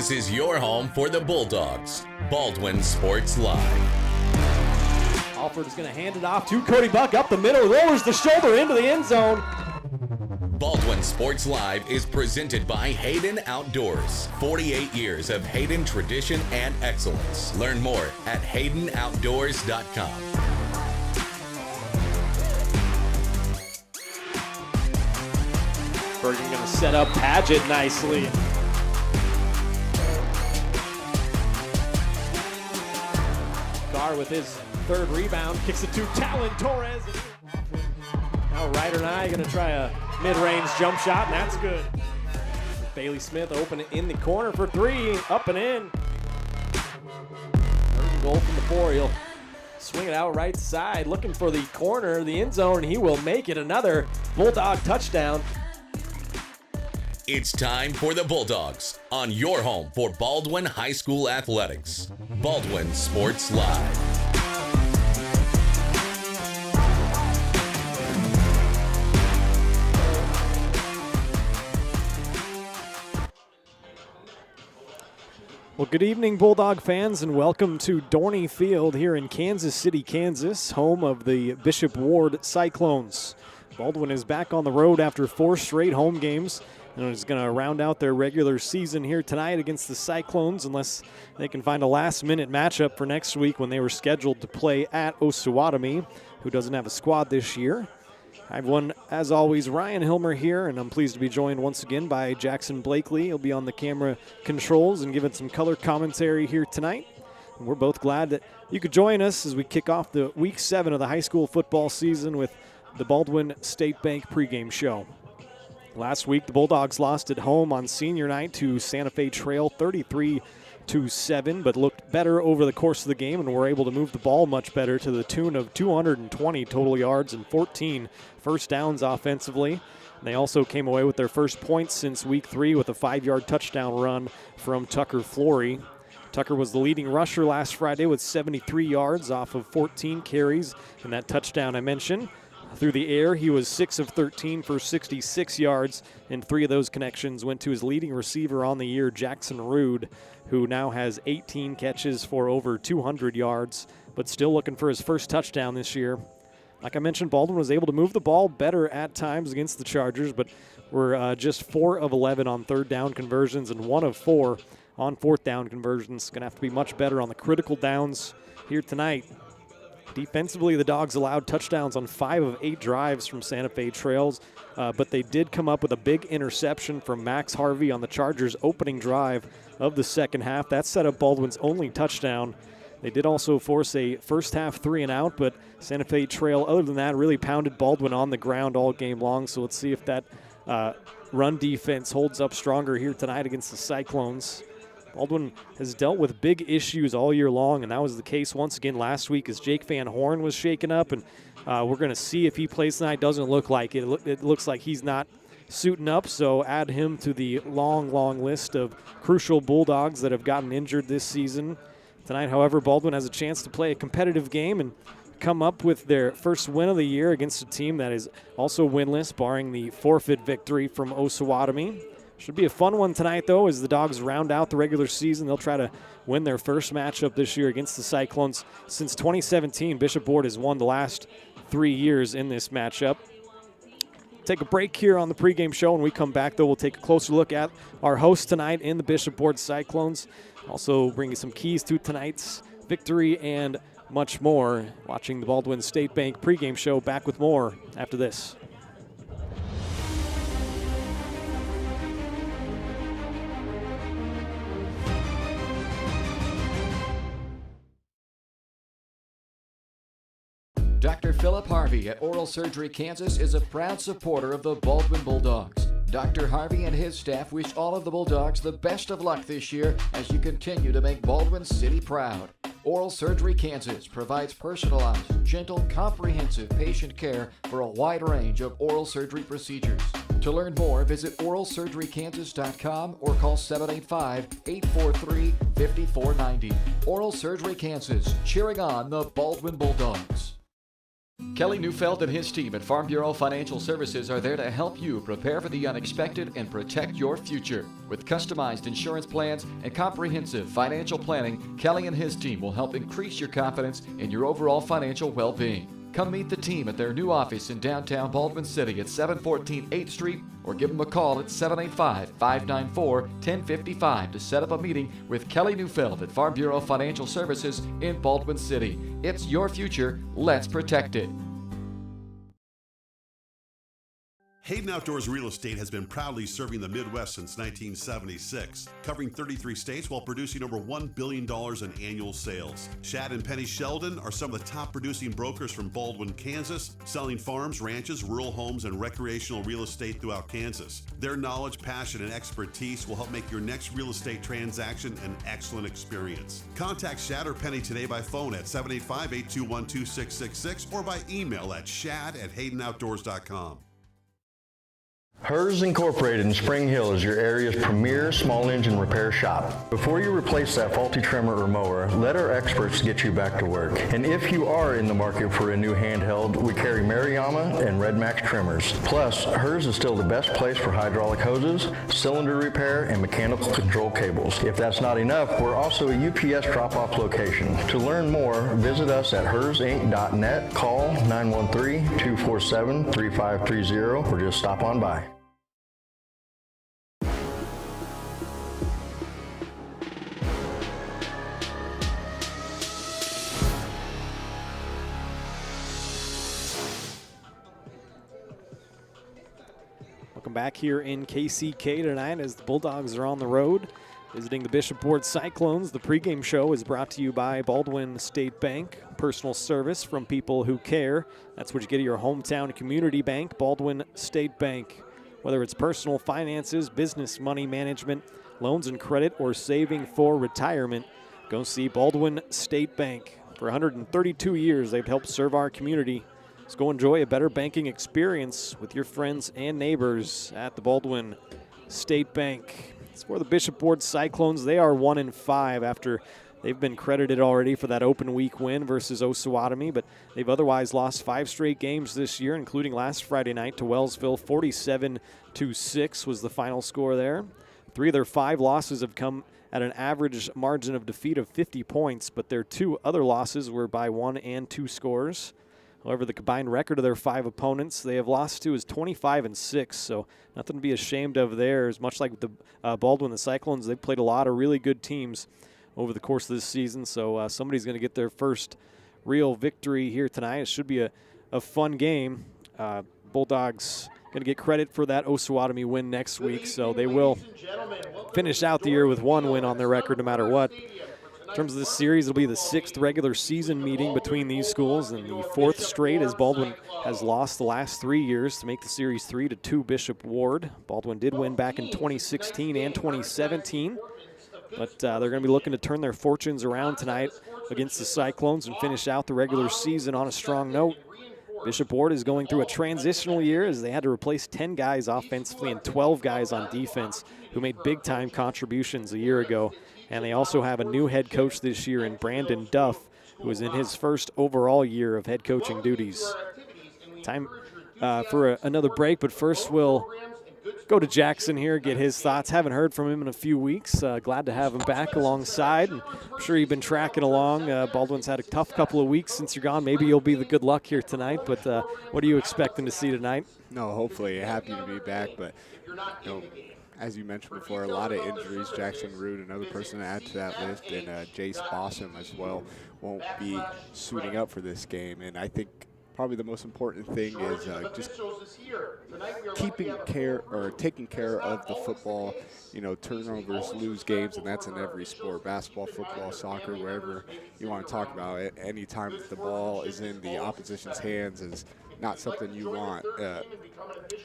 This is your home for the Bulldogs. Baldwin Sports Live. Alford is going to hand it off to Cody Buck up the middle, lowers the shoulder into the end zone. Baldwin Sports Live is presented by Hayden Outdoors. 48 years of Hayden tradition and excellence. Learn more at haydenoutdoors.com. Bergen going to set up Padgett nicely. Carr with his third rebound, kicks it to Talon Torres. Now Ryder and I going to try a mid-range jump shot, and that's good. Bailey Smith open it in the corner for three, up and in. Bergen goal from the 4. He'll swing it out right side, looking for the corner, the end zone, and he will make it another Bulldog touchdown. It's time for the Bulldogs on your home for Baldwin High School Athletics. Baldwin Sports Live. Well, good evening, Bulldog fans, and welcome to Dorney Field here in Kansas City, Kansas, home of the Bishop Ward Cyclones. Baldwin is back on the road after 4 straight home games, and is going to round out their regular season here tonight against the Cyclones, unless they can find a last-minute matchup for next week when they were scheduled to play at Osawatomie, who doesn't have a squad this year. I have one, as always, Ryan Hilmer here, and I'm pleased to be joined once again by Jackson Blakely. He'll be on the camera controls and giving some color commentary here tonight. And we're both glad that you could join us as we kick off the Week 7 of the high school football season with the Baldwin State Bank pregame show. Last week, the Bulldogs lost at home on senior night to Santa Fe Trail 33-7, but looked better over the course of the game and were able to move the ball much better to the tune of 220 total yards and 14 first downs offensively. And they also came away with their first points since Week 3 with a 5-yard touchdown run from Tucker Flory. Tucker was the leading rusher last Friday with 73 yards off of 14 carries and that touchdown I mentioned. Through the air, he was 6 of 13 for 66 yards, and 3 of those connections went to his leading receiver on the year, Jackson Rude, who now has 18 catches for over 200 yards, but still looking for his first touchdown this year. Like I mentioned, Baldwin was able to move the ball better at times against the Chargers, but were just 4 of 11 on third down conversions and 1 of 4 on fourth down conversions. Going to have to be much better on the critical downs here tonight. Defensively, the Dogs allowed touchdowns on 5 of 8 drives from Santa Fe Trails, but they did come up with a big interception from Max Harvey on the Chargers' opening drive of the second half. That set up Baldwin's only touchdown. They did also force a first-half 3-and-out, but Santa Fe Trail, other than that, really pounded Baldwin on the ground all game long. So let's see if that run defense holds up stronger here tonight against the Cyclones. Baldwin has dealt with big issues all year long, and that was the case once again last week as Jake Van Horn was shaken up, and we're going to see if he plays tonight. Doesn't look like it. It looks like he's not suiting up, so add him to the long, long list of crucial Bulldogs that have gotten injured this season. Tonight, however, Baldwin has a chance to play a competitive game and come up with their first win of the year against a team that is also winless, barring the forfeit victory from Osawatomie. Should be a fun one tonight, though, as the Dogs round out the regular season. They'll try to win their first matchup this year against the Cyclones. Since 2017, Bishop Ward has won the last 3 years in this matchup. Take a break here on the pregame show. When we come back, though, we'll take a closer look at our host tonight in the Bishop Ward Cyclones. Also bring you some keys to tonight's victory and much more. Watching the Baldwin State Bank pregame show. Back with more after this. Dr. Philip Harvey at Oral Surgery Kansas is a proud supporter of the Baldwin Bulldogs. Dr. Harvey and his staff wish all of the Bulldogs the best of luck this year as you continue to make Baldwin City proud. Oral Surgery Kansas provides personalized, gentle, comprehensive patient care for a wide range of oral surgery procedures. To learn more, visit oralsurgerykansas.com or call 785-843-5490. Oral Surgery Kansas, cheering on the Baldwin Bulldogs. Kelly Neufeld and his team at Farm Bureau Financial Services are there to help you prepare for the unexpected and protect your future. With customized insurance plans and comprehensive financial planning, Kelly and his team will help increase your confidence in your overall financial well-being. Come meet the team at their new office in downtown Baldwin City at 714 8th Street or give them a call at 785-594-1055 to set up a meeting with Kelly Neufeld at Farm Bureau Financial Services in Baldwin City. It's your future. Let's protect it. Hayden Outdoors Real Estate has been proudly serving the Midwest since 1976, covering 33 states while producing over $1 billion in annual sales. Shad and Penny Sheldon are some of the top producing brokers from Baldwin, Kansas, selling farms, ranches, rural homes, and recreational real estate throughout Kansas. Their knowledge, passion, and expertise will help make your next real estate transaction an excellent experience. Contact Shad or Penny today by phone at 785-821-2666 or by email at shad@haydenoutdoors.com. Hers Incorporated in Spring Hill is your area's premier small engine repair shop. Before you replace that faulty trimmer or mower, let our experts get you back to work. And if you are in the market for a new handheld, we carry Maruyama and Red Max trimmers. Plus, Hers is still the best place for hydraulic hoses, cylinder repair, and mechanical control cables. If that's not enough, we're also a UPS drop-off location. To learn more, visit us at hersinc.net, call 913-247-3530, or just stop on by. Welcome back here in KCK tonight as the Bulldogs are on the road visiting the Bishop Ward Cyclones. The pregame show is brought to you by Baldwin State Bank. Personal service from people who care. That's what you get at your hometown community bank, Baldwin State Bank. Whether it's personal finances, business money management, loans and credit, or saving for retirement, go see Baldwin State Bank. For 132 years, they've helped serve our community. Let's go enjoy a better banking experience with your friends and neighbors at the Baldwin State Bank. It's for the Bishop Ward Cyclones. They are 1-5 after they've been credited already for that open week win versus Osawatomie, but they've otherwise lost 5 straight games this year, including last Friday night to Wellsville. 47-6 was the final score there. 3 of their 5 losses have come at an average margin of defeat of 50 points, but their 2 other losses were by 1 and 2 scores. However, the combined record of their 5 opponents they have lost to is 25-6, so nothing to be ashamed of there. As much like the Baldwin, the Cyclones, they've played a lot of really good teams over the course of this season, so somebody's going to get their first real victory here tonight. It should be a fun game. Bulldogs going to get credit for that Osawatomie win next week, so they will finish out the year with 1 win on their record no matter what. In terms of this series, it'll be the 6th regular season meeting between these schools and the 4th straight as Baldwin has lost the last 3 years to make the series 3-2 Bishop Ward. Baldwin did win back in 2016 and 2017, but they're going to be looking to turn their fortunes around tonight against the Cyclones and finish out the regular season on a strong note. Bishop Ward is going through a transitional year as they had to replace 10 guys offensively and 12 guys on defense who made big-time contributions a year ago. And they also have a new head coach this year in Brandon Duff, who is in his first overall year of head coaching duties. Time for another break, but first we'll go to Jackson here, get his thoughts. Haven't heard from him in a few weeks. Glad to have him back alongside. And I'm sure you've been tracking along. Baldwin's had a tough couple of weeks since you're gone. Maybe you'll be the good luck here tonight, but what are you expecting to see tonight? No, hopefully. Happy to be back, but as you mentioned before, a lot of injuries. Jackson Root, another person to add to that list, and Jace Bossum as well won't be suiting up for this game. And I think probably the most important thing is just taking care of the football. You know, turnovers lose games, and that's in every sport, basketball, football, soccer, wherever you want to talk about it. Anytime the ball is in the opposition's hands is not something you want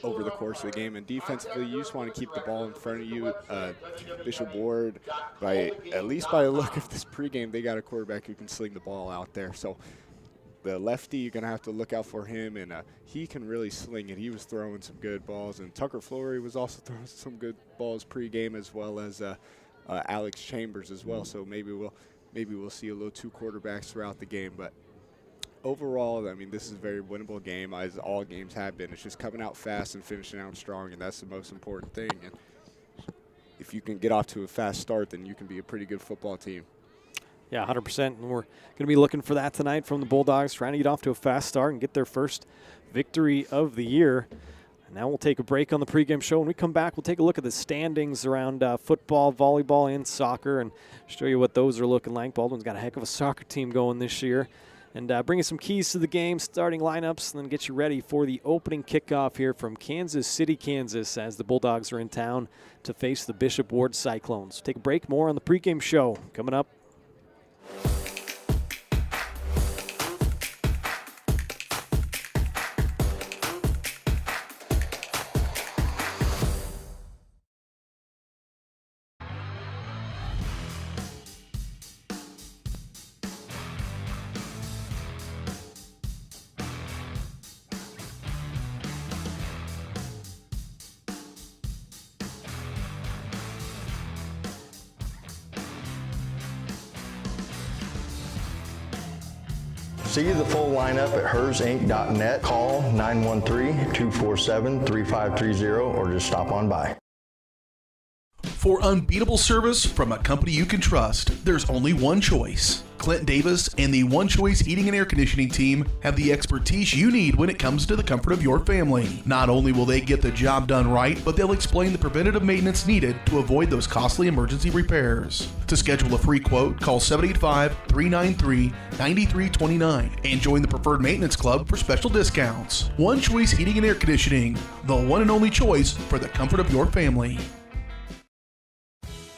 over the course of the game. And defensively, you just want to keep the ball in front of you. Bishop Ward, at least by the look of this pregame, they got a quarterback who can sling the ball out there. So the lefty, you're going to have to look out for him, and he can really sling it. He was throwing some good balls, and Tucker Flory was also throwing some good balls pregame, as well as Alex Chambers as well. So maybe we'll see a little 2 quarterbacks throughout the game. But overall, I mean, this is a very winnable game, as all games have been. It's just coming out fast and finishing out strong, and that's the most important thing. And if you can get off to a fast start, then you can be a pretty good football team. Yeah, 100%. And we're going to be looking for that tonight from the Bulldogs, trying to get off to a fast start and get their first victory of the year. And now we'll take a break on the pregame show. When we come back, we'll take a look at the standings around football, volleyball, and soccer and show you what those are looking like. Baldwin's got a heck of a soccer team going this year. And bring you some keys to the game, starting lineups, and then get you ready for the opening kickoff here from Kansas City, Kansas, as the Bulldogs are in town to face the Bishop Ward Cyclones. Take a break. More on the pregame show coming up. See the full lineup at hersinc.net. Call 913-247-3530 or just stop on by. For unbeatable service from a company you can trust, there's only one choice. Clint Davis and the One Choice Heating and Air Conditioning team have the expertise you need when it comes to the comfort of your family. Not only will they get the job done right, but they'll explain the preventative maintenance needed to avoid those costly emergency repairs. To schedule a free quote, call 785-393-9329 and join the Preferred Maintenance Club for special discounts. One Choice Heating and Air Conditioning, the one and only choice for the comfort of your family.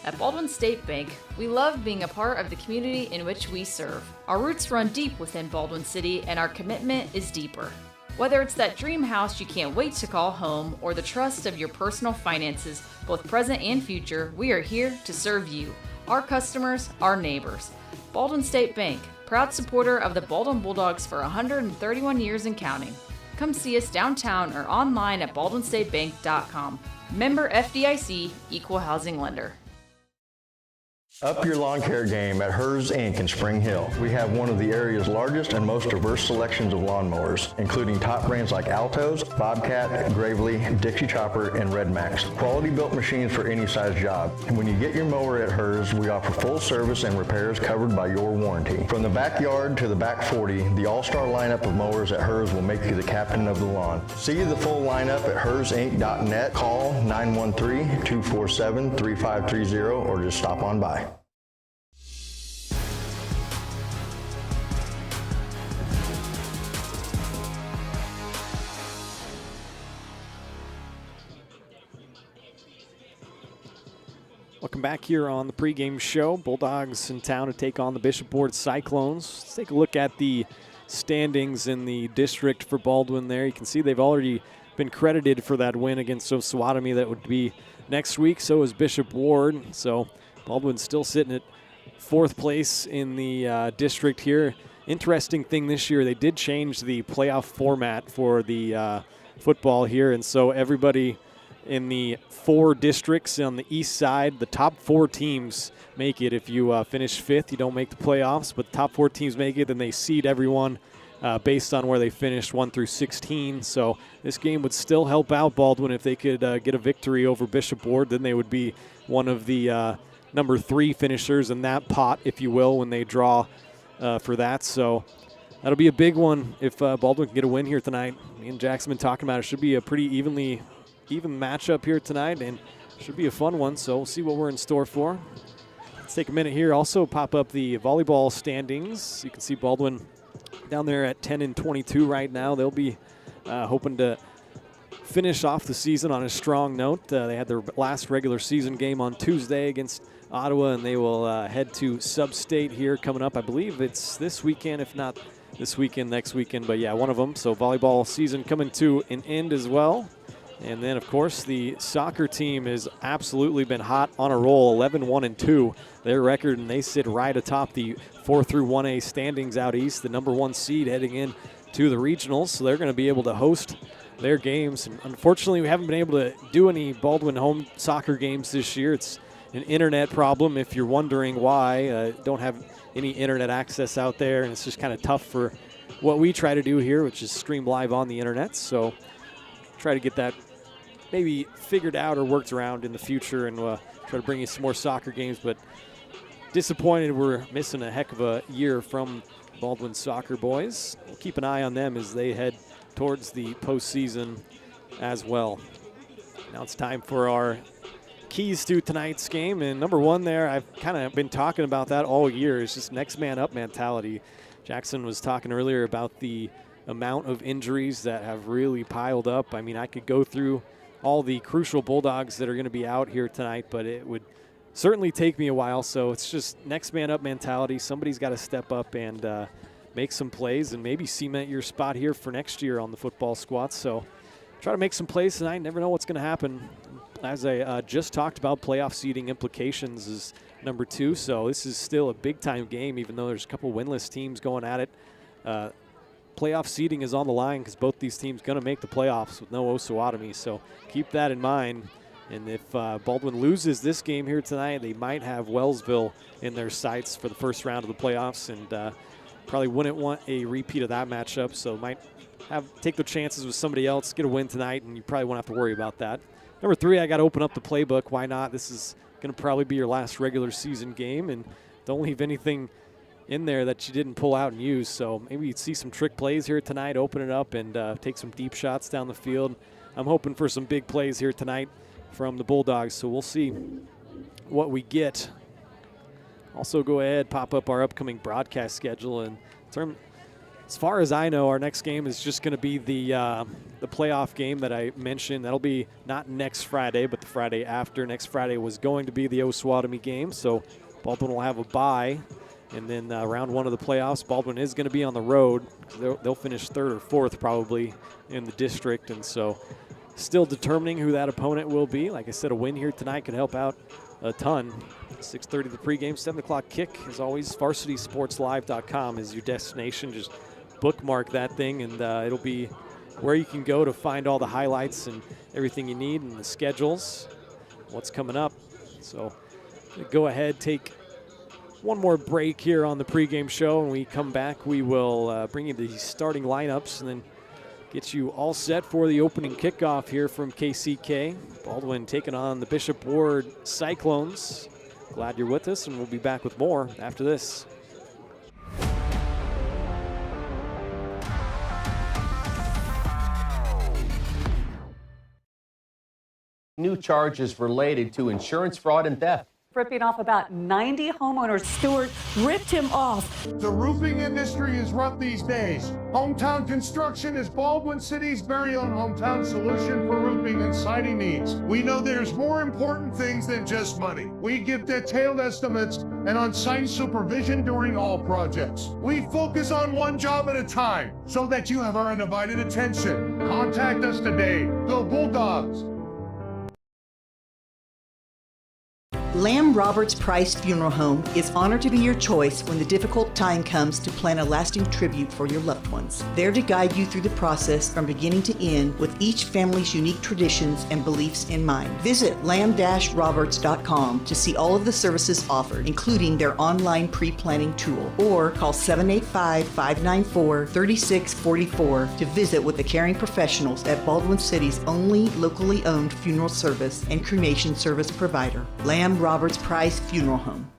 At Baldwin State Bank, we love being a part of the community in which we serve. Our roots run deep within Baldwin City, and our commitment is deeper. Whether it's that dream house you can't wait to call home or the trust of your personal finances, both present and future, we are here to serve you, our customers, our neighbors. Baldwin State Bank, proud supporter of the Baldwin Bulldogs for 131 years and counting. Come see us downtown or online at baldwinstatebank.com. Member FDIC, Equal Housing Lender. Up your lawn care game at Hers Inc. in Spring Hill. We have one of the area's largest and most diverse selections of lawnmowers, including top brands like Altos, Bobcat, Gravely, Dixie Chopper, and Red Max. Quality built machines for any size job. And when you get your mower at Hers, we offer full service and repairs covered by your warranty. From the backyard to the back 40, the all-star lineup of mowers at Hers will make you the captain of the lawn. See the full lineup at hersinc.net. Call 913-247-3530 or just stop on by. Welcome back here on the pregame show. Bulldogs in town to take on the Bishop Ward Cyclones. Let's take a look at the standings in the district for Baldwin there. You can see they've already been credited for that win against Osawatomie. That would be next week. So is Bishop Ward. So Baldwin's still sitting at fourth place in the district here. Interesting thing this year, they did change the playoff format for the football here. And so everybody in the 4 districts on the east side, the top 4 teams make it. If you finish 5th, you don't make the playoffs, but the top 4 teams make it, then they seed everyone based on where they finished 1 through 16. So this game would still help out Baldwin if they could get a victory over Bishop Ward. Then they would be one of the number 3 finishers in that pot, if you will, when they draw for that. So that'll be a big one if Baldwin can get a win here tonight. Me and Jackson been talking about it. Should be a pretty even matchup here tonight, and should be a fun one, so we'll see what we're in store for. Let's take a minute here. Also pop up the volleyball standings. You can see Baldwin down there at 10-22 right now. They'll be hoping to finish off the season on a strong note. They had their last regular season game on Tuesday against Ottawa, and they will head to Sub-State here coming up. I believe it's this weekend, if not this weekend, next weekend, but yeah, one of them. So volleyball season coming to an end as well. And then, of course, the soccer team has absolutely been hot on a roll, 11-1-2, their record, and they sit right atop the 4 through 1A standings out east, the number 1 seed heading in to the regionals. So they're going to be able to host their games. And unfortunately, we haven't been able to do any Baldwin home soccer games this year. It's an internet problem, if you're wondering why. Don't have any internet access out there, and it's just kind of tough for what we try to do here, which is stream live on the internet. So try to get that maybe figured out or worked around in the future, and try to bring you some more soccer games. But disappointed we're missing a heck of a year from Baldwin soccer boys. We'll keep an eye on them as they head towards the postseason as well. Now it's time for our keys to tonight's game, and number one there, I've kind of been talking about that all year, is just next man up mentality. Jackson was talking earlier about the amount of injuries that have really piled up. I mean, I could go through all the crucial Bulldogs that are going to be out here tonight, but it would certainly take me a while. So it's just next man up mentality. Somebody's got to step up and make some plays and maybe cement your spot here for next year on the football squad. So try to make some plays tonight. Never know what's going to happen. As I just talked about, playoff seeding implications is number 2. So this is still a big-time game, even though there's a couple winless teams going at it. Playoff seeding is on the line because both these teams going to make the playoffs with no Osawatomie. So keep that in mind. And if Baldwin loses this game here tonight, they might have Wellsville in their sights for the first round of the playoffs, and probably wouldn't want a repeat of that matchup. So might take the chances with somebody else, get a win tonight, and you probably won't have to worry about that. Number 3, I got to open up the playbook. Why not? This is going to probably be your last regular season game, and don't leave anything in there that you didn't pull out and use. So maybe you'd see some trick plays here tonight, open it up, and take some deep shots down the field. I'm hoping for some big plays here tonight from the Bulldogs, so we'll see what we get. Also, go ahead, pop up our upcoming broadcast schedule. And as far as I know, our next game is just going to be the playoff game that I mentioned. That'll be not next Friday, but the Friday after. Next Friday was going to be the Osawatomie game, so Baldwin will have a bye. And then round 1 of the playoffs, Baldwin is going to be on the road. They'll finish 3rd or 4th probably in the district, and so still determining who that opponent will be. Like I said, a win here tonight could help out a ton. 6:30 the pregame, 7 o'clock kick. As always, varsitysportslive.com is your destination. Just bookmark that thing, and it'll be where you can go to find all the highlights and everything you need and the schedules, what's coming up. So go ahead, take one more break here on the pregame show. When we come back, we will bring you the starting lineups and then get you all set for the opening kickoff here from KCK. Baldwin taking on the Bishop Ward Cyclones. Glad you're with us, and we'll be back with more after this. New charges related to insurance fraud and theft. Ripping off about 90 homeowners. Stewart ripped him off. The roofing industry is rough these days. Hometown Construction is Baldwin City's very own hometown solution for roofing and siding needs. We know there's more important things than just money. We give detailed estimates and on-site supervision during all projects. We focus on one job at a time so that you have our undivided attention. Contact us today. Go Bulldogs! Lamb Roberts Price Funeral Home is honored to be your choice when the difficult time comes to plan a lasting tribute for your loved ones. There to guide you through the process from beginning to end with each family's unique traditions and beliefs in mind. Visit lamb-roberts.com to see all of the services offered, including their online pre-planning tool, or call 785-594-3644 to visit with the caring professionals at Baldwin City's only locally owned funeral service and cremation service provider, Lamb Roberts Price Funeral Home.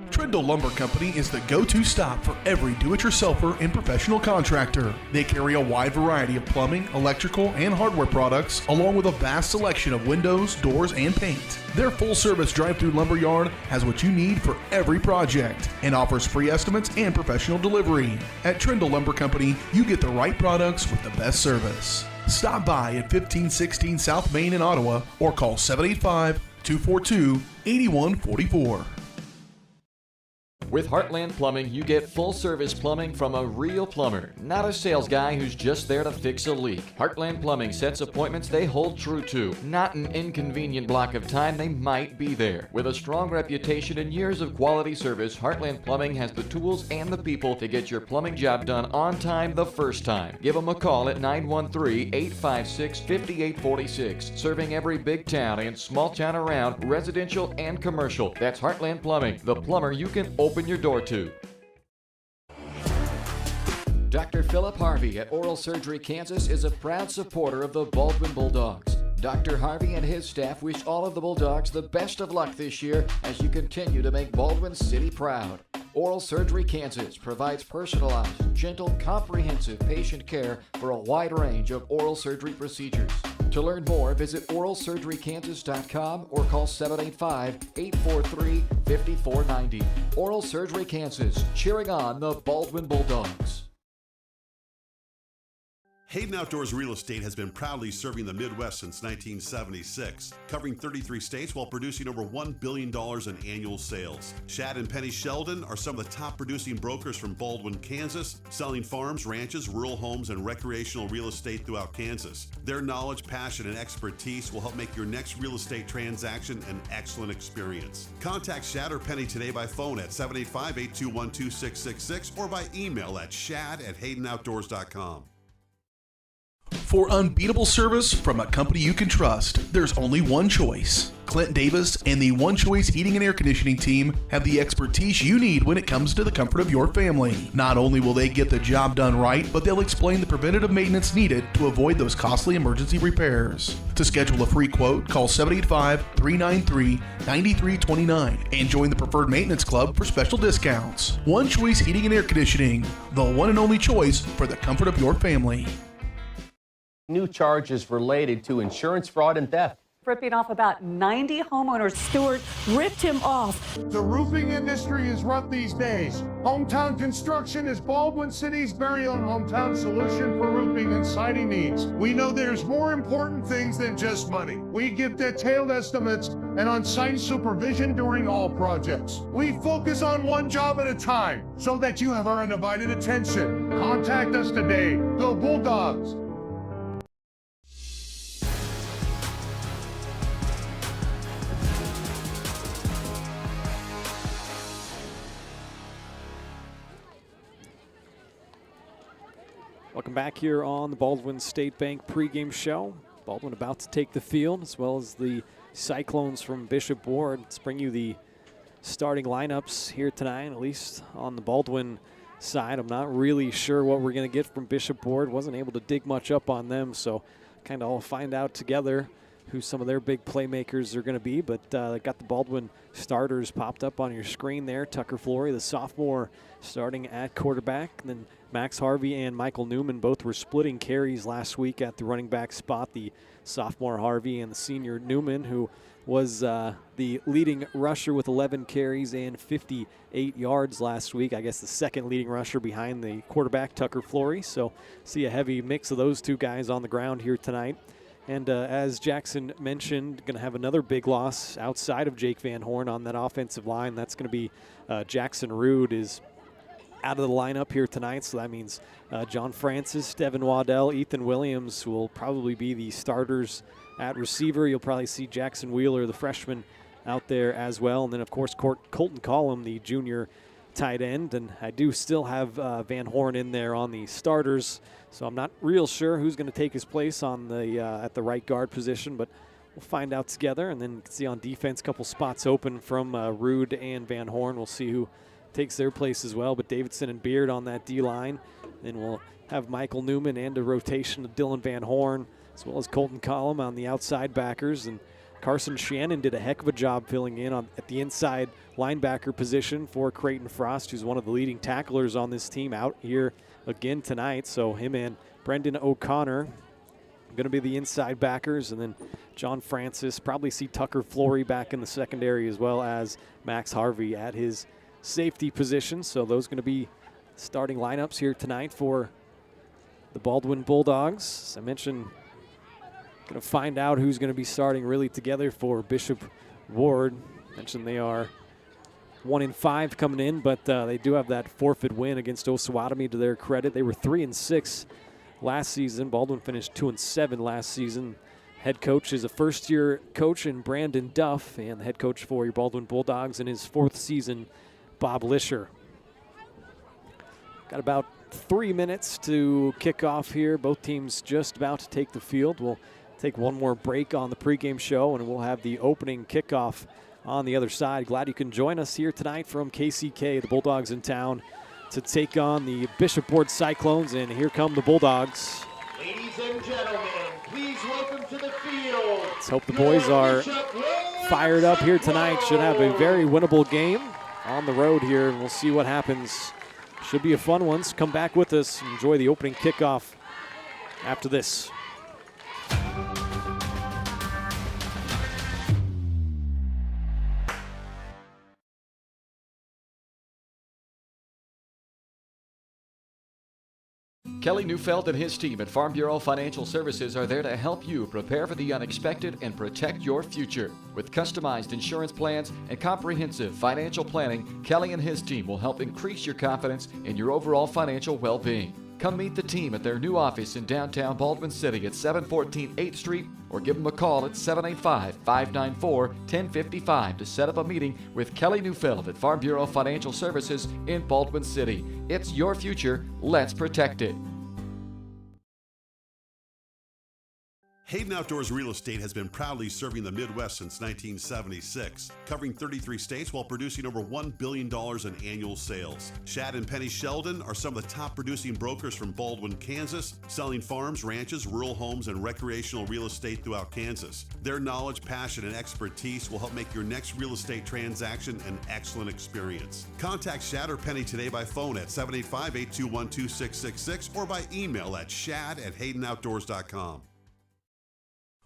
Trindle Lumber Company is the go-to stop for every do-it-yourselfer and professional contractor. They carry a wide variety of plumbing, electrical, and hardware products, along with a vast selection of windows, doors, and paint. Their full-service drive-through lumber yard has what you need for every project and offers free estimates and professional delivery. At Trindle Lumber Company, you get the right products with the best service. Stop by at 1516 South Main in Ottawa or call 785-242-8144. With Heartland Plumbing, you get full-service plumbing from a real plumber, not a sales guy who's just there to fix a leak. Heartland Plumbing sets appointments they hold true to, not an inconvenient block of time they might be there. With a strong reputation and years of quality service, Heartland Plumbing has the tools and the people to get your plumbing job done on time the first time. Give them a call at 913-856-5846, serving every big town and small town around, residential and commercial. That's Heartland Plumbing, the plumber you can open your door to. Dr. Philip Harvey at Oral Surgery Kansas is a proud supporter of the Baldwin Bulldogs. Dr. Harvey and his staff wish all of the Bulldogs the best of luck this year as you continue to make Baldwin City proud. Oral Surgery Kansas provides personalized, gentle, comprehensive patient care for a wide range of oral surgery procedures. To learn more, visit oralsurgerykansas.com or call 785-843-5490. Oral Surgery Kansas, cheering on the Baldwin Bulldogs. Hayden Outdoors Real Estate has been proudly serving the Midwest since 1976, covering 33 states while producing over $1 billion in annual sales. Shad and Penny Sheldon are some of the top producing brokers from Baldwin, Kansas, selling farms, ranches, rural homes, and recreational real estate throughout Kansas. Their knowledge, passion, and expertise will help make your next real estate transaction an excellent experience. Contact Shad or Penny today by phone at 785-821-2666 or by email at shad@haydenoutdoors.com. For unbeatable service from a company you can trust, there's only one choice. Clint Davis and the One Choice Heating and Air Conditioning team have the expertise you need when it comes to the comfort of your family. Not only will they get the job done right, but they'll explain the preventative maintenance needed to avoid those costly emergency repairs. To schedule a free quote, call 785-393-9329 and join the Preferred Maintenance Club for special discounts. One Choice Heating and Air Conditioning, the one and only choice for the comfort of your family. New charges related to insurance fraud and theft. Ripping off about 90 homeowners. Stewart ripped him off. The roofing industry is rough these days. Hometown Construction is Baldwin City's very own hometown solution for roofing and siding needs. We know there's more important things than just money. We give detailed estimates and on-site supervision during all projects. We focus on one job at a time so that you have our undivided attention. Contact us today. Go Bulldogs! Welcome back here on the Baldwin State Bank pregame show. Baldwin about to take the field, as well as the Cyclones from Bishop Ward. Let's bring you the starting lineups here tonight, at least on the Baldwin side. I'm not really sure what we're going to get from Bishop Ward. Wasn't able to dig much up on them, so kind of all find out together who some of their big playmakers are going to be. But I got the Baldwin starters popped up on your screen there. Tucker Flory, the sophomore, starting at quarterback. And then Max Harvey and Michael Newman both were splitting carries last week at the running back spot. The sophomore Harvey and the senior Newman, who was the leading rusher with 11 carries and 58 yards last week. I guess the second leading rusher behind the quarterback, Tucker Flory. So see a heavy mix of those two guys on the ground here tonight. And as Jackson mentioned, going to have another big loss outside of Jake Van Horn on that offensive line. That's going to be Jackson Rude is out of the lineup here tonight. So that means John Francis, Devin Waddell, Ethan Williams will probably be the starters at receiver. You'll probably see Jackson Wheeler, the freshman, out there as well. And then, of course, Colton Collum, the junior tight end. And I do still have Van Horn in there on the starters. So I'm not real sure who's going to take his place on the at the right guard position, but we'll find out together. And then you can see on defense, a couple spots open from Rude and Van Horn. We'll see who takes their place as well. But Davidson and Beard on that D-line. Then we'll have Michael Newman and a rotation of Dylan Van Horn, as well as Colton Collum on the outside backers. And Carson Shannon did a heck of a job filling in at the inside linebacker position for Creighton Frost, who's one of the leading tacklers on this team, out here again tonight. So him and Brendan O'Connor going to be the inside backers. And then John Francis, probably see Tucker Flory back in the secondary, as well as Max Harvey at his safety position. So those going to be starting lineups here tonight for the Baldwin Bulldogs. As I mentioned, going to find out who's going to be starting really together for Bishop Ward. Mentioned they are 1-5 coming in, but they do have that forfeit win against Osawatomie to their credit. They were 3-6 last season. Baldwin finished 2-7 last season. Head coach is a first-year coach in Brandon Duff, and the head coach for your Baldwin Bulldogs in his fourth season, Bob Lisher. Got about 3 minutes to kick off here. Both teams just about to take the field. We'll take one more break on the pregame show, and we'll have the opening kickoff on the other side. Glad you can join us here tonight from KCK, the Bulldogs in town to take on the Bishop Ward Cyclones, and here come the Bulldogs. Ladies and gentlemen, please welcome to the field. Let's hope the boys are fired up here tonight. Should have a very winnable game on the road here, and we'll see what happens. Should be a fun one. So come back with us. Enjoy the opening kickoff after this. Kelly Neufeld and his team at Farm Bureau Financial Services are there to help you prepare for the unexpected and protect your future. With customized insurance plans and comprehensive financial planning, Kelly and his team will help increase your confidence in your overall financial well-being. Come meet the team at their new office in downtown Baldwin City at 714 8th Street or give them a call at 785-594-1055 to set up a meeting with Kelly Neufeld at Farm Bureau Financial Services in Baldwin City. It's your future. Let's protect it. Hayden Outdoors Real Estate has been proudly serving the Midwest since 1976, covering 33 states while producing over $1 billion in annual sales. Shad and Penny Sheldon are some of the top producing brokers from Baldwin, Kansas, selling farms, ranches, rural homes, and recreational real estate throughout Kansas. Their knowledge, passion, and expertise will help make your next real estate transaction an excellent experience. Contact Shad or Penny today by phone at 785-821-2666 or by email at shad@haydenoutdoors.com.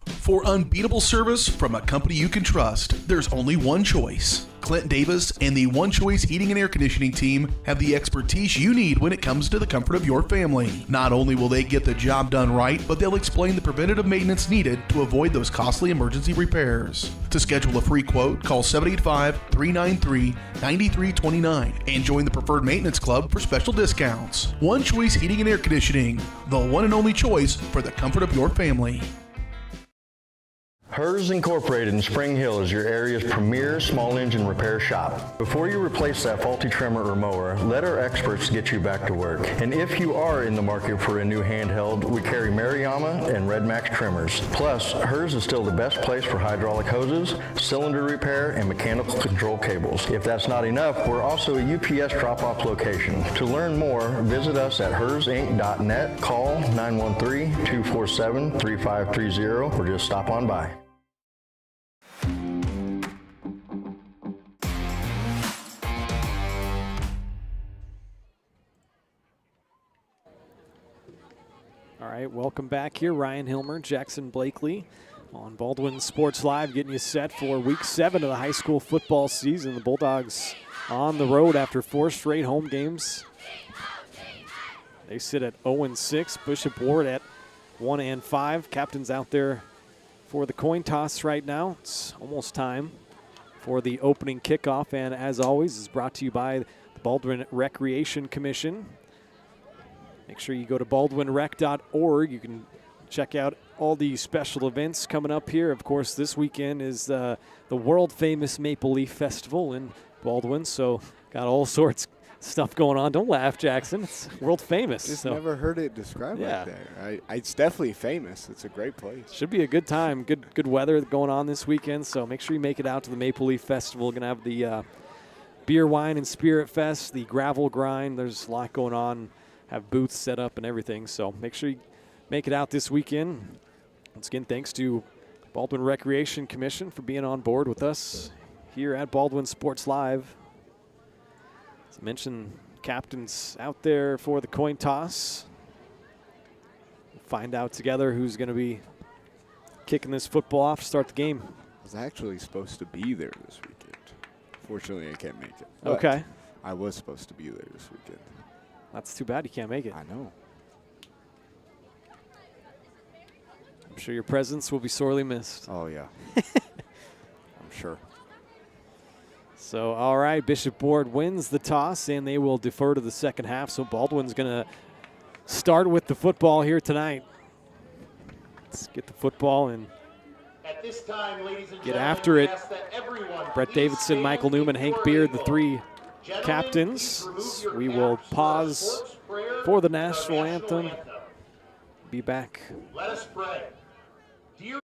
For unbeatable service from a company you can trust, there's only one choice. Clint Davis and the One Choice Heating and Air Conditioning team have the expertise you need when it comes to the comfort of your family. Not only will they get the job done right, but they'll explain the preventative maintenance needed to avoid those costly emergency repairs. To schedule a free quote, call 785-393-9329 and join the Preferred Maintenance Club for special discounts. One Choice Heating and Air Conditioning, the one and only choice for the comfort of your family. Hers Incorporated in Spring Hill is your area's premier small engine repair shop. Before you replace that faulty trimmer or mower, let our experts get you back to work. And if you are in the market for a new handheld, we carry Maruyama and Red Max trimmers. Plus, Hers is still the best place for hydraulic hoses, cylinder repair, and mechanical control cables. If that's not enough, we're also a UPS drop-off location. To learn more, visit us at hersinc.net, call 913-247-3530, or just stop on by. All right, welcome back here. Ryan Hilmer, Jackson Blakely on Baldwin Sports Live, getting you set for Week 7 of the high school football season. The Bulldogs on the road after 4 straight home games. They sit at 0-6. Bishop Ward at 1-5. Captain's out there for the coin toss right now. It's almost time for the opening kickoff, and as always, is brought to you by the Baldwin Recreation Commission. Make sure you go to baldwinrec.org. You can check out all the special events coming up here. Of course, this weekend is the world-famous Maple Leaf Festival in Baldwin, so got all sorts of stuff going on. Don't laugh, Jackson. It's world-famous. Just never heard it described like that. It's definitely famous. It's a great place. Should be a good time. Good weather going on this weekend, so make sure you make it out to the Maple Leaf Festival. We're going to have the Beer, Wine, and Spirit Fest, the Gravel Grind. There's a lot going on. Have booths set up and everything, so make sure you make it out this weekend. Once again, thanks to Baldwin Recreation Commission for being on board with us here at Baldwin Sports Live. As I mentioned, captain's out there for the coin toss. We'll find out together who's going to be kicking this football off to start the game. I was actually supposed to be there this weekend. Fortunately, I can't make it. Okay. I was supposed to be there this weekend. That's too bad you can't make it. I know. I'm sure your presence will be sorely missed. Oh, yeah. I'm sure. So, all right, Bishop Ward wins the toss, and they will defer to the second half. So Baldwin's going to start with the football here tonight. Let's get the football and At this time, ladies and get after it. Brett Davidson, stay Michael Newman, Hank Beard, the 3 captains. We will pause for the national anthem. Be back. Let us pray. Dear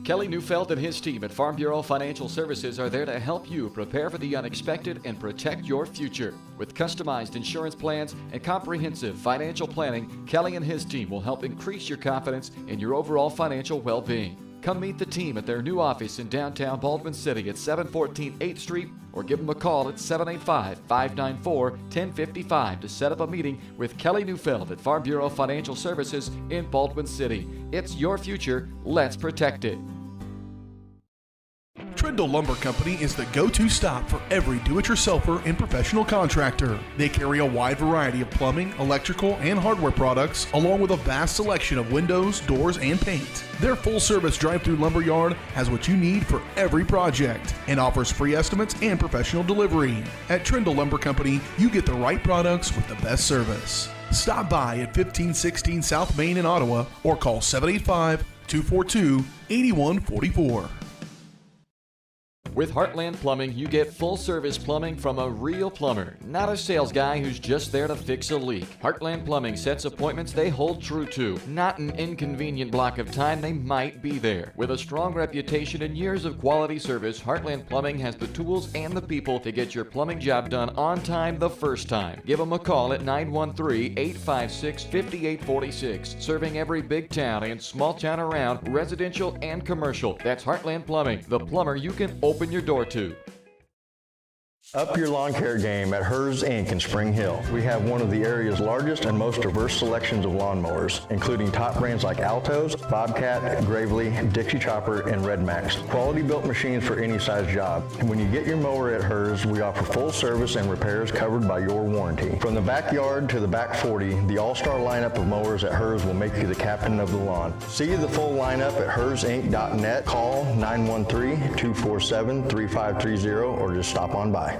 Kelly Neufeld and his team at Farm Bureau Financial Services are there to help you prepare for the unexpected and protect your future. With customized insurance plans and comprehensive financial planning, Kelly and his team will help increase your confidence in your overall financial well-being. Come meet the team at their new office in downtown Baldwin City at 714 8th Street or give them a call at 785-594-1055 to set up a meeting with Kelly Neufeld at Farm Bureau Financial Services in Baldwin City. It's your future. Let's protect it. Trindle Lumber Company is the go-to stop for every do-it-yourselfer and professional contractor. They carry a wide variety of plumbing, electrical, and hardware products, along with a vast selection of windows, doors, and paint. Their full-service drive-through lumber yard has what you need for every project and offers free estimates and professional delivery. At Trindle Lumber Company, you get the right products with the best service. Stop by at 1516 South Main in Ottawa or call 785-242-8144. With Heartland Plumbing, you get full-service plumbing from a real plumber, not a sales guy who's just there to fix a leak. Heartland Plumbing sets appointments they hold true to, not an inconvenient block of time they might be there. With a strong reputation and years of quality service, Heartland Plumbing has the tools and the people to get your plumbing job done on time the first time. Give them a call at 913-856-5846, serving every big town and small town around, residential and commercial. That's Heartland Plumbing, the plumber you can open your door to. Up your lawn care game at Hers Inc. in Spring Hill. We have one of the area's largest and most diverse selections of lawnmowers, including top brands like Altos, Bobcat, Gravely, Dixie Chopper, and Red Max. Quality built machines for any size job. And when you get your mower at Hers, we offer full service and repairs covered by your warranty. From the backyard to the back 40, the all-star lineup of mowers at Hers will make you the captain of the lawn. See the full lineup at hersinc.net. Call 913-247-3530 or just stop on by.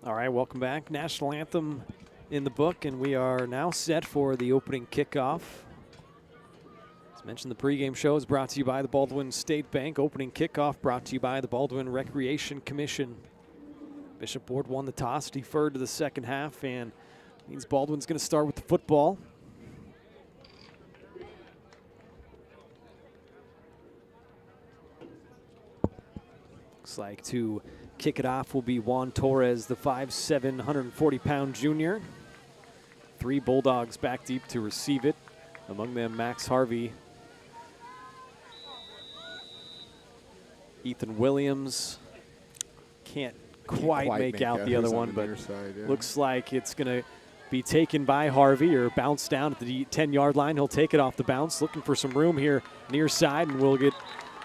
All right, welcome back. National anthem in the book, and we are now set for the opening kickoff. As mentioned, the pregame show is brought to you by the Baldwin State Bank. Opening kickoff brought to you by the Baldwin Recreation Commission. Bishop Ward won the toss, deferred to the second half, and means Baldwin's going to start with the football. Looks like to kick it off will be Juan Torres, the 5'7", 140-pound junior. 3 Bulldogs back deep to receive it. Among them, Max Harvey, Ethan Williams. Can't quite make out the other one, but looks like it's going to be taken by Harvey or bounce down at the 10-yard line. He'll take it off the bounce, looking for some room here near side, and we'll get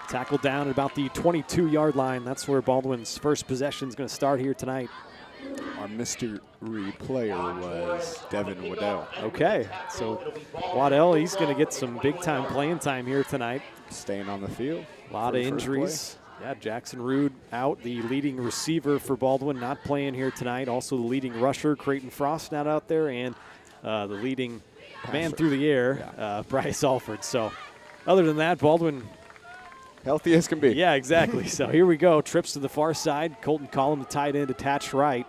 tackled down at about the 22-yard line. That's where Baldwin's first possession is going to start here tonight. Our mystery player was Devin Waddell. Okay, so Waddell, he's going to get some big-time playing time here tonight. Staying on the field. A lot of injuries. Yeah, Jackson Rude out, the leading receiver for Baldwin, not playing here tonight. Also the leading rusher, Creighton Frost, not out there, and the leading man through the air, Bryce Alford. So other than that, Baldwin healthy as can be. Yeah, exactly. So here we go. Trips to the far side. Colton Collum, the tight end, attached right.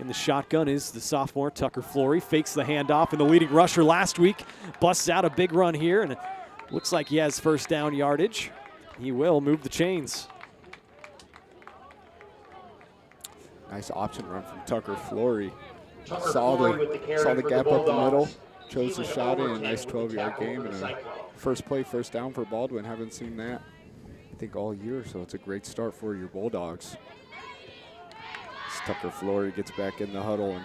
In the shotgun is the sophomore, Tucker Flory. Fakes the handoff, and the leading rusher last week busts out a big run here, and it looks like he has first down yardage. He will move the chains. Nice option run from Tucker Flory. Saw the gap up the middle, chose the shot in a nice 12-yard game, and a first play, first down for Baldwin. Haven't seen that, I think, all year, so it's a great start for your Bulldogs. As Tucker Flory gets back in the huddle and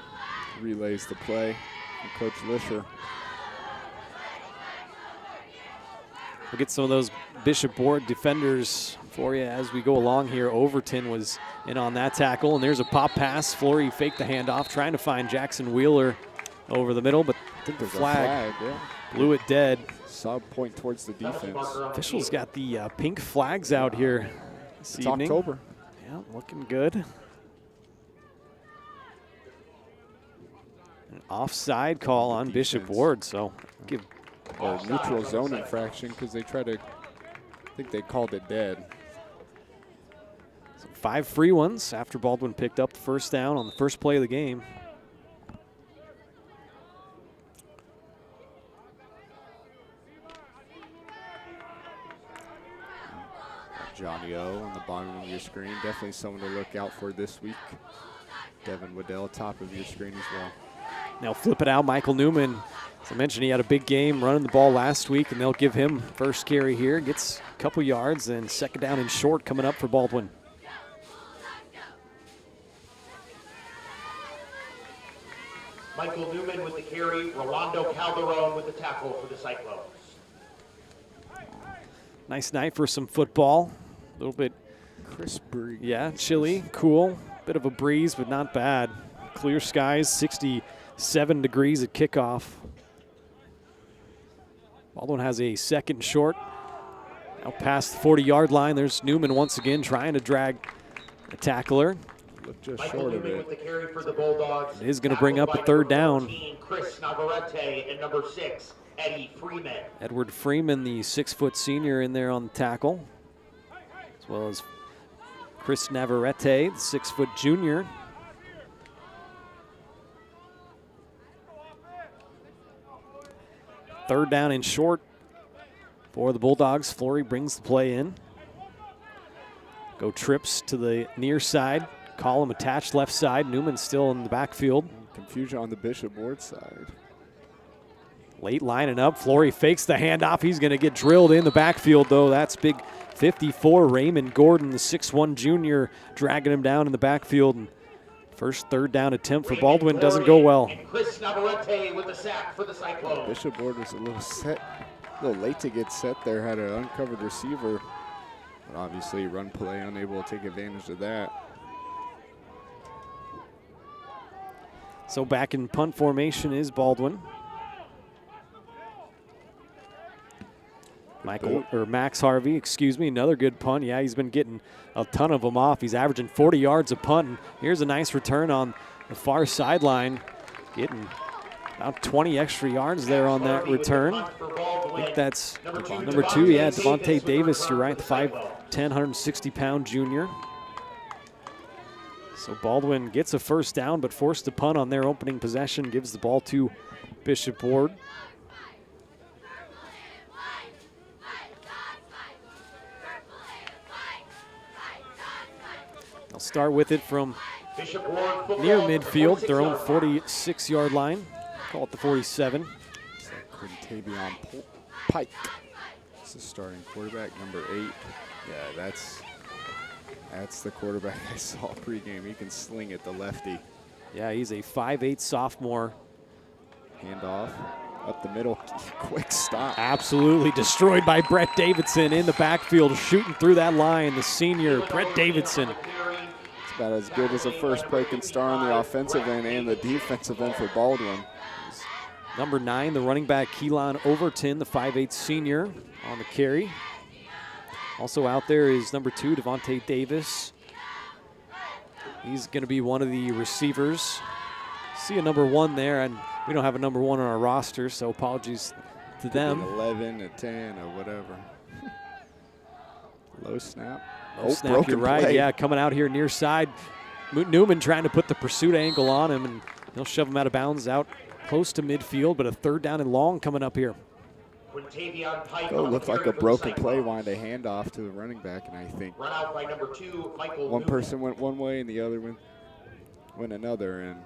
relays the play from Coach Lisher. We'll get some of those Bishop Ward defenders for you as we go along here. Overton was in on that tackle, and there's a pop pass. Flory faked the handoff, trying to find Jackson Wheeler over the middle, but I think the flag blew it dead. Saw a point towards the defense. Officials got the pink flags out here this evening. October. Yeah, looking good. An offside call on Bishop Ward, so give or neutral zone infraction because they try to, I think they called it dead. So 5 free ones after Baldwin picked up the first down on the first play of the game. Johnny O on the bottom of your screen. Definitely someone to look out for this week. Devin Waddell, top of your screen as well. Now flip it out, Michael Newman. As I mentioned, he had a big game running the ball last week, and they'll give him first carry here. Gets a couple yards, and second down and short coming up for Baldwin. Michael Newman with the carry. Rolando Calderon with the tackle for the Cyclones. Nice night for some football. A little bit crisp breeze. Yeah, chilly, cool. Bit of a breeze, but not bad. Clear skies, 67 degrees at kickoff. Baldwin has a second short. Out past the 40-yard line, there's Newman once again trying to drag the tackler. Look just Michael short of Newman it. with the carry for the Bulldogs. It is going to bring up a third down. 14, Chris Navarrete, and number 6, Eddie Freeman. Edward Freeman, the 6-foot senior, in there on the tackle, as well as Chris Navarrete, the 6-foot junior. Third down and short for the Bulldogs. Flory brings the play in. Go trips to the near side. Column attached left side. Newman still in the backfield. Confusion on the Bishop Ward side. Late lining up. Flory fakes the handoff. He's going to get drilled in the backfield, though. That's big 54. Raymond Gordon, the 6'1 junior, dragging him down in the backfield. And first third down attempt for Baldwin doesn't go well. And Chris Navarrete with the sack for the Cyclones. Bishop Ward was a little late to get set there. Had an uncovered receiver. But obviously run play, unable to take advantage of that. So back in punt formation is Baldwin. Max Harvey, excuse me, another good punt. Yeah, he's been getting a ton of them off. He's averaging 40 yards a punt. And here's a nice return on the far sideline, getting about 20 extra yards there on that return. I think that's number 2. Yeah, Devontae Davis, you're right, the 5'10", 160-pound junior. So Baldwin gets a first down, but forced to punt on their opening possession, gives the ball to Bishop Ward. They'll start with it from near midfield, their own 46-yard line. Call it the 47. It's like Quintavion Pike. It's the starting quarterback, number 8. Yeah, that's the quarterback I saw pregame. He can sling it, the lefty. Yeah, he's a 5'8 sophomore. Handoff up the middle, quick stop. Absolutely destroyed by Brett Davidson in the backfield, shooting through that line. The senior, Brett Davidson. It's about as good as a first play can start on the offensive end and the defensive end for Baldwin. Number 9, the running back, Keelan Overton, the 5'8 senior on the carry. Also out there is number 2, Devontae Davis. He's going to be one of the receivers. See a number 1 there, and we don't have a number 1 on our roster, so apologies to them. 11, a 10, or whatever. Low snap. Low snap, you're right. Play. Yeah, coming out here near side. Newman trying to put the pursuit angle on him, and he'll shove him out of bounds out close to midfield, but a third down and long coming up here. It looked like a broken play, wanted a handoff to the running back, and I think run out by number 2, Michael one Newman. person went one way and the other went another, and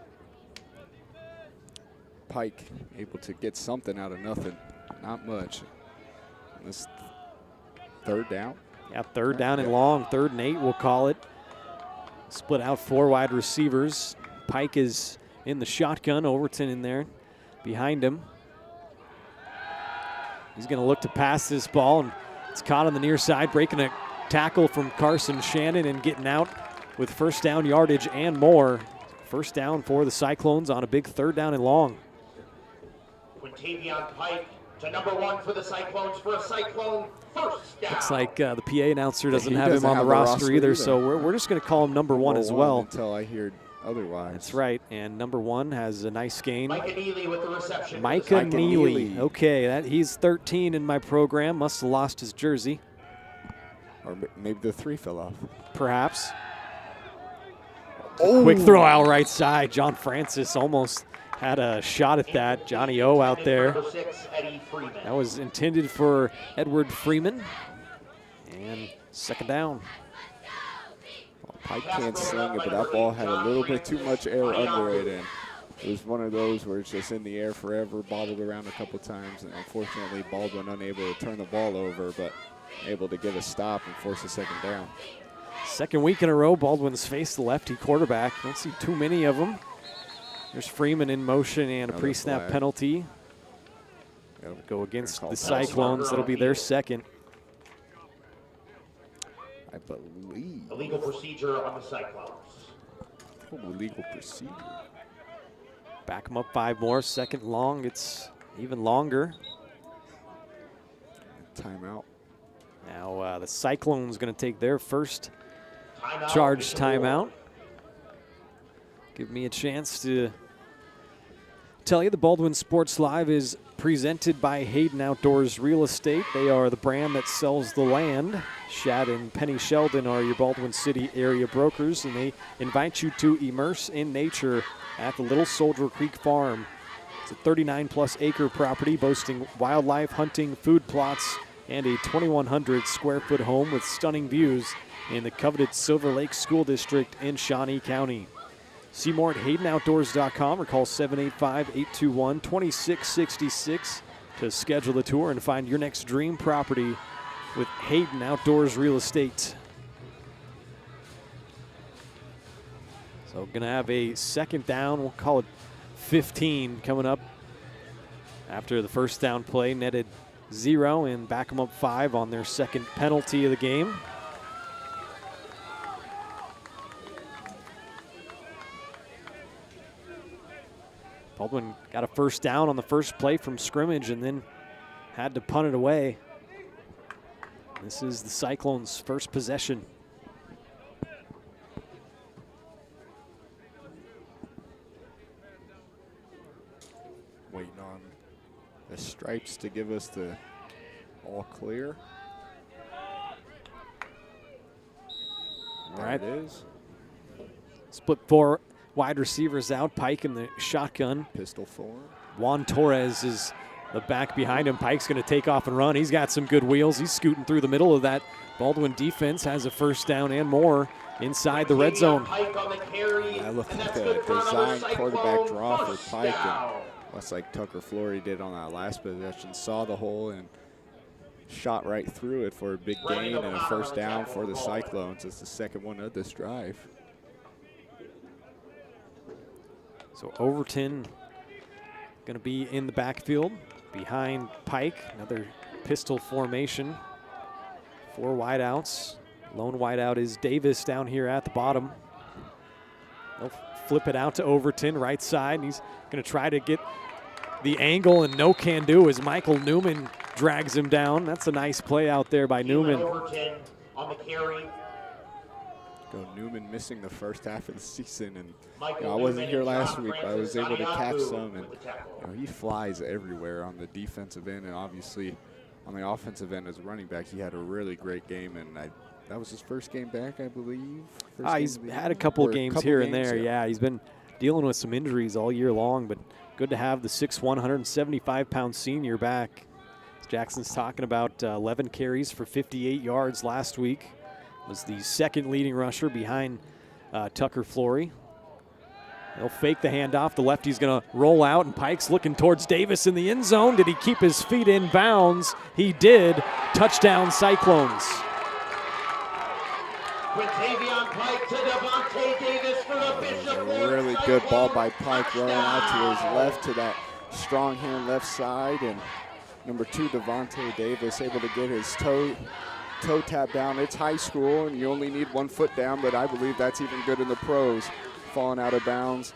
Pike able to get something out of nothing. Not much. This third down. Yeah, third down and long, 3rd and 8 we'll call it. Split out 4 wide receivers. Pike is in the shotgun, Overton in there behind him. He's going to look to pass this ball, and it's caught on the near side, breaking a tackle from Carson Shannon and getting out with first down yardage and more. First down for the Cyclones on a big third down and long. Quintavion Pike to number 1 for the Cyclones for a Cyclone first down. Looks like the PA announcer doesn't have him on the roster either, so we're just going to call him number 1 as well. Until I hear otherwise. That's right, and number 1 has a nice gain. Micah Neely with the reception. Micah Neely. Okay, he's 13 in my program. Must have lost his jersey. Or maybe the 3 fell off. Perhaps. Oh. Quick throw out right side. John Francis almost had a shot at that. Johnny O out there. That was intended for Edward Freeman. And second down. Well, Pike can't sling it, but that ball had a little bit too much air under it. And it was one of those where it's just in the air forever, bobbled around a couple times. And unfortunately, Baldwin unable to turn the ball over, but able to get a stop and force a second down. Second week in a row, Baldwin's faced the lefty quarterback. Don't see too many of them. There's Freeman in motion and a pre-snap penalty. Go against the Cyclones. That'll be their second. I believe. Illegal procedure on the Cyclones. Oh, illegal procedure. Back them up 5 more. Second long. It's even longer. Timeout. Now the Cyclones going to take their first charged timeout. Give me a chance to tell you the Baldwin Sports Live is presented by Hayden Outdoors Real Estate. They are the brand that sells the land. Shad and Penny Sheldon are your Baldwin City area brokers, and they invite you to immerse in nature at the Little Soldier Creek Farm. It's a 39-plus acre property boasting wildlife, hunting, food plots, and a 2,100 square foot home with stunning views in the coveted Silver Lake School District in Shawnee County. See more at HaydenOutdoors.com or call 785-821-2666 to schedule the tour and find your next dream property with Hayden Outdoors Real Estate. So going to have a second down. We'll call it 15 coming up after the first down play. Netted 0 and back them up 5 on their second penalty of the game. Baldwin got a first down on the first play from scrimmage and then had to punt it away. This is the Cyclones' first possession. Waiting on the stripes to give us the all clear. All right. There it is. Split 4 wide receivers out. Pike in the shotgun. Pistol 4. Juan Torres is the back behind him. Pike's going to take off and run. He's got some good wheels. He's scooting through the middle of that Baldwin defense. Has a first down and more inside the red zone. I look at the design quarterback draw for Pike. And that's like Tucker Flory did on that last possession. Saw the hole and shot right through it for a big gain and a first down for the Cyclones. It's the second one of this drive. So Overton going to be in the backfield behind Pike. Another pistol formation. 4 wideouts. Lone wideout is Davis down here at the bottom. They'll flip it out to Overton, right side. And he's going to try to get the angle, and no can do as Michael Newman drags him down. That's a nice play out there by Newman. Overton on the carry. Newman missing the first half of the season, and I wasn't here last week, but I was able to catch some, and he flies everywhere on the defensive end, and obviously on the offensive end as a running back, he had a really great game, and that was his first game back, I believe. He's had a couple games here and there. Yeah, he's been dealing with some injuries all year long, but good to have the 6'1", 175-pound senior back. As Jackson's talking about 11 carries for 58 yards last week. Was the second leading rusher behind Tucker Flory. They'll fake the handoff. The lefty's going to roll out, and Pike's looking towards Davis in the end zone. Did he keep his feet in bounds? He did. Touchdown, Cyclones. Quintavion Pike to Devontae Davis for the Bishop. Really good ball by Pike, rolling out to his left to that strong hand left side, and number 2, Devontae Davis, able to get his toe tap down. It's high school, and you only need 1 foot down, but I believe that's even good in the pros. Falling out of bounds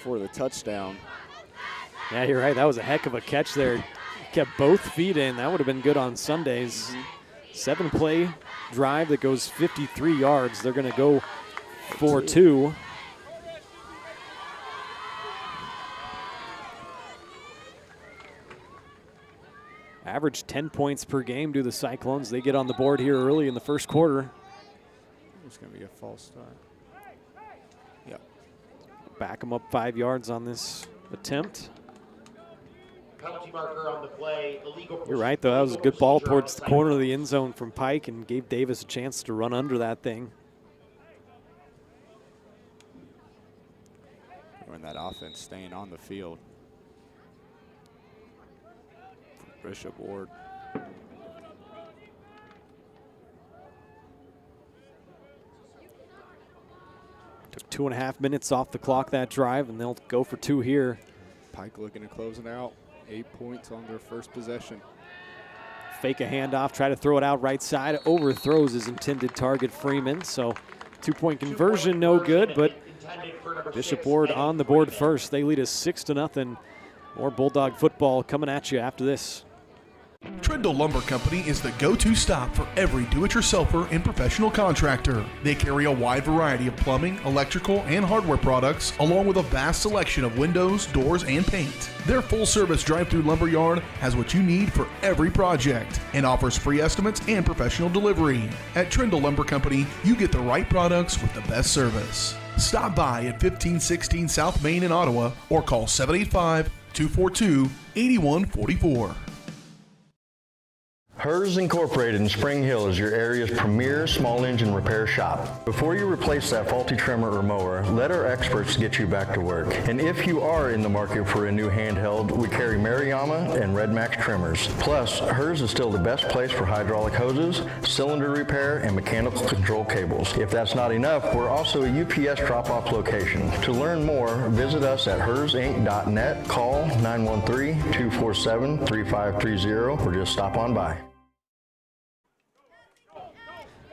for the touchdown. Yeah, you're right. That was a heck of a catch there. Kept both feet in. That would have been good on Sundays. 7-play drive that goes 53 yards. They're going to go for 2. Average 10 points per game do the Cyclones. They get on the board here early in the first quarter. It's going to be a false start. Yep. Back them up 5 yards on this attempt. Penalty marker on the play. You're right, though. That was a good ball towards the corner of the end zone from Pike and gave Davis a chance to run under that thing. When that offense staying on the field. Bishop Ward. Took 2.5 minutes off the clock that drive, and they'll go for 2 here. Pike looking to close it out. 8 points on their first possession. Fake a handoff, try to throw it out right side. Overthrows his intended target, Freeman. So 2-point conversion, no good, but Bishop Ward on the board first. They lead us 6-0. More Bulldog football coming at you after this. Trindle Lumber Company is the go-to stop for every do-it-yourselfer and professional contractor. They carry a wide variety of plumbing, electrical, and hardware products, along with a vast selection of windows, doors, and paint. Their full-service drive-through lumber yard has what you need for every project and offers free estimates and professional delivery. At Trindle Lumber Company, you get the right products with the best service. Stop by at 1516 South Main in Ottawa or call 785-242-8144. Hers Incorporated in Spring Hill is your area's premier small engine repair shop. Before you replace that faulty trimmer or mower, let our experts get you back to work. And if you are in the market for a new handheld, we carry Maruyama and Red Max trimmers. Plus, Hers is still the best place for hydraulic hoses, cylinder repair, and mechanical control cables. If that's not enough, we're also a UPS drop-off location. To learn more, visit us at hersinc.net, call 913-247-3530, or just stop on by.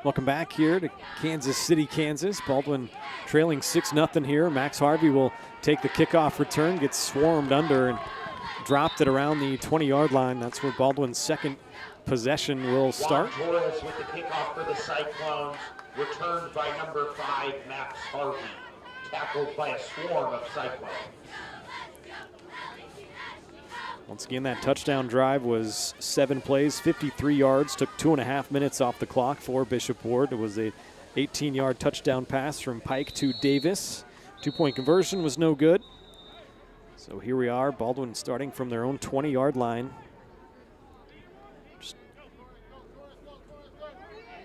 Welcome back here to Kansas City, Kansas. Baldwin trailing 6-0 here. Max Harvey will take the kickoff return, gets swarmed under and dropped it around the 20-yard line. That's where Baldwin's second possession will start. Juan Torres with the kickoff for the Cyclones, returned by number 5, Max Harvey, tackled by a swarm of Cyclones. Once again, that touchdown drive was 7 plays, 53 yards, took 2.5 minutes off the clock for Bishop Ward. It was a 18-yard touchdown pass from Pike to Davis. 2-point conversion was no good. So here we are, Baldwin starting from their own 20-yard line.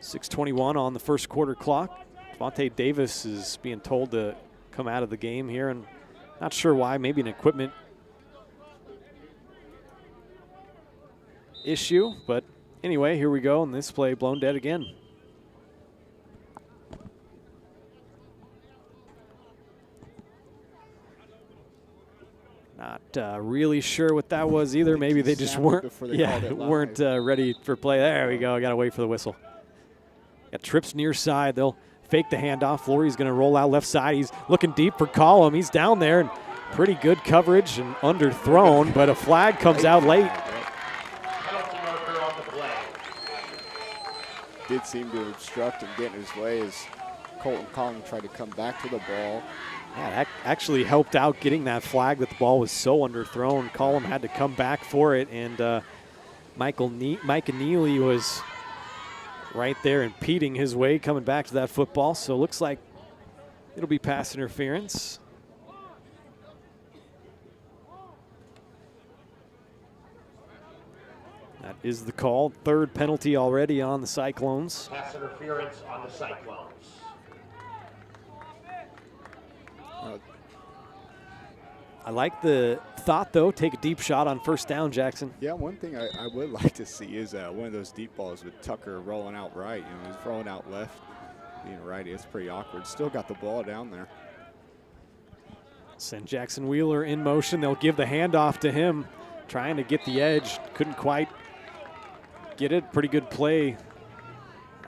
6:21 on the first quarter clock. Devontae Davis is being told to come out of the game here, and not sure why, maybe an equipment issue, but anyway, here we go, and this play blown dead again. Not really sure what that was either. Maybe they just weren't ready for play. There we go. I got to wait for the whistle. Got trips near side. They'll fake the handoff. Flory's going to roll out left side. He's looking deep for Collum. He's down there, and pretty good coverage and underthrown, but a flag comes out late. Did seem to obstruct and get in his way as Colton Collum tried to come back to the ball. Yeah, that actually helped out getting that flag that the ball was so underthrown. Collum had to come back for it, and Micah Neely was right there impeding his way coming back to that football. So it looks like it'll be pass interference. That is the call. Third penalty already on the Cyclones. Pass interference on the Cyclones. I like the thought, though. Take a deep shot on first down, Jackson. Yeah, one thing I would like to see is one of those deep balls with Tucker rolling out right. You know, he's rolling out left, being righty. It's pretty awkward. Still got the ball down there. Send Jackson Wheeler in motion. They'll give the handoff to him, trying to get the edge. Couldn't quite get it. Pretty good play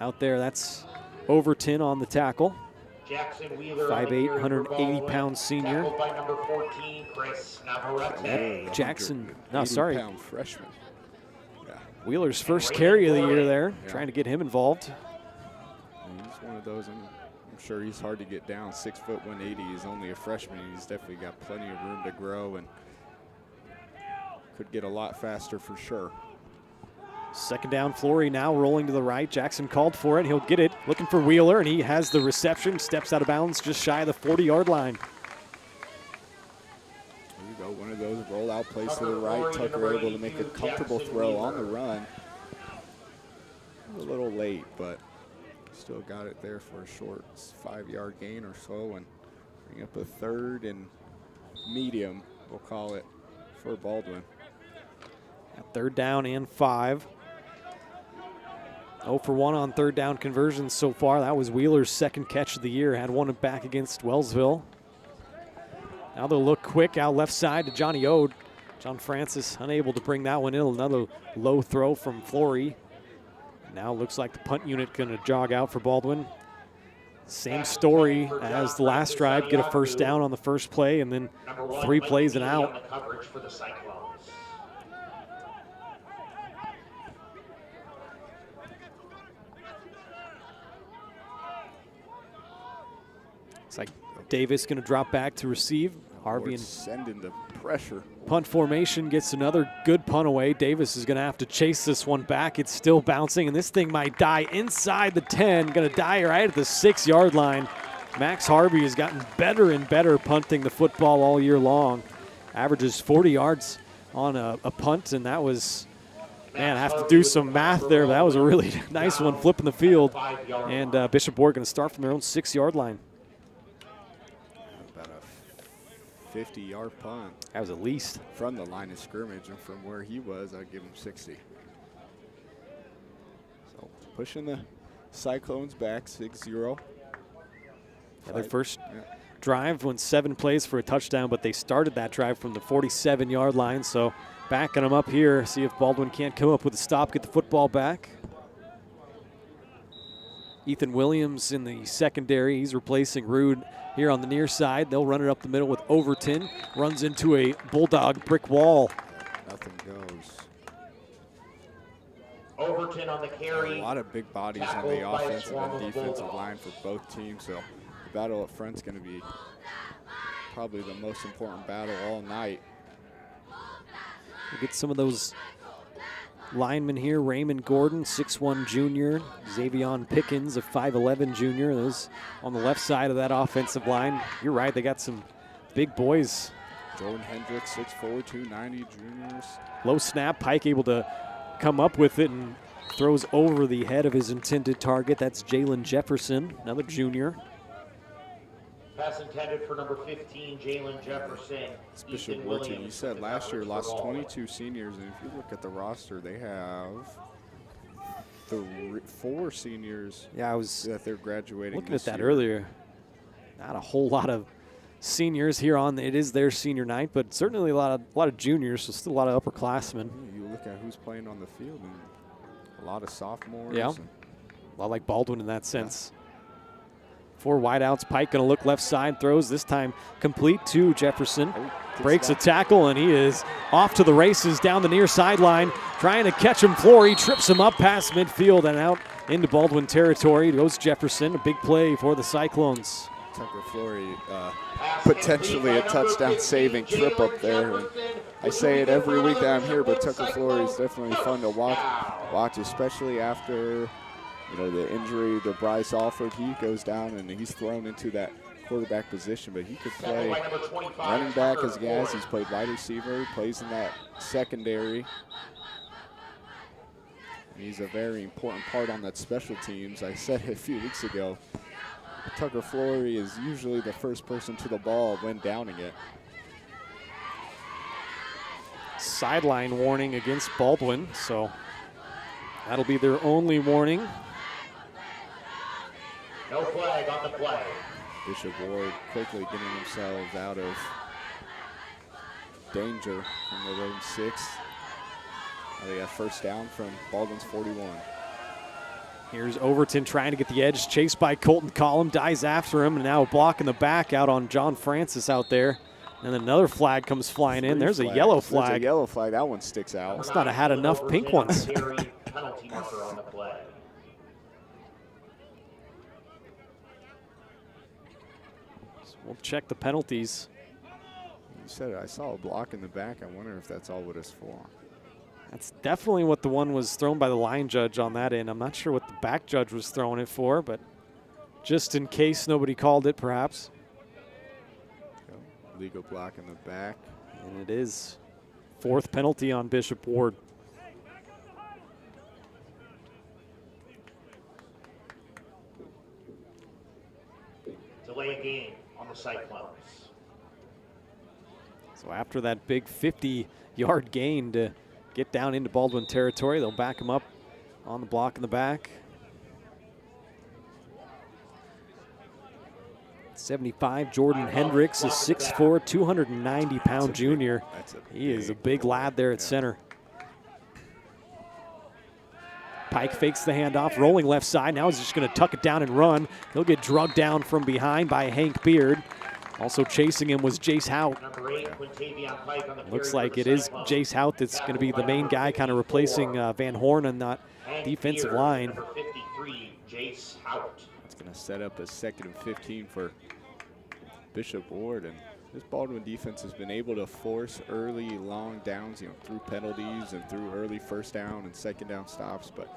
out there. That's Overton on the tackle. Jackson Wheeler, 5'8", 180-pound senior. Tackled by number 14, Chris Navarrete. Jackson, no, sorry. 180-pound freshman. Yeah. Wheeler's first carry of the year there, trying to get him involved. And he's one of those, I'm sure he's hard to get down. 6 foot 180. He's only a freshman. He's definitely got plenty of room to grow and could get a lot faster for sure. Second down, Flory now rolling to the right. Jackson called for it. He'll get it, looking for Wheeler, and he has the reception. Steps out of bounds just shy of the 40-yard line. There you go, one of those rollout plays to the right. Tucker able to make a comfortable throw on the run. A little late, but still got it there for a short 5-yard gain or so, and bring up a 3rd and medium, we'll call it, for Baldwin. At 3rd down and 5. 0 for 1 on 3rd down conversions so far. That was Wheeler's 2nd catch of the year. Had one back against Wellsville. Now they'll look quick out left side to Johnny Ode. John Francis unable to bring that one in. Another low throw from Flory. Now looks like the punt unit going to jog out for Baldwin. Same story as the last drive. Get a 1st down on the first play and then 3 plays and out. It's like Davis going to drop back to receive. Harvey and sending the pressure. Punt formation gets another good punt away. Davis is going to have to chase this one back. It's still bouncing, and this thing might die inside the 10. Going to die right at the 6-yard line. Max Harvey has gotten better and better punting the football all year long. Averages 40 yards on a punt, and that was, man, I have to do some math there. But that was a really nice one, flipping the field. And Bishop Ward going to start from their own 6-yard line. 50-yard punt. That was at least. From the line of scrimmage, and from where he was, I'd give him 60. So pushing the Cyclones back 6-0. Yeah, their first drive went 7 plays for a touchdown, but they started that drive from the 47-yard line. So backing them up here, see if Baldwin can't come up with a stop, get the football back. Ethan Williams in the secondary. He's replacing Rude here on the near side. They'll run it up the middle with Overton. Runs into a Bulldog brick wall. Nothing goes. Overton on the carry. A lot of big bodies on the offensive and defensive line for both teams. So the battle up front's going to be probably the most important battle all night. We'll get some of those linemen here. Raymond Gordon, 6'1" junior. Xavion Pickens, a 5'11" junior. Those on the left side of that offensive line. You're right, they got some big boys. Jordan Hendricks, 6'4", 290 juniors. Low snap, Pike able to come up with it and throws over the head of his intended target. That's Jalen Jefferson, another junior. Pass intended for number 15, Jalen Jefferson. Bishop Ward team, you said last year lost 22 seniors, and if you look at the roster, they have 4 seniors. Yeah, I was that they're graduating. Looking at that earlier. Not a whole lot of seniors here on. It is their senior night, but certainly a lot of juniors. So still a lot of upperclassmen. You look at who's playing on the field, and a lot of sophomores. Yeah, a lot like Baldwin in that sense. 4 wideouts. Pike going to look left side. Throws this time complete to Jefferson. Breaks a tackle, and he is off to the races down the near sideline. Trying to catch him. Flory trips him up past midfield and out into Baldwin territory. Goes Jefferson. A big play for the Cyclones. Tucker Flory, potentially a touchdown-saving trip up there. And I say it every week that I'm here, but Tucker Flory is definitely fun to watch, especially after the injury to Bryce Alford. He goes down and he's thrown into that quarterback position, but he could play running back as guys. He's played wide receiver, plays in that secondary. And he's a very important part on that special teams. I said it a few weeks ago. Tucker Flory is usually the first person to the ball when downing it. Sideline warning against Baldwin, so that'll be their only warning. No flag on the play. Bishop Ward quickly getting themselves out of danger from their own 6. They got 1st down from Baldwin's 41. Here's Overton trying to get the edge, chased by Colton Collum, dies after him, and now a block in the back out on John Francis out there. And another flag comes flying in. There's a yellow flag. There's a yellow flag. That one sticks out. Must not have had enough pink ones. Penalty marker on the play. We'll check the penalties. You said it. I saw a block in the back. I wonder if that's all what it's for. That's definitely what the one was thrown by the line judge on that end. I'm not sure what the back judge was throwing it for, but just in case nobody called it, perhaps. Legal block in the back. And it is 4th penalty on Bishop Ward. Delay a game on the Cyclones. So after that big 50-yard gain to get down into Baldwin territory, they'll back him up on the block in the back. 75, Jordan Hendricks is 6'4", 290-pound junior. He is a big lad there at center. Pike fakes the handoff, rolling left side. Now he's just going to tuck it down and run. He'll get drugged down from behind by Hank Beard. Also chasing him was Jace Hout. Looks like it is Jace Hout that's going to be the main guy, kind of replacing Van Horn on that defensive line. Number 53, Jace Hout. It's going to set up a 2nd and 15 for Bishop Ward, and this Baldwin defense has been able to force early long downs, through penalties and through early 1st down and 2nd down stops, but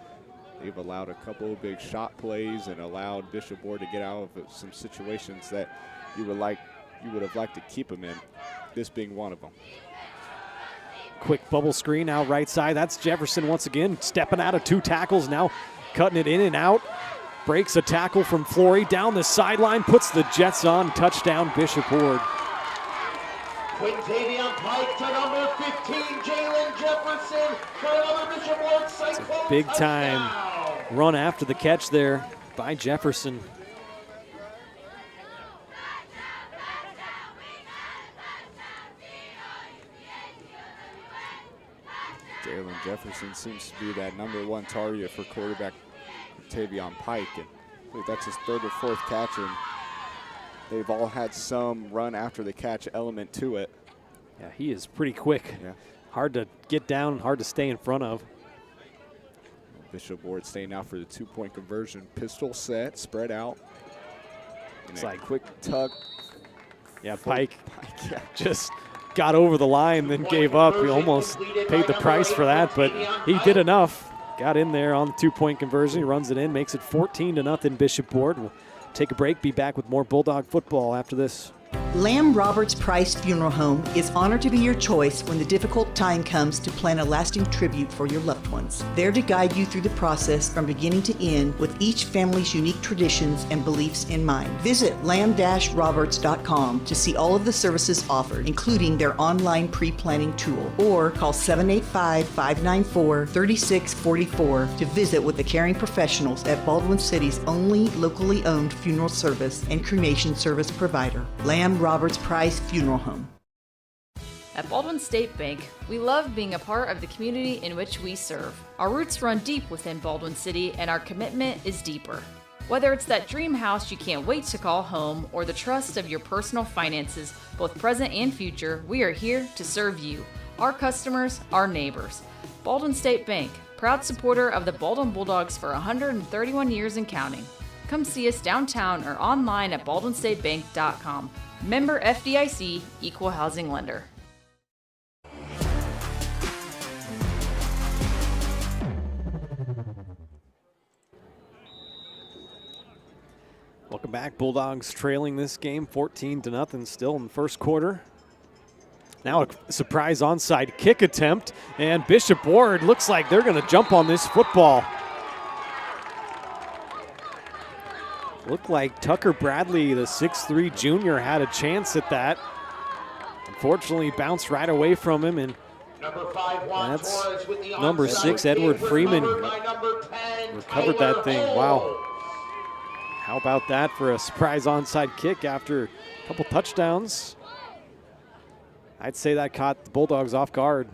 they've allowed a couple of big shot plays and allowed Bishop Ward to get out of some situations that you would have liked to keep them in, this being one of them. Quick bubble screen out right side. That's Jefferson once again, stepping out of 2 tackles, now cutting it in and out. Breaks a tackle from Flory down the sideline, puts the Jets on. Touchdown, Bishop Ward. Quintavion Pike to number 15, Jalen Jefferson for another Bishop Ward Cyclone. Big time run after the catch there by Jefferson. Jalen Jefferson seems to be that #1 target for quarterback Tavion Pike, and I think that's his 3rd or 4th catch, and they've all had some run after the catch element to it. Yeah, he is pretty quick. Yeah. Hard to get down, hard to stay in front of. Bishop Ward staying out for the 2-point conversion. Pistol set, spread out. It's like quick tuck. Yeah, Pike just got over the line, then gave up. He almost paid the price for that, but he did enough. Got in there on the 2-point conversion. He runs it in, makes it 14-0 Bishop Ward. We'll take a break, be back with more Bulldog football after this. Lamb Roberts Price Funeral Home is honored to be your choice when the difficult time comes to plan a lasting tribute for your loved ones. There to guide you through the process from beginning to end with each family's unique traditions and beliefs in mind. Visit lamb-roberts.com to see all of the services offered, including their online pre-planning tool, or call 785-594-3644 to visit with the caring professionals at Baldwin City's only locally owned funeral service and cremation service provider, Lamb Roberts Price Funeral Home. At Baldwin State Bank, we love being a part of the community in which we serve. Our roots run deep within Baldwin City, and our commitment is deeper. Whether it's that dream house you can't wait to call home or the trust of your personal finances, both present and future, we are here to serve you, our customers, our neighbors. Baldwin State Bank, proud supporter of the Baldwin Bulldogs for 131 years and counting. Come see us downtown or online at baldwinstatebank.com. Member FDIC, Equal Housing Lender. Welcome back. Bulldogs trailing this game 14-0 still in the first quarter. Now a surprise onside kick attempt, and Bishop Ward looks like they're going to jump on this football. Looked like Tucker Bradley, the 6'3 junior, had a chance at that. Unfortunately, bounced right away from him, and that's number 6, Edward Freeman, recovered that thing. Wow. How about that for a surprise onside kick after a couple touchdowns? I'd say that caught the Bulldogs off guard.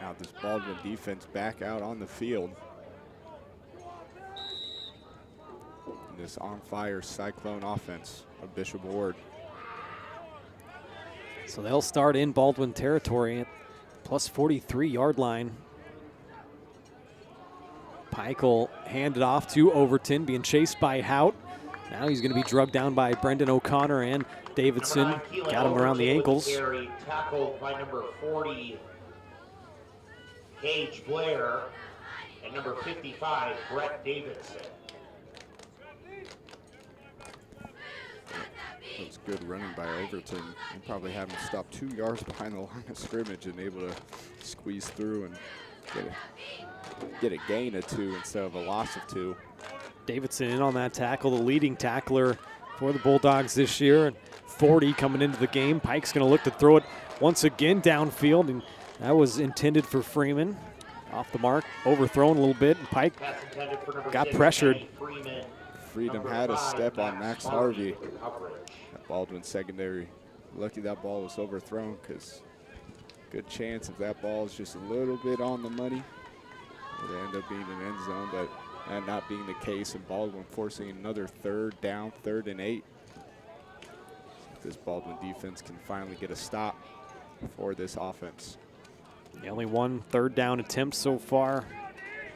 Now this Baldwin defense back out on the field. And this on-fire Cyclone offense of Bishop Ward. So they'll start in Baldwin territory at plus 43-yard line. Pike will hand it off to Overton, being chased by Hout. Now he's going to be drugged down by Brendan O'Connor and Davidson. Got him around the ankles. Tackled by number 40, Gage Blair, and number 55, Brett Davidson. That was good running by Overton. And probably having to stop 2 yards behind the line of scrimmage and able to squeeze through and get a gain of 2 instead of a loss of 2. Davidson in on that tackle, the leading tackler for the Bulldogs this year. And 40 coming into the game. Pike's going to look to throw it once again downfield, and that was intended for Freeman. Off the mark, overthrown a little bit, and Pike got pressured. Freedom had a step on Max Harvey. That Baldwin secondary. Lucky that ball was overthrown, because good chance if that ball is just a little bit on the money, it would end up being an end zone, but that not being the case, and Baldwin forcing another 3rd down, 3rd and 8. This Baldwin defense can finally get a stop for this offense. The only 1 3rd down attempt so far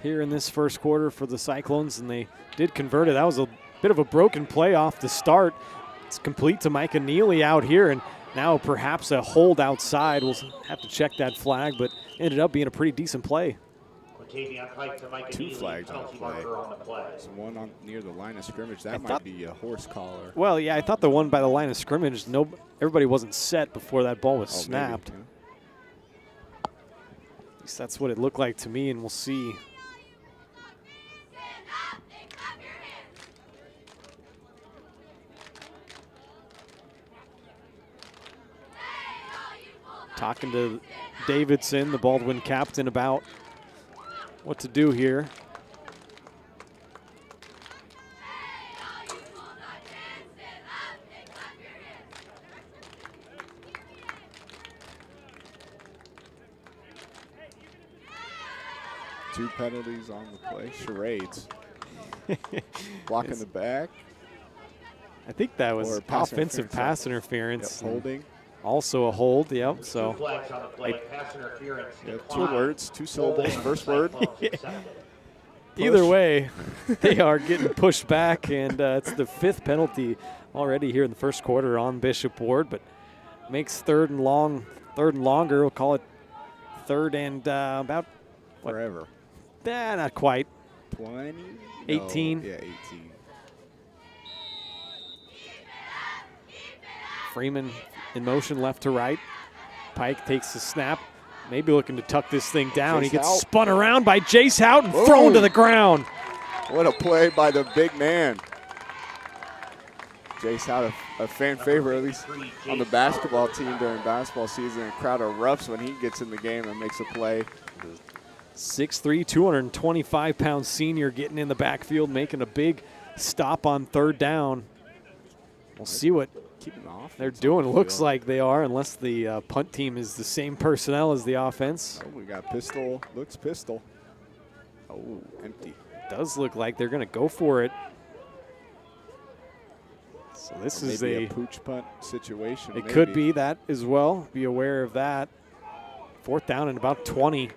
here in this first quarter for the Cyclones, and they did convert it. That was a bit of a broken play off the start. It's complete to Micah Neely out here, and now perhaps a hold outside. We'll have to check that flag, but ended up being a pretty decent play. 2 flags on the play. There's one on near the line of scrimmage. That might be a horse collar. Well, yeah, I thought the one by the line of scrimmage, everybody wasn't set before that ball was snapped. Maybe, yeah. At least that's what it looked like to me, and we'll see. Talking to Davidson, the Baldwin captain, about what to do here. Two penalties on the play. Charades. Blocking the back. I think that was offensive pass interference. Yep, holding. Also a hold, yep. So two words, 2 syllables, first word. Either way, they are getting pushed back, and it's the 5th penalty already here in the first quarter on Bishop Ward, but makes 3rd and longer. We'll call it 3rd and about what? Forever. Not quite. 20? 18. No, yeah, 18. Freeman in motion left to right. Pike takes the snap, maybe looking to tuck this thing down. Jace he gets Hout. spun around by Jace Hout and thrown to the ground. What a play by the big man. Jace Hout, a fan favorite, at least on the basketball team during basketball season. A crowd erupts when he gets in the game and makes a play. 6'3", 225-pound senior getting in the backfield, making a big stop on 3rd down. We'll see what they're doing. Looks like they are, unless the punt team is the same personnel as the offense. Oh, we got pistol. Looks pistol. Oh, empty. Does look like they're going to go for it. So this is a pooch punt situation. It could be that as well. Be aware of that. 4th down and about 20.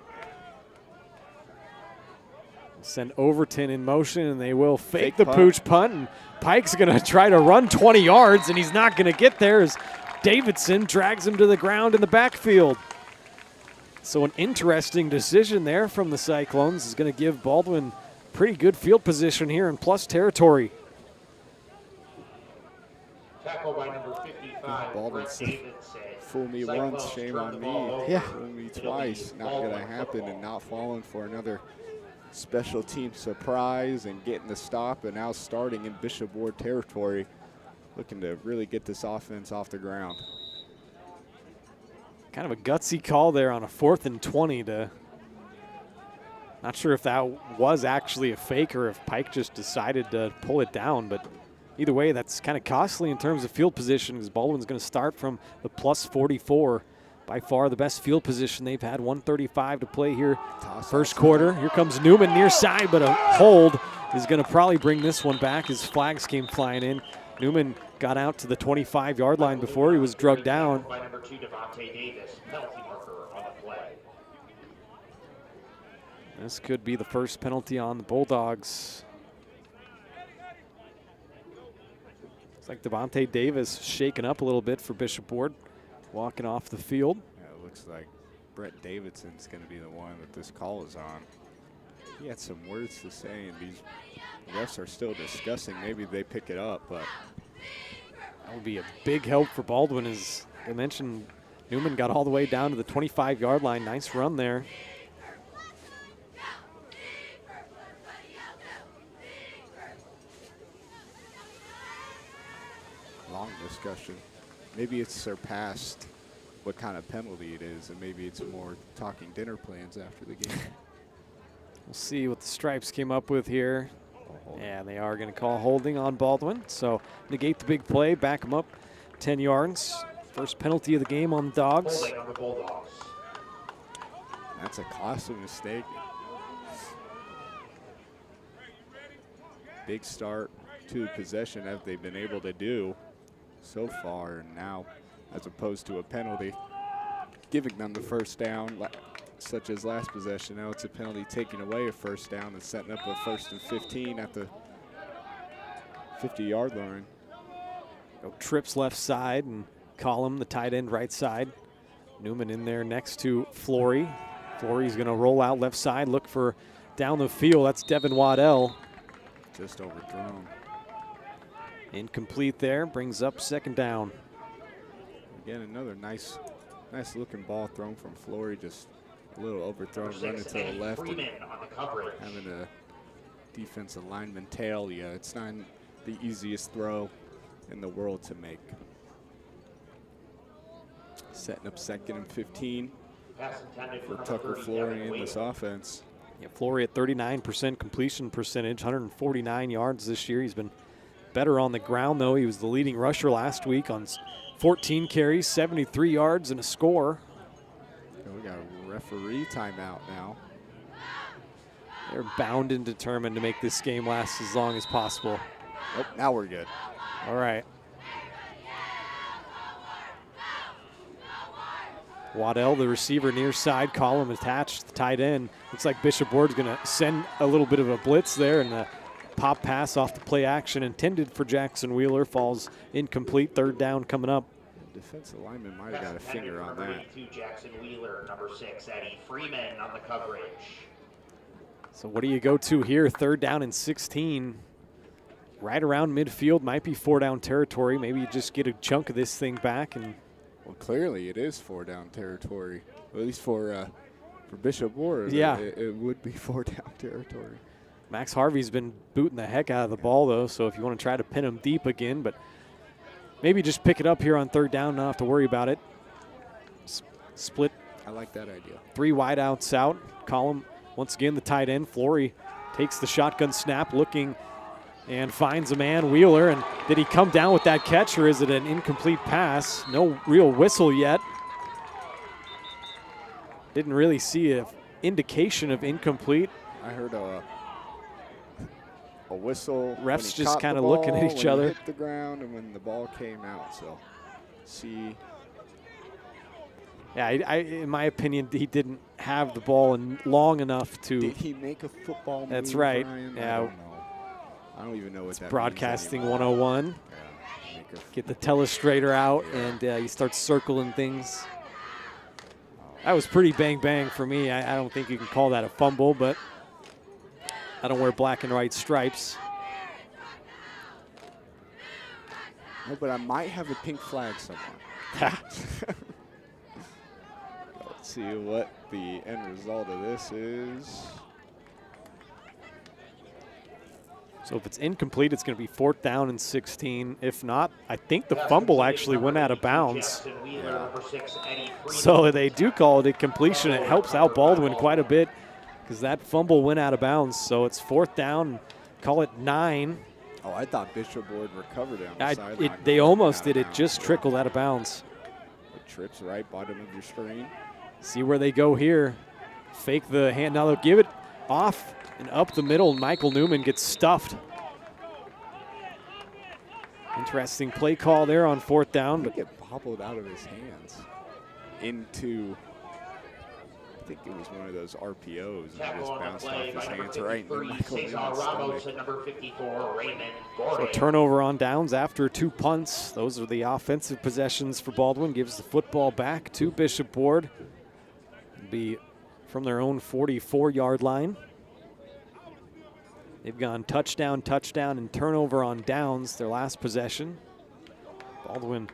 Send Overton in motion, and they will fake the pooch punt. And Pike's going to try to run 20 yards, and he's not going to get there as Davidson drags him to the ground in the backfield. So an interesting decision there from the Cyclones is going to give Baldwin pretty good field position here in plus territory. Tackle by number 55, Baldwin said, fool me once, shame on me. Yeah. Fool me twice, not going to happen, and not falling for another special team surprise and getting the stop, and now starting in Bishop Ward territory, looking to really get this offense off the ground. Kind of a gutsy call there on a 4th and 20 to, not sure if that was actually a fake or if Pike just decided to pull it down, but either way, that's kind of costly in terms of field position because Baldwin's going to start from the plus 44. By far the best field position they've had. 1:35 to play here. First quarter. Here comes Newman near side, but a hold is going to probably bring this one back as flags came flying in. Newman got out to the 25-yard line before he was drugged down. By number 2, Devontae Davis, penalty marker on the play. This could be the first penalty on the Bulldogs. It's like Devontae Davis shaking up a little bit for Bishop Ward, walking off the field. Yeah, it looks like Brett Davidson's going to be the one that this call is on. He had some words to say, and these refs are still discussing. Maybe they pick it up, but that would be a big help for Baldwin. As I mentioned, Newman got all the way down to the 25-yard line. Nice run there. Long discussion. Maybe it's surpassed what kind of penalty it is, and maybe it's more talking dinner plans after the game. We'll see what the Stripes came up with here. And they are going to call holding on Baldwin. So negate the big play, back him up 10 yards. First penalty of the game on the Dogs. Holding on the Bulldogs. That's a costly mistake. Big start to possession as they've been able to do so far, and now, as opposed to a penalty, giving them the first down, such as last possession. Now it's a penalty taking away a first down and setting up a 1st and 15 at the 50-yard line. Go trips left side and Collum, the tight end, right side. Newman in there next to Flory. Flory's going to roll out left side, look for down the field. That's Devin Waddell. Just overthrown. Incomplete there, brings up 2nd down. Again, another nice looking ball thrown from Flory, just a little overthrown, running to the left. On the coverage. Having a defensive lineman tail you. It's not the easiest throw in the world to make. Setting up 2nd and 15 for Tucker Flory in this offense. Yeah, Flory at 39% completion percentage, 149 yards this year. He's been better on the ground, though. He was the leading rusher last week on 14 carries, 73 yards, and a score. We got a referee timeout now. They're bound and determined to make this game last as long as possible. Oh, now we're good. All right. Waddell, the receiver near side, column attached, the tight end. Looks like Bishop Ward's going to send a little bit of a blitz there, and the pop pass off the play action intended for Jackson Wheeler falls incomplete. 3rd down coming up. The defensive lineman might have got a finger on that. Jackson Wheeler, number 6, Eddie Freeman on the coverage. So what do you go to here? 3rd down and 16. Right around midfield, might be 4-down territory. Maybe you just get a chunk of this thing back. And well, clearly it is 4-down territory, at least for Bishop Ward. Yeah, it would be 4-down territory. Max Harvey's been booting the heck out of the ball, though, so if you want to try to pin him deep again, but maybe just pick it up here on 3rd down, not have to worry about it. Split. I like that idea. 3 wideouts out. Column, once again, the tight end. Flory takes the shotgun snap, looking and finds a man, Wheeler. And did he come down with that catch, or is it an incomplete pass? No real whistle yet. Didn't really see an indication of incomplete. I heard a whistle. Refs just kind of looking at each other. Hit the ground and when the ball came out. So, see. Yeah, in my opinion, he didn't have the ball long enough to. Did he make a football move? That's right. Ryan? Yeah. I don't even know what that broadcasting means 101. Yeah, get the telestrator out, and you start circling things. That was pretty bang for me. I don't think you can call that a fumble, but I don't wear black and white stripes. No, but I might have a pink flag somewhere. Let's see what the end result of this is. So if it's incomplete, it's going to be 4th down and 16. If not, I think the fumble actually went out of bounds. Yeah. So they do call it a completion. It helps out Baldwin quite a bit because that fumble went out of bounds. So it's 4th down, call it 9. Oh, I thought Bishop Ward recovered it on the sideline. They almost did. It just trickled out of bounds. It trips right bottom of your screen. See where they go here. Fake the hand. Now they'll give it off and up the middle. Michael Newman gets stuffed. Interesting play call there on 4th down. But get bobbled out of his hands into think it was one of those RPOs and just bounced off his hands right into Michael Newman's stomach. So turnover on downs after 2 punts. Those are the offensive possessions for Baldwin. Gives the football back to Bishop Ward. It'll be from their own 44-yard line. They've gone touchdown, touchdown, and turnover on downs their last possession. Baldwin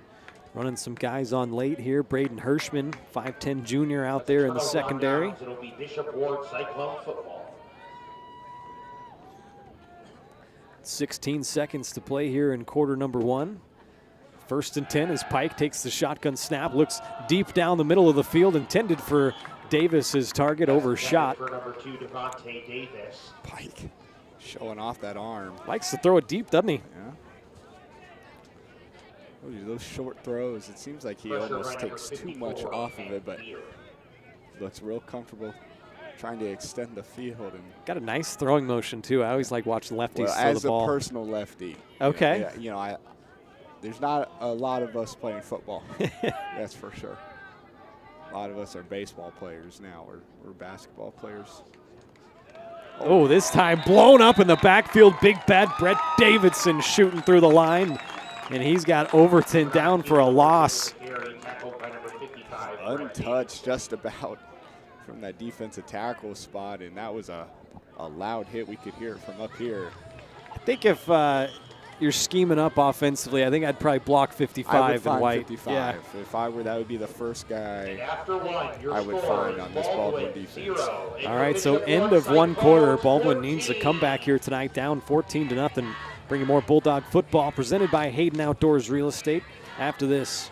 running some guys on late here. Braden Hirschman, 5'10 junior out there in the secondary. It'll be Bishop Ward Cyclone football. 16 seconds to play here in quarter number 1. 1st and 10 as Pike takes the shotgun snap, looks deep down the middle of the field, intended for Davis, his target, overshot. For number 2, Devontae Davis. Pike showing off that arm. Likes to throw it deep, doesn't he? Yeah. Oh, those short throws, it seems like he almost takes too much off of it, but looks real comfortable trying to extend the field. And got a nice throwing motion, too. I always like watching lefties throw the ball. As a personal lefty. Okay. There's not a lot of us playing football. That's for sure. A lot of us are baseball players now. We're basketball players. Oh, this time blown up in the backfield. Big bad Brett Davidson shooting through the line. And he's got Overton down for a loss. Untouched just about from that defensive tackle spot, and that was a loud hit. We could hear it from up here. I think if you're scheming up offensively, I think I'd probably block 55 and white. 55. Yeah. If I were, that would be the first guy I would find on this Baldwin defense. All right, so end of 1 quarter. Baldwin needs to come back here tonight, down 14-0. Bringing more Bulldog football presented by Hayden Outdoors Real Estate after this.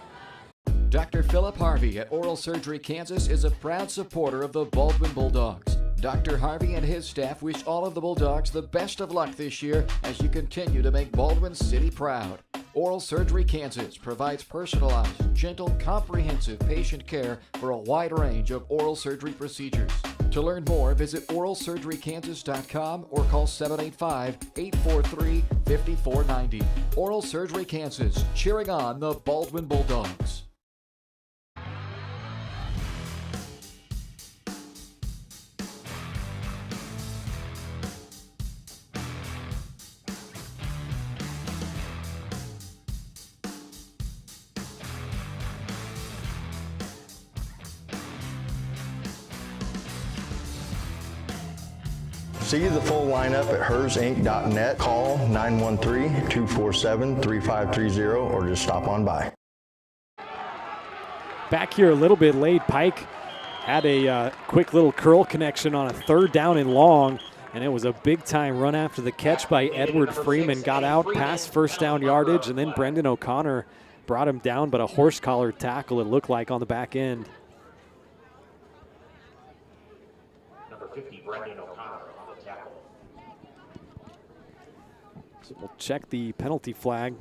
Dr. Philip Harvey at Oral Surgery Kansas is a proud supporter of the Baldwin Bulldogs. Dr. Harvey and his staff wish all of the Bulldogs the best of luck this year as you continue to make Baldwin City proud. Oral Surgery Kansas provides personalized, gentle, comprehensive patient care for a wide range of oral surgery procedures. To learn more, visit oralsurgerykansas.com or call 785-843-5490. Oral Surgery Kansas, cheering on the Baldwin Bulldogs. See the full lineup at hersinc.net. Call 913-247-3530 or just stop on by. Back here a little bit late. Pike had a quick little curl connection on a 3rd down and long, and it was a big-time run after the catch by Edward Freeman. Got out past 1st down yardage, and then Brendan O'Connor brought him down, but a horse-collar tackle it looked like on the back end. Number 50, Brendan O'Connor. So we'll check the penalty flag.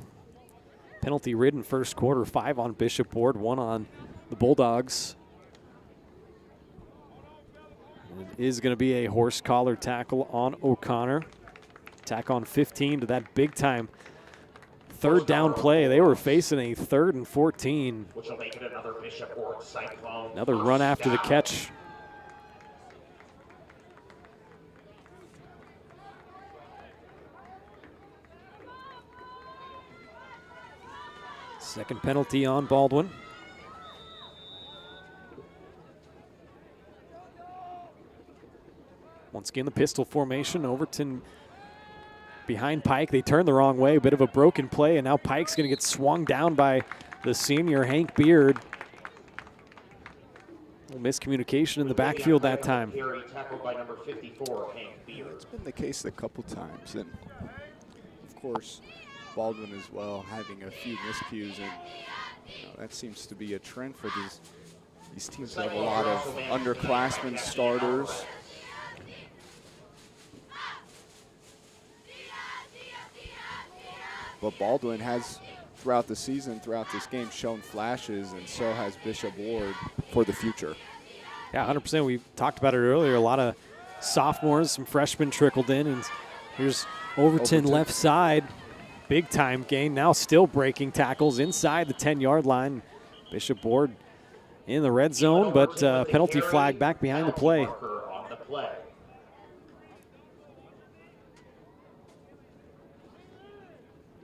Penalty-ridden 1st quarter, 5 on Bishop Ward, 1 on the Bulldogs. And it is going to be a horse collar tackle on O'Connor. Tack on 15 to that big-time 3rd down play. They were facing a 3rd and 14. Which will make it another Bishop Ward Cyclone. Another run after the catch. Second penalty on Baldwin. Once again, the pistol formation. Overton behind Pike. They turn the wrong way. A bit of a broken play, and now Pike's going to get swung down by the senior, Hank Beard. A little miscommunication in the backfield that time. Tackled by number 54, Hank Beard. It's been the case a couple times, and of course, Baldwin as well, having a few miscues, and that seems to be a trend for these teams that have a lot of underclassmen starters. But Baldwin has, throughout the season, throughout this game, shown flashes, and so has Bishop Ward for the future. Yeah, 100%. We talked about it earlier. A lot of sophomores, some freshmen trickled in, and here's Overton left side. Big time gain, now still breaking tackles inside the 10-yard line. Bishop Ward in the red zone, but penalty flag back behind the play.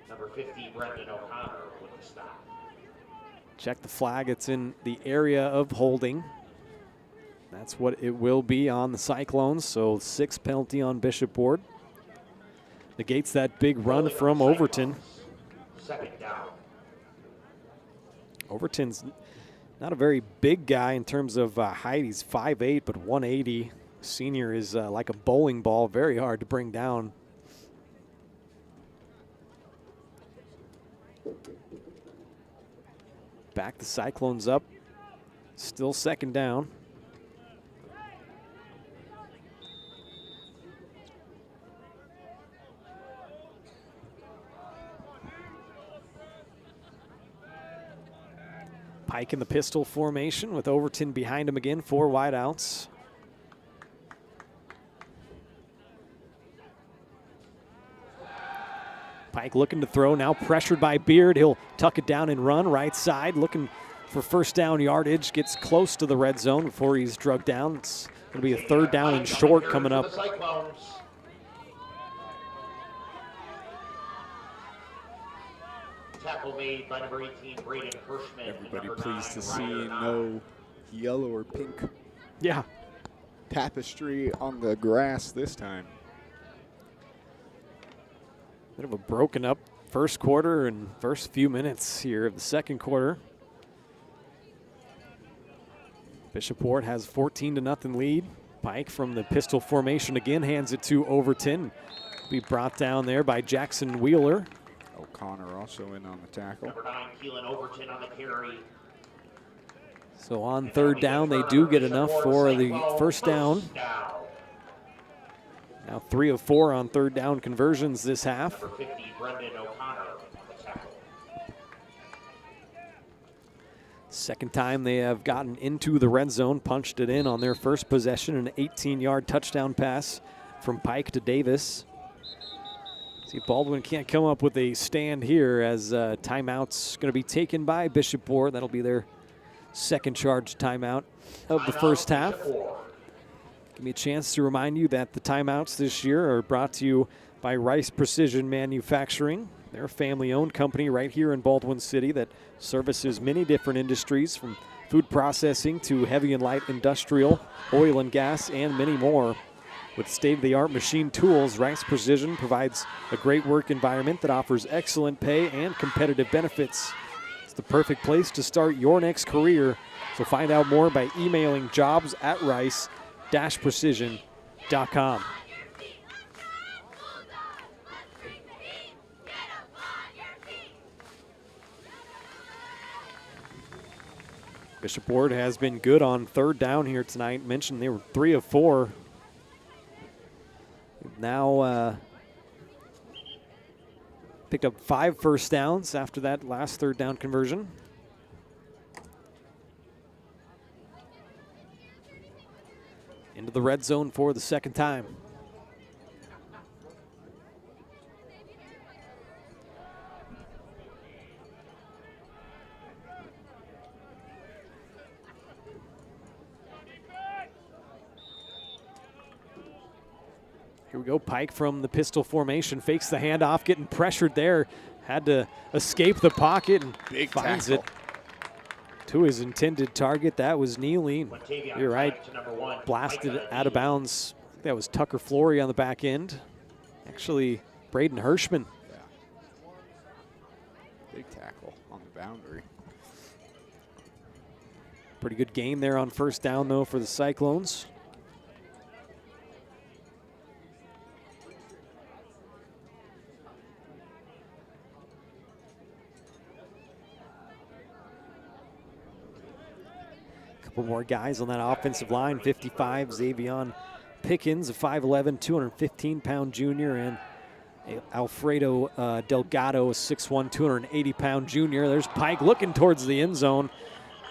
Number 50, Brendan O'Connor with the stop. Check the flag. It's in the area of holding. That's what it will be on the Cyclones. So 6 penalty on Bishop Ward. Negates that big run from Overton. Second down. Overton's not a very big guy in terms of height. He's 5'8", but 180. Senior is like a bowling ball, very hard to bring down. Back the Cyclones up. Still second down. Pike in the pistol formation with Overton behind him again, 4 wideouts. Pike looking to throw, now pressured by Beard. He'll tuck it down and run right side, looking for first down yardage. Gets close to the red zone before he's drugged down. It's going to be a 3rd down and short coming up. Tackle made by number 18, Braden Hirschman. Everybody pleased to see no yellow or pink tapestry on the grass this time. Bit of a broken up first quarter and first few minutes here of the second quarter. Bishop Ward has 14-0 lead. Pike from the pistol formation again hands it to Overton. Be brought down there by Jackson Wheeler. O'Connor also in on the tackle. Number 9, Keelan Overton on the carry. So on 3rd down, they do get enough for the first down. Now 3 of 4 on 3rd down conversions this half. Number 50, Brendan O'Connor on the tackle. Second time they have gotten into the red zone, punched it in on their first possession, an 18-yard touchdown pass from Pike to Davis. See, Baldwin can't come up with a stand here as timeout's going to be taken by Bishop Ward. That'll be their second charge timeout of the first half. Give me a chance to remind you that the timeouts this year are brought to you by Rice Precision Manufacturing. They're a family-owned company right here in Baldwin City that services many different industries, from food processing to heavy and light industrial, oil and gas, and many more. With state-of-the-art machine tools, Rice Precision provides a great work environment that offers excellent pay and competitive benefits. It's the perfect place to start your next career. So find out more by emailing jobs@rice-precision.com. Bishop Ward has been good on 3rd down here tonight. Mentioned they were 3 of 4. Now picked up 5 first downs after that last 3rd down conversion. Into the red zone for the second time. Here we go, Pike from the pistol formation, fakes the handoff, getting pressured there. Had to escape the pocket and finds it to his intended target. That was Neely. You're right, blasted out of bounds. I think that was Tucker Flory on the back end. Actually, Braden Hirschman. Yeah. Big tackle on the boundary. Pretty good game there on first down, though, for the Cyclones. Couple more guys on that offensive line. 55, Xavion Pickens, a 5'11", 215-pound junior, and Alfredo Delgado, a 6'1", 280-pound junior. There's Pike looking towards the end zone.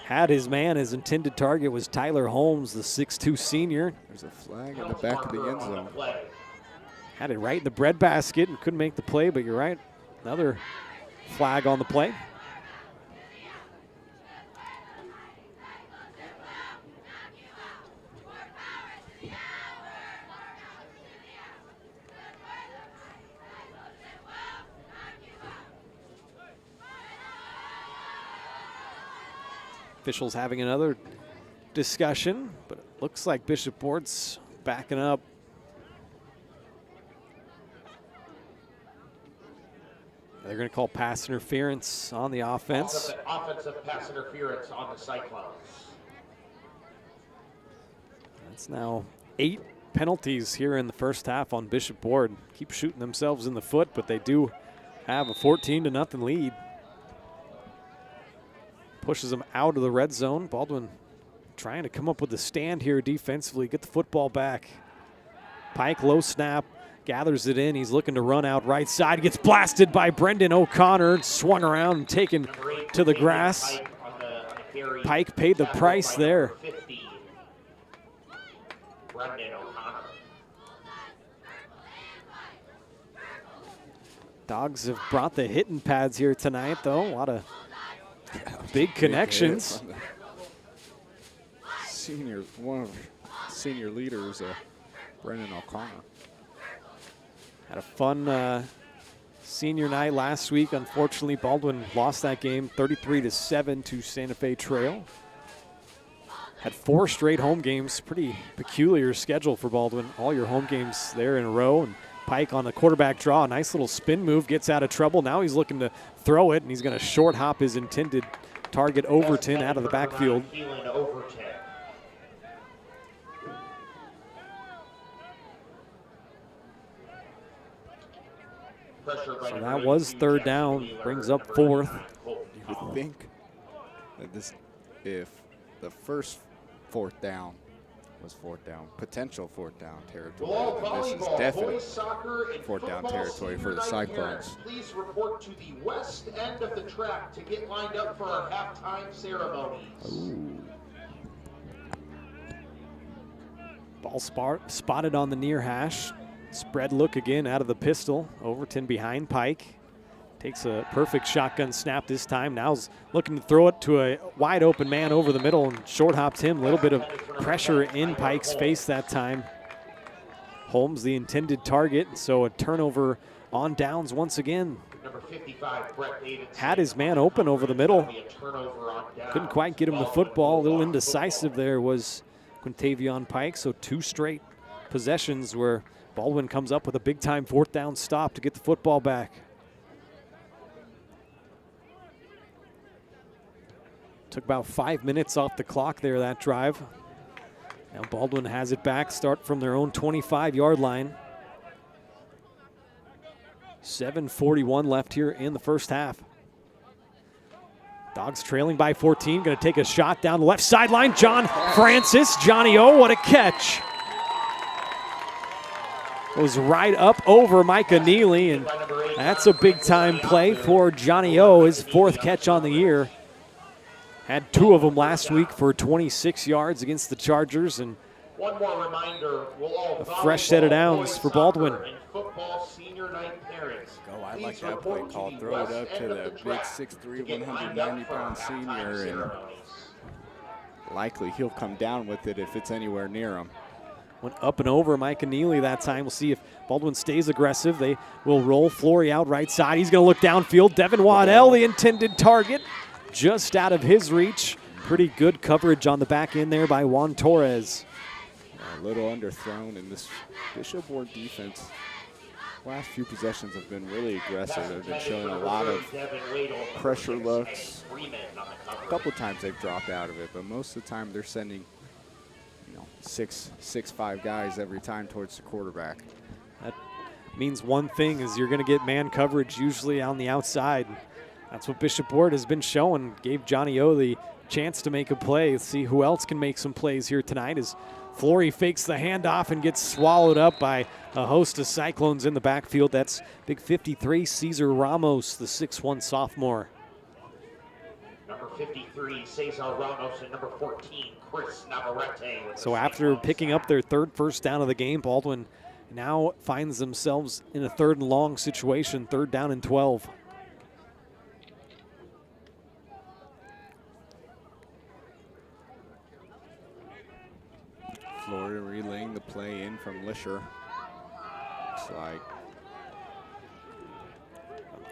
Had his man. His intended target was Tyler Holmes, the 6'2 senior. There's a flag in the back of the end zone. Had it right in the breadbasket and couldn't make the play, but you're right. Another flag on the play. Officials having another discussion, but it looks like Bishop Ward's backing up. They're going to call pass interference on the offense. Offensive pass interference on the Cyclones. That's now 8 penalties here in the first half on Bishop Ward. Keep shooting themselves in the foot, but they do have a 14-0 lead. Pushes them out of the red zone. Baldwin trying to come up with a stand here defensively, get the football back. Pike, low snap, gathers it in. He's looking to run out right side. Gets blasted by Brendan O'Connor. Swung around and taken to the grass. Pike paid the price there. Dogs have brought the hitting pads here tonight, though. A lot of big connections. One of senior leaders, Brendan O'Connor. Had a fun senior night last week. Unfortunately, Baldwin lost that game 33-7 to Santa Fe Trail. Had 4 straight home games. Pretty peculiar schedule for Baldwin. All your home games there in a row. And Pike on the quarterback draw. Nice little spin move, gets out of trouble. Now he's looking to throw it, and he's going to short hop his intended target, Overton, out of the backfield. So that was third down, brings up 4th. You would think that if the first 4th down was 4th down, potential 4th down territory, this is definite 4th down territory for the Cyclones. Please report to the west end of the track to get lined up for our halftime ceremonies. Ooh. Ball spotted on the near hash. Spread look again out of the pistol. Overton behind Pike. Takes a perfect shotgun snap this time. Now's looking to throw it to a wide open man over the middle and short hops him. A little bit of pressure in Pike's face that time. Holmes the intended target, so a turnover on downs once again. Number 55, Brett Davidson. Had his man open over the middle. Couldn't quite get him the football. A little indecisive there was Quintavion Pike, so 2 straight possessions where Baldwin comes up with a big-time 4th down stop to get the football back. Took about 5 minutes off the clock there, that drive. Now Baldwin has it back, start from their own 25-yard line. 7:41 left here in the first half. Dogs trailing by 14, going to take a shot down the left sideline. John Francis, Johnny O, what a catch. Goes right up over Micah Neely, and that's a big-time play for Johnny O, his 4th catch on the year. Had 2 of them last week for 26 yards against the Chargers, and one more reminder, a fresh set of downs for Baldwin. Football senior night parents. I like that play call. Throw it up to the big 6'3", 190-pound senior, and likely he'll come down with it if it's anywhere near him. Went up and over Micah Neely that time. We'll see if Baldwin stays aggressive. They will roll Flory out right side. He's going to look downfield. Devin Waddell, the intended target, just out of his reach. Pretty good coverage on the back end there by Juan Torres. A little underthrown in this Bishop Ward defense. Last few possessions have been really aggressive. They've been showing a lot of pressure looks. A couple of times they've dropped out of it, but most of the time they're sending 6'5" guys every time towards the quarterback. That means one thing is you're going to get man coverage usually on the outside. That's what Bishop Ward has been showing. Gave Johnny O the chance to make a play. Let's see who else can make some plays here tonight as Flory fakes the handoff and gets swallowed up by a host of Cyclones in the backfield. That's big 53, Cesar Ramos, the 6'1 sophomore. Number 53, Cesar Ramos, and number 14, Chris Navarrete. So after picking up their 3rd first down of the game, Baldwin now finds themselves in a 3rd and long situation, 3rd down and 12. Florida relaying the play in from Lisher. Looks like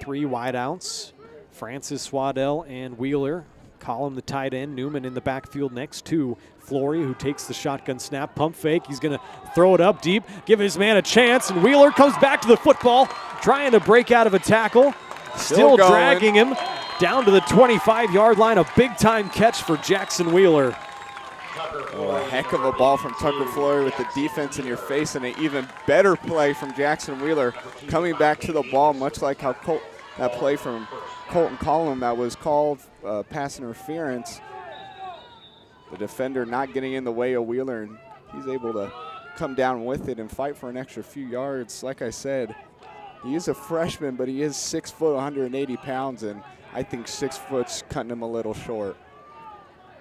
3 wideouts, Francis, Waddell, and Wheeler Collin, the tight end. Newman in the backfield next to Flory, who takes the shotgun snap. Pump fake. He's going to throw it up deep, give his man a chance, and Wheeler comes back to the football, trying to break out of a tackle. Still dragging him down to the 25-yard line. A big-time catch for Jackson Wheeler. Oh, a heck of a ball from Tucker Flory with the defense in your face, and an even better play from Jackson Wheeler coming back to the ball, much like how that play from Colton Collin that was called pass interference. The defender not getting in the way of Wheeler, and he's able to come down with it and fight for an extra few yards. Like I said, he is a freshman, but he is 6 foot, 180 pounds, and I think 6 foot's cutting him a little short.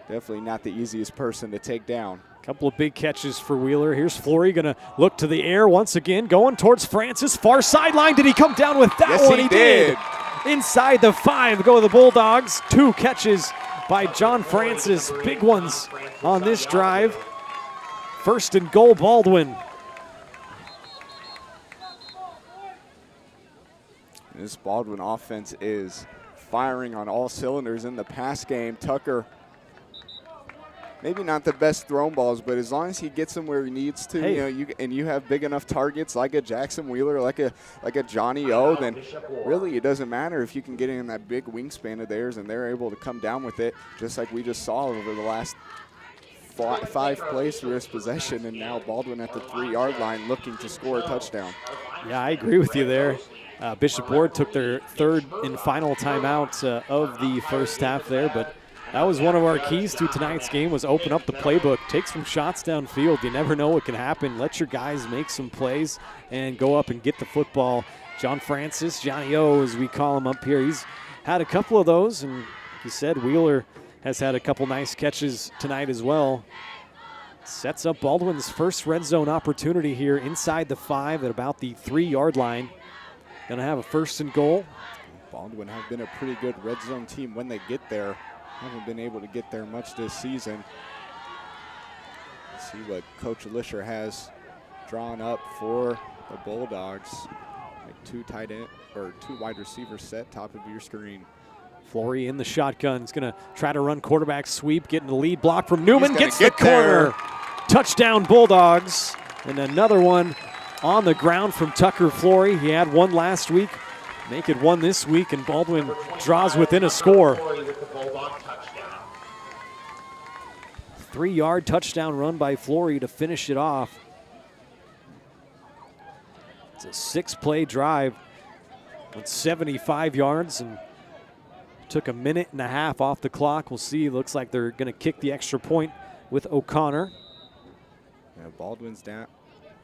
Definitely not the easiest person to take down. Couple of big catches for Wheeler. Here's Flory going to look to the air once again, going towards Francis. Far sideline. Did he come down with that yes, one? He did. Inside the 5 go the Bulldogs. 2 catches by John Francis. Big ones on this drive. 1st and goal, Baldwin. This Baldwin offense is firing on all cylinders in the pass game. Tucker, maybe not the best thrown balls, but as long as he gets them where he needs to, hey, you have big enough targets like a Jackson Wheeler, like a Johnny O, then really it doesn't matter if you can get in that big wingspan of theirs and they're able to come down with it, just like we just saw over the last 5 plays through his possession, and now Baldwin at the 3-yard line looking to score a touchdown. Yeah, I agree with you there. Bishop Ward took their 3rd and final timeout of the first half there, but that was one of our keys to tonight's game, was open up the playbook, take some shots downfield. You never know what can happen. Let your guys make some plays and go up and get the football. John Francis, Johnny O as we call him up here, he's had a couple of those, and he said Wheeler has had a couple nice catches tonight as well. Sets up Baldwin's first red zone opportunity here inside the 5 at about the 3-yard line. Going to have a 1st and goal. Baldwin have been a pretty good red zone team when they get there. Haven't been able to get there much this season. Let's see what Coach Lisher has drawn up for the Bulldogs. Like 2 wide receivers set, top of your screen. Flory in the shotgun. He's going to try to run quarterback sweep, getting the lead block from Newman. Gets the corner. Touchdown Bulldogs. And another one on the ground from Tucker Flory. He had one last week. Make it 1 this week, and Baldwin draws within a score. 3-yard touchdown run by Flory to finish it off. It's a 6-play drive with 75 yards and took a minute and a half off the clock. We'll see. Looks like they're going to kick the extra point with O'Connor. Yeah, Baldwin's down.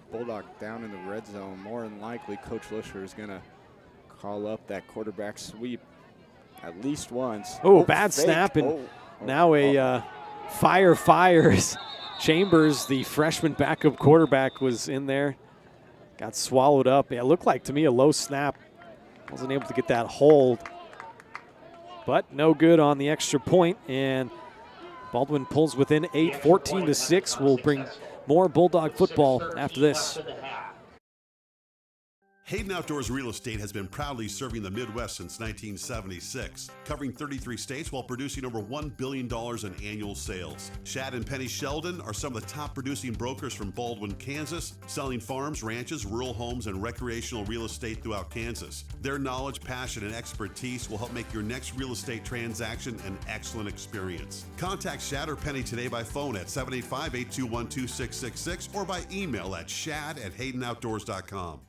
Bulldog down in the red zone. More than likely, Coach Lisher is going to call up that quarterback sweep at least once. Oh, bad snap, and now a fires. Chambers, the freshman backup quarterback, was in there. Got swallowed up. Yeah, it looked like to me a low snap. Wasn't able to get that hold. But no good on the extra point, and Baldwin pulls within 8, 14-6. We'll bring more Bulldog football after this. Hayden Outdoors Real Estate has been proudly serving the Midwest since 1976, covering 33 states while producing over $1 billion in annual sales. Shad and Penny Sheldon are some of the top producing brokers from Baldwin, Kansas, selling farms, ranches, rural homes, and recreational real estate throughout Kansas. Their knowledge, passion, and expertise will help make your next real estate transaction an excellent experience. Contact Shad or Penny today by phone at 785-821-2666 or by email at shad@haydenoutdoors.com.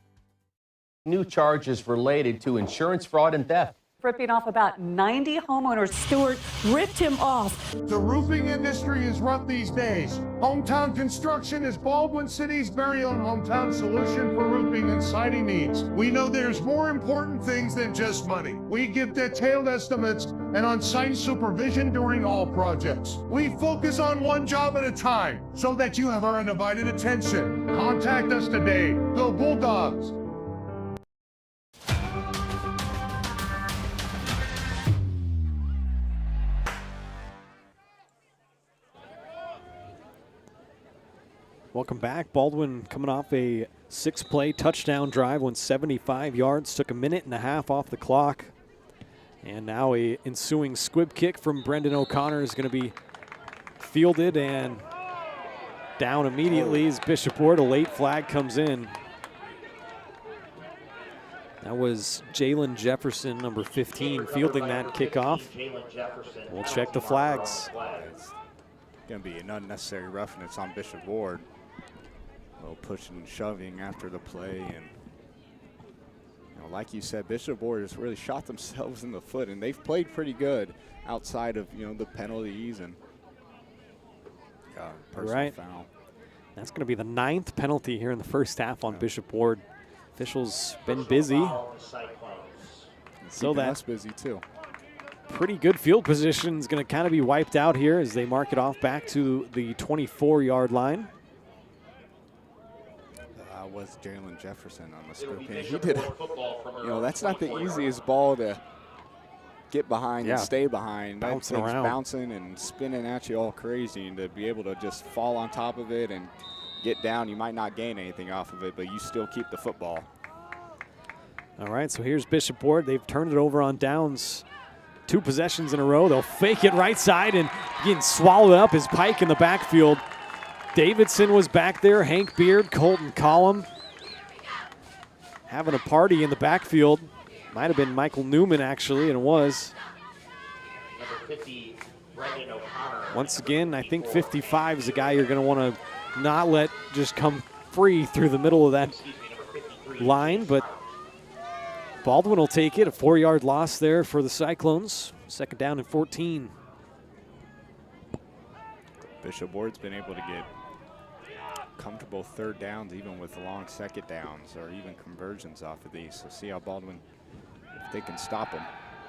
New charges related to insurance fraud and theft. Ripping off about 90 homeowners. Stewart ripped him off. The roofing industry is rough these days. Hometown Construction is Baldwin City's very own hometown solution for roofing and siding needs. We know there's more important things than just money. We give detailed estimates and on-site supervision during all projects. We focus on one job at a time so that you have our undivided attention. Contact us today. Go Bulldogs! Welcome back. Baldwin coming off a 6-play touchdown drive, went 75 yards, took a minute and a half off the clock. And now a ensuing squib kick from Brendan O'Connor is going to be fielded and down immediately as Bishop Ward. A late flag comes in. That was Jalen Jefferson, number 15, fielding that kickoff. We'll check the flags. It's going to be an unnecessary roughness on Bishop Ward. A little pushing and shoving after the play, and like you said, Bishop Ward has really shot themselves in the foot, and they've played pretty good outside of the penalties and personal foul. That's going to be the 9th penalty here in the first half on Bishop Ward. Officials been busy, so that's busy too. Pretty good field position is going to kind of be wiped out here as they mark it off back to the 24-yard line. Was Jalen Jefferson on the scoop. He did, that's not the easiest ball to get behind and stay behind. Bouncing around. Bouncing and spinning at you all crazy, and to be able to just fall on top of it and get down, you might not gain anything off of it, but you still keep the football. All right, so here's Bishop Ward. They've turned it over on downs 2 possessions in a row. They'll fake it right side and getting swallowed up is Pike in the backfield. Davidson was back there, Hank Beard, Colton Collum having a party in the backfield. Might have been Michael Newman, actually, and it was. Number 50, Brendan O'Connor. Once again, I think 55 is a guy you're going to want to not let just come free through the middle of that line, but Baldwin will take it. A 4-yard loss there for the Cyclones. 2nd down and 14. Bishop Ward's been able to get comfortable 3rd downs, even with long 2nd downs or even conversions off of these. So see how Baldwin, if they can stop him.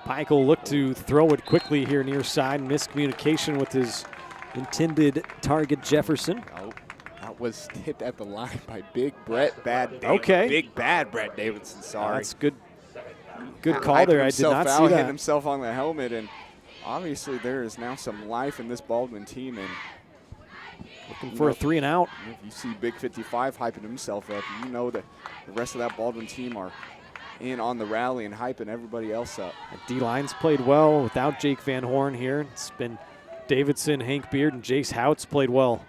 Pike will look to throw it quickly here near side. Miscommunication with his intended target, Jefferson. Oh, that was hit at the line by Big Brett Bad Davidson. Okay. Big Bad Brett Davidson, sorry. That's good. Good call there. I did not see that. Hit himself on the helmet, and obviously there is now some life in this Baldwin team, and looking for a 3 and out. If you see Big 55 hyping himself up, you know that the rest of that Baldwin team are in on the rally and hyping everybody else up. D-line's played well without Jake Van Horn here. It's been Davidson, Hank Beard, and Jace Houts played well.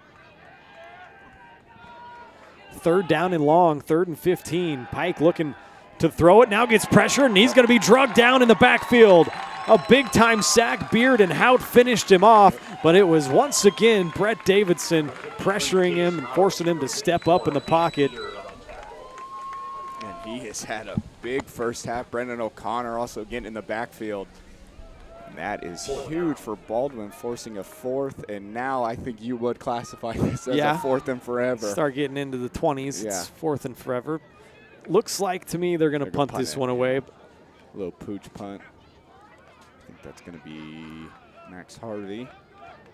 3rd down and long, 3rd and 15. Pike looking to throw it, now gets pressure, and he's going to be drugged down in the backfield. A big-time sack. Beard and Hout finished him off, but it was once again Brett Davidson pressuring him and forcing him to step up in the pocket. And he has had a big first half. Brendan O'Connor also getting in the backfield. And that is huge for Baldwin, forcing a 4th, and now I think you would classify this as a 4th and forever. Start getting into the 20s. It's 4th and forever. Looks like to me they're going to punt this one away. A little pooch punt. I think that's going to be Max Harvey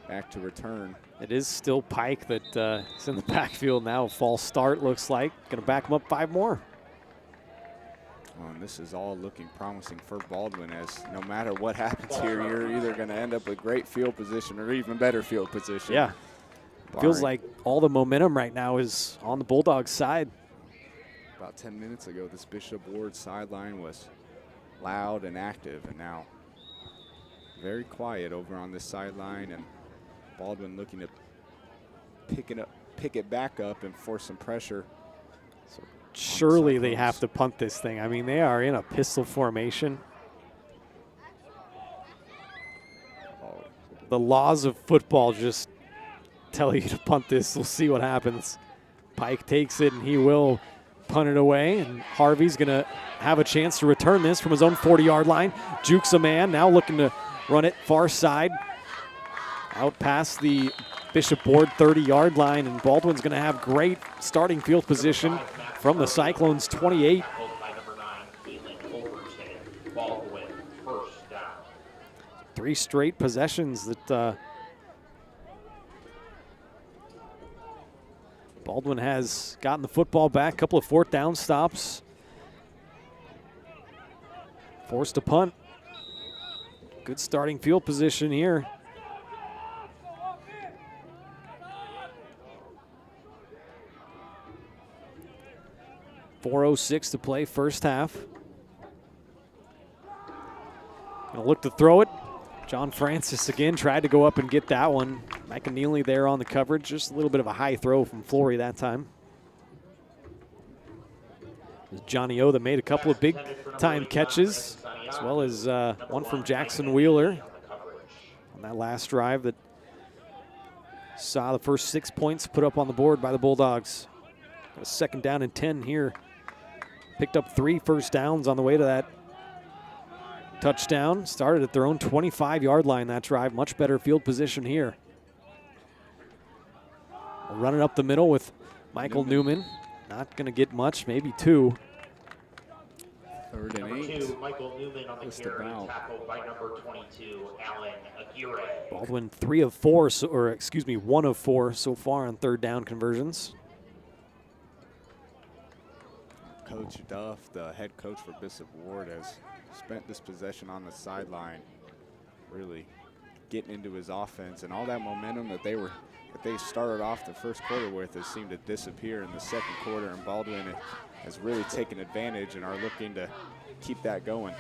back to return. It is still Pike that is in the backfield now. A false start looks like. Going to back him up 5 more. Well, and this is all looking promising for Baldwin, as no matter what happens here, you're either going to end up with great field position or even better field position. Yeah. Feels like all the momentum right now is on the Bulldogs' side. About 10 minutes ago, this Bishop Ward sideline was loud and active, and now very quiet over on this sideline, and Baldwin looking to pick it back up and force some pressure. So surely they have to punt this thing. I mean, they are in a pistol formation. The laws of football just tell you to punt this. We'll see what happens. Pike takes it, and he will punt it away, and Harvey's going to have a chance to return this from his own 40-yard line. Jukes a man, now looking to run it far side. Out past the Bishop Ward 30-yard line, and Baldwin's going to have great starting field position from the Cyclones 28. 3 straight possessions that Baldwin has gotten the football back, a couple of 4th down stops. Forced to punt. Good starting field position here. .406 to play first half. Gonna look to throw it. John Francis again tried to go up and get that one. McAneely there on the coverage. Just a little bit of a high throw from Flory that time. It was Johnny O that made a couple of big time catches, as well as one from Jackson Wheeler on that last drive that saw the first 6 points put up on the board by the Bulldogs. A 2nd down and 10 here. Picked up 3 first downs on the way to that touchdown. Started at their own 25-yard line that drive. Much better field position here. Running up the middle with Michael Newman. Not going to get much, maybe 2. 3rd and 8. 2, Michael Newman on the carry, tackled by number 22, Alan Aguirre. Baldwin 3 of 4, or excuse me, 1 of 4 so far on 3rd down conversions. Coach Duff, the head coach for Bishop Ward, has spent this possession on the sideline, really getting into his offense, and all that momentum that they started off the first quarter with has seemed to disappear in the second quarter, and Baldwin has really taken advantage and are looking to keep that going.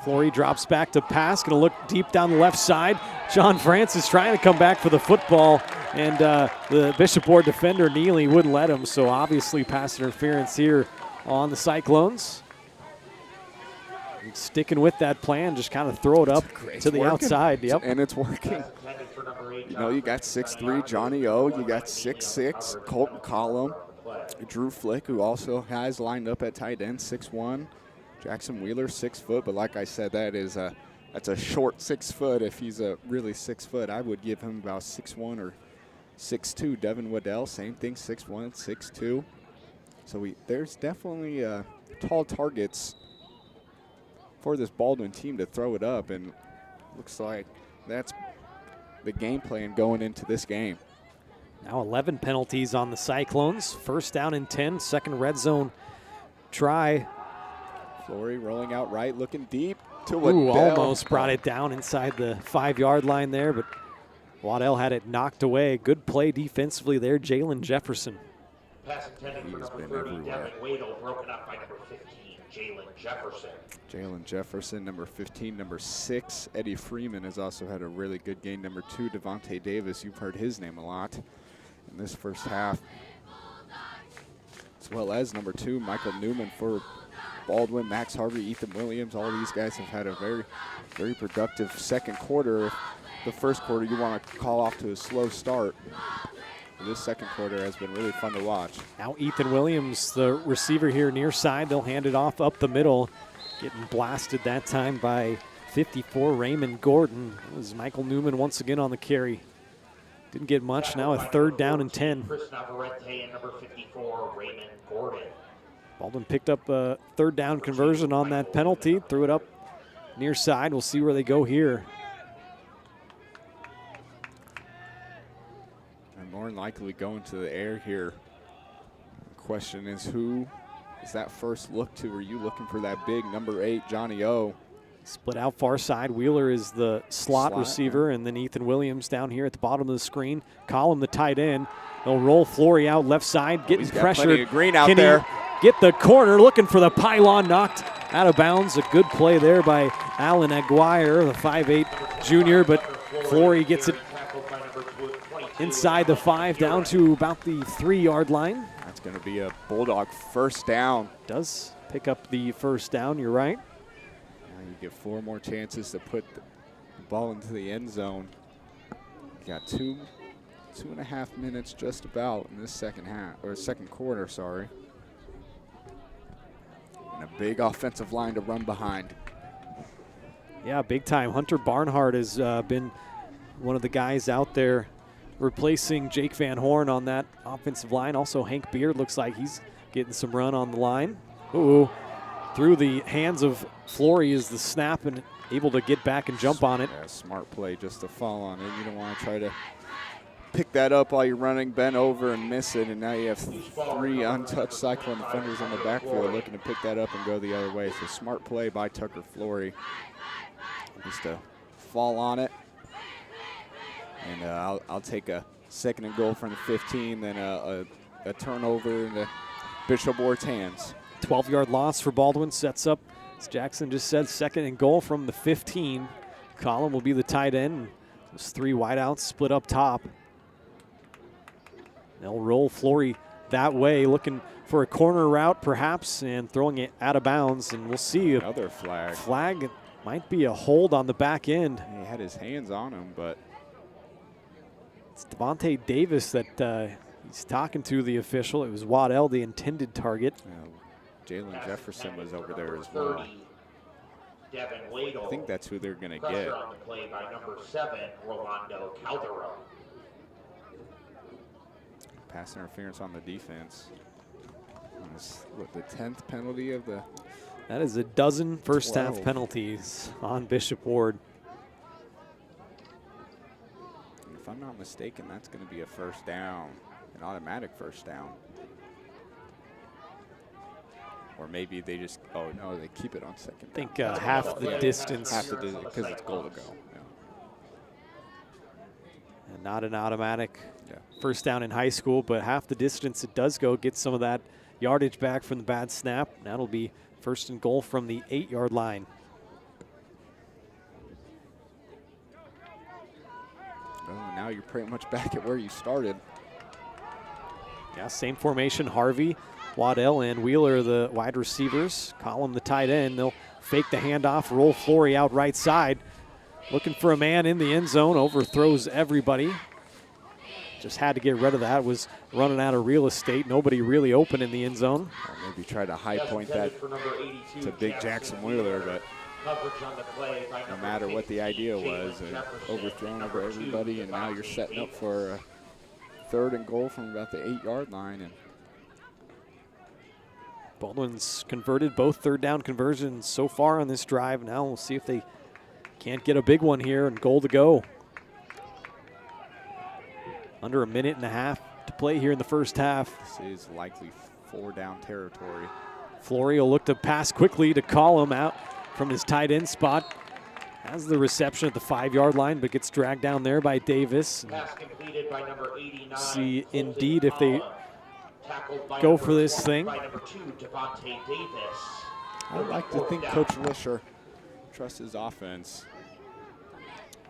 Flory drops back to pass, going to look deep down the left side. John Francis trying to come back for the football, and the Bishop Ward defender, Neely, wouldn't let him, so obviously pass interference here on the Cyclones. And sticking with that plan, just kind of throw it up to the outside. Yep. And it's working. You know, you got 6'3", Johnny O. You got 6'6", Colton Collum. Drew Flick, who also has lined up at tight end, 6'1". Jackson Wheeler, 6 foot. But like I said, that's a short 6 foot. If he's a really 6 foot, I would give him about 6'1" or 6'2". Devin Waddell, same thing, 6'1", 6'2". So there's definitely tall targets for this Baldwin team to throw it up, and looks like that's the game plan going into this game. Now 11 penalties on the Cyclones. 1st down and 10, 2nd red zone try. Flory rolling out right, looking deep to Waddell. Waddell. Almost brought it down inside the 5-yard line there, but Waddell had it knocked away. Good play defensively there, Jalen Jefferson. Pass intended for number 30, Devin Waddell, broken up by number 15, Jalen Jefferson. Jalen Jefferson, number 15, number 6. Eddie Freeman has also had a really good game. Number 2, Devontae Davis. You've heard his name a lot in this first half. As well as number 2, Michael Newman for Baldwin, Max Harvey, Ethan Williams. All these guys have had a very, very productive second quarter. If the first quarter you want to call off to a slow start, this second quarter has been really fun to watch. Now Ethan Williams, the receiver here near side. They'll hand it off up the middle. Getting blasted that time by 54, Raymond Gordon. It was Michael Newman once again on the carry. Didn't get much. Now a 3rd down and 10. Chris Navarrete and number 54, Raymond Gordon. Baldwin picked up a 3rd down conversion on that penalty. Threw it up near side. We'll see where they go here. More than likely going to the air here. The question is, who is that first look to? Are you looking for that big number 8, Johnny O? Split out far side. Wheeler is the slot receiver, and then Ethan Williams down here at the bottom of the screen. Collum, the tight end. They'll roll Flory out left side, getting pressured. Plenty of green out there. Get the corner, looking for the pylon, knocked out of bounds. A good play there by Alan Aguirre, the 5'8" junior, but Flory gets it inside the 5 down to about the 3-yard line. That's going to be a Bulldog first down. Does pick up the first down, you're right. Now you get 4 more chances to put the ball into the end zone. You got 2.5 minutes just about in this second quarter, sorry. And a big offensive line to run behind. Yeah, big time. Hunter Barnhart has been one of the guys out there replacing Jake Van Horn on that offensive line. Also, Hank Beard looks like he's getting some run on the line. Ooh, through the hands of Flory is the snap and able to get back and jump on it. Yeah, smart play just to fall on it. You don't want to try to pick that up while you're running, bend over and miss it, and now you have 3 untouched Cyclone defenders on the backfield looking to pick that up and go the other way. So smart play by Tucker Flory just to fall on it. And I'll take a 2nd and goal from the 15, then a turnover into Bishop Ward's hands. 12-yard loss for Baldwin, sets up As Jackson just said, 2nd and goal from the 15. Collin will be the tight end. Those 3 wideouts split up top. They'll roll Flory that way, looking for a corner route perhaps, and throwing it out of bounds. And we'll see. Another flag. Flag might be a hold on the back end. He had his hands on him, but it's Devontae Davis that he's talking to the official. It was Waddell, the intended target. Jalen Jefferson was over there as well. I think that's who they're going to get. On the play by number 7, Rolando Calderon. Pass interference on the defense. What, the 10th penalty of the? That is a dozen first half penalties on Bishop Ward. If I'm not mistaken, that's going to be a first down, an automatic first down. Or maybe they just, oh no, they keep it on 2nd down. I think half the distance. Half the distance, because it's goal to go. Yeah. And not an automatic first down in high school, but half the distance it does go, get some of that yardage back from the bad snap. That'll be 1st and goal from the 8-yard line. Oh, now you're pretty much back at where you started. Yeah, same formation. Harvey, Waddell, and Wheeler, the wide receivers. Collin, the tight end. They'll fake the handoff, roll Flory out right side. Looking for a man in the end zone, overthrows everybody. Just had to get rid of that, was running out of real estate. Nobody really open in the end zone. Or maybe try to high point that to big Jackson Wheeler, but no matter what the idea was, overthrown over everybody, and now you're setting up for a 3rd and goal from about the 8-yard line. And Baldwin's converted both 3rd down conversions so far on this drive. Now we'll see if they can't get a big one here, and goal to go. Under a minute and a half to play here in the first half. This is likely 4-down territory. Flory will look to pass quickly to call him out from his tight end spot. Has the reception at the 5-yard line, but gets dragged down there by Davis. Pass completed by number 89. See indeed if they go for this thing. By number 2, Devontae Davis. I'd like to think Coach Lisher trusts his offense.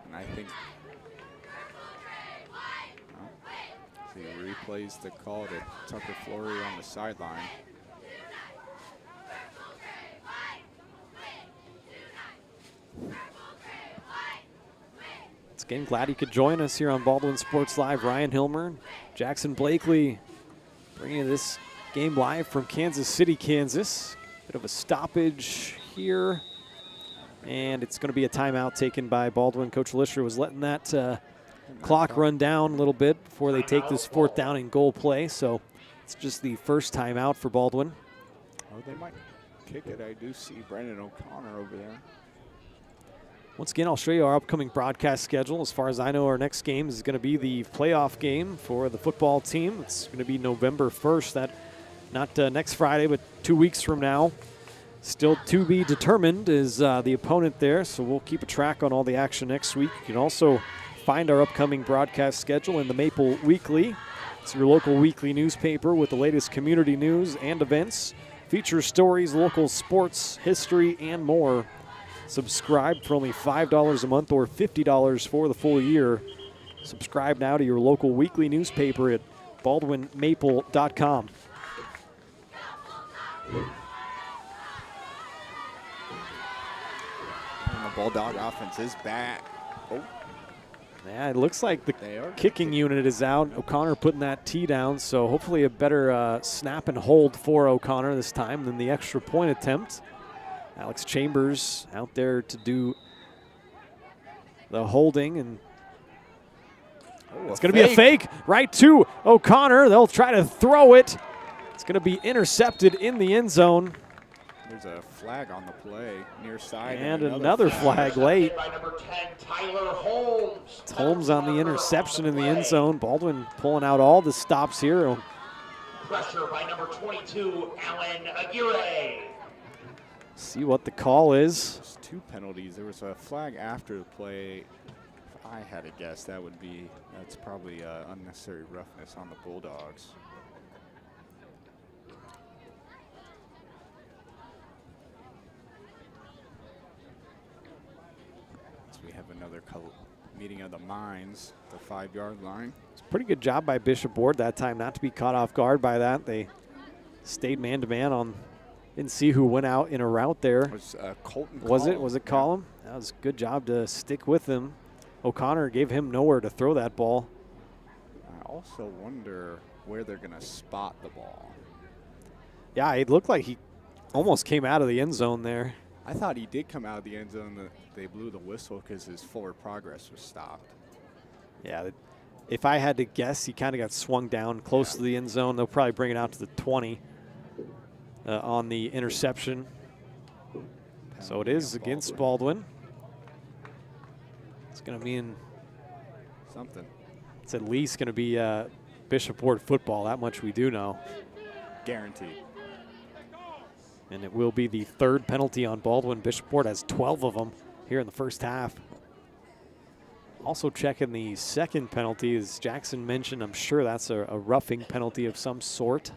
And I think he replays the call to Tucker Flory on the sideline. It's again glad he could join us here on Baldwin Sports Live. Ryan Hilmer, Jackson Blakely bringing this game live from Kansas City, Kansas. Bit of a stoppage here. And it's going to be a timeout taken by Baldwin. Coach Lisher was letting that clock run down a little bit before they take this 4th down and goal play. So it's just the first timeout for Baldwin. Oh, they might kick it. I do see Brendan O'Connor over there. Once again, I'll show you our upcoming broadcast schedule. As far as I know, our next game is going to be the playoff game for the football team. It's going to be November 1st. That not next Friday, but 2 weeks from now. Still to be determined is the opponent there, so we'll keep a track on all the action next week. You can also find our upcoming broadcast schedule in the Maple Weekly. It's your local weekly newspaper with the latest community news and events, features stories, local sports, history, and more. Subscribe for only $5 a month or $50 for the full year. Subscribe now to your local weekly newspaper at baldwinmaple.com. And the Bulldog offense is back. Oh. Yeah, it looks like the kicking unit is out. O'Connor putting that tee down, so hopefully a better snap and hold for O'Connor this time than the extra point attempt. Alex Chambers out there to do the holding, and it's going to be a fake right to O'Connor. They'll try to throw it. It's going to be intercepted in the end zone. There's a flag on the play near side. And another flag late. By number 10, Tyler Holmes. It's Holmes on the interception in the end zone. Baldwin pulling out all the stops here. Pressure by number 22, Alan Aguirre. See what the call is. There's 2 penalties. There was a flag after the play. If I had to guess, that's probably unnecessary roughness on the Bulldogs. another meeting of the minds, the 5-yard line. It's a pretty good job by Bishop Ward that time not to be caught off guard by that. They stayed man-to-man on, didn't see who went out in a route there. It was Colton Was Collum. it? Was it Collum? Yeah. That was a good job to stick with him. O'Connor gave him nowhere to throw that ball. I also wonder where they're going to spot the ball. Yeah, it looked like he almost came out of the end zone there. I thought he did come out of the end zone. They blew the whistle because his forward progress was stopped. Yeah, if I had to guess, he kind of got swung down close to the end zone. They'll probably bring it out to the 20 on the interception. So it is against Baldwin. It's going to mean something. It's at least going to be Bishop Ward football. That much we do know. Guaranteed. And it will be the third penalty on Baldwin. Bishop Ward has 12 of them here in the first half. Also checking the second penalty, as Jackson mentioned. I'm sure that's a roughing penalty of some sort.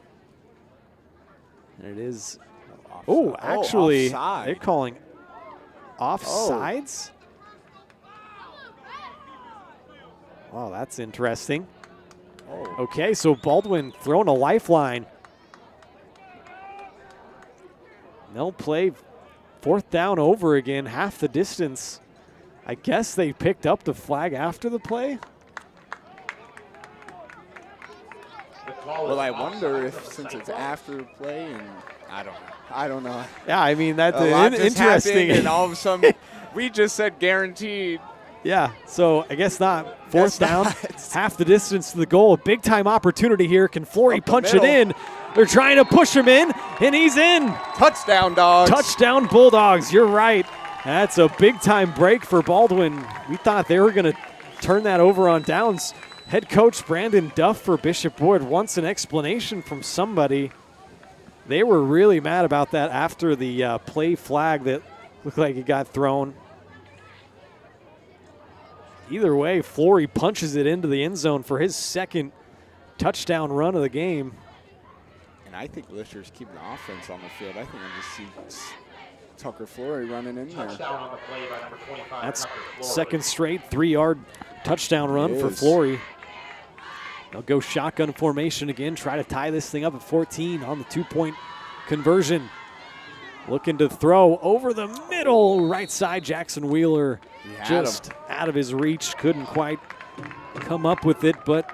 And it is. Oh, actually, offside. they're calling offsides. Wow, that's interesting. Okay, so Baldwin throwing a lifeline. They'll play fourth down over again, half the distance. I guess they picked up the flag after the play. Well, I wonder if since it's after the play, and I don't know. Yeah, I mean, that's interesting. And all of a sudden, we just said guaranteed. Yeah, so I guess not. Fourth down, half the distance to the goal. A big-time opportunity here. Can Flory punch it in? They're trying to push him in, and he's in. Touchdown, Dogs. Touchdown, Bulldogs. You're right. That's a big-time break for Baldwin. We thought they were going to turn that over on downs. Head coach Brandon Duff for Bishop Ward wants an explanation from somebody. They were really mad about that after the play flag that looked like it got thrown. Either way, Flory punches it into the end zone for his second touchdown run of the game. And I think Lister's keeping the offense on the field. I think I just see Tucker Flory running in there. Touchdown on the play by number 25. That's second straight 3-yard touchdown run for Flory. They'll go shotgun formation again, try to tie this thing up at 14 on the 2-point conversion. Looking to throw over the middle, right side. Jackson Wheeler just out of his reach. Couldn't quite come up with it, but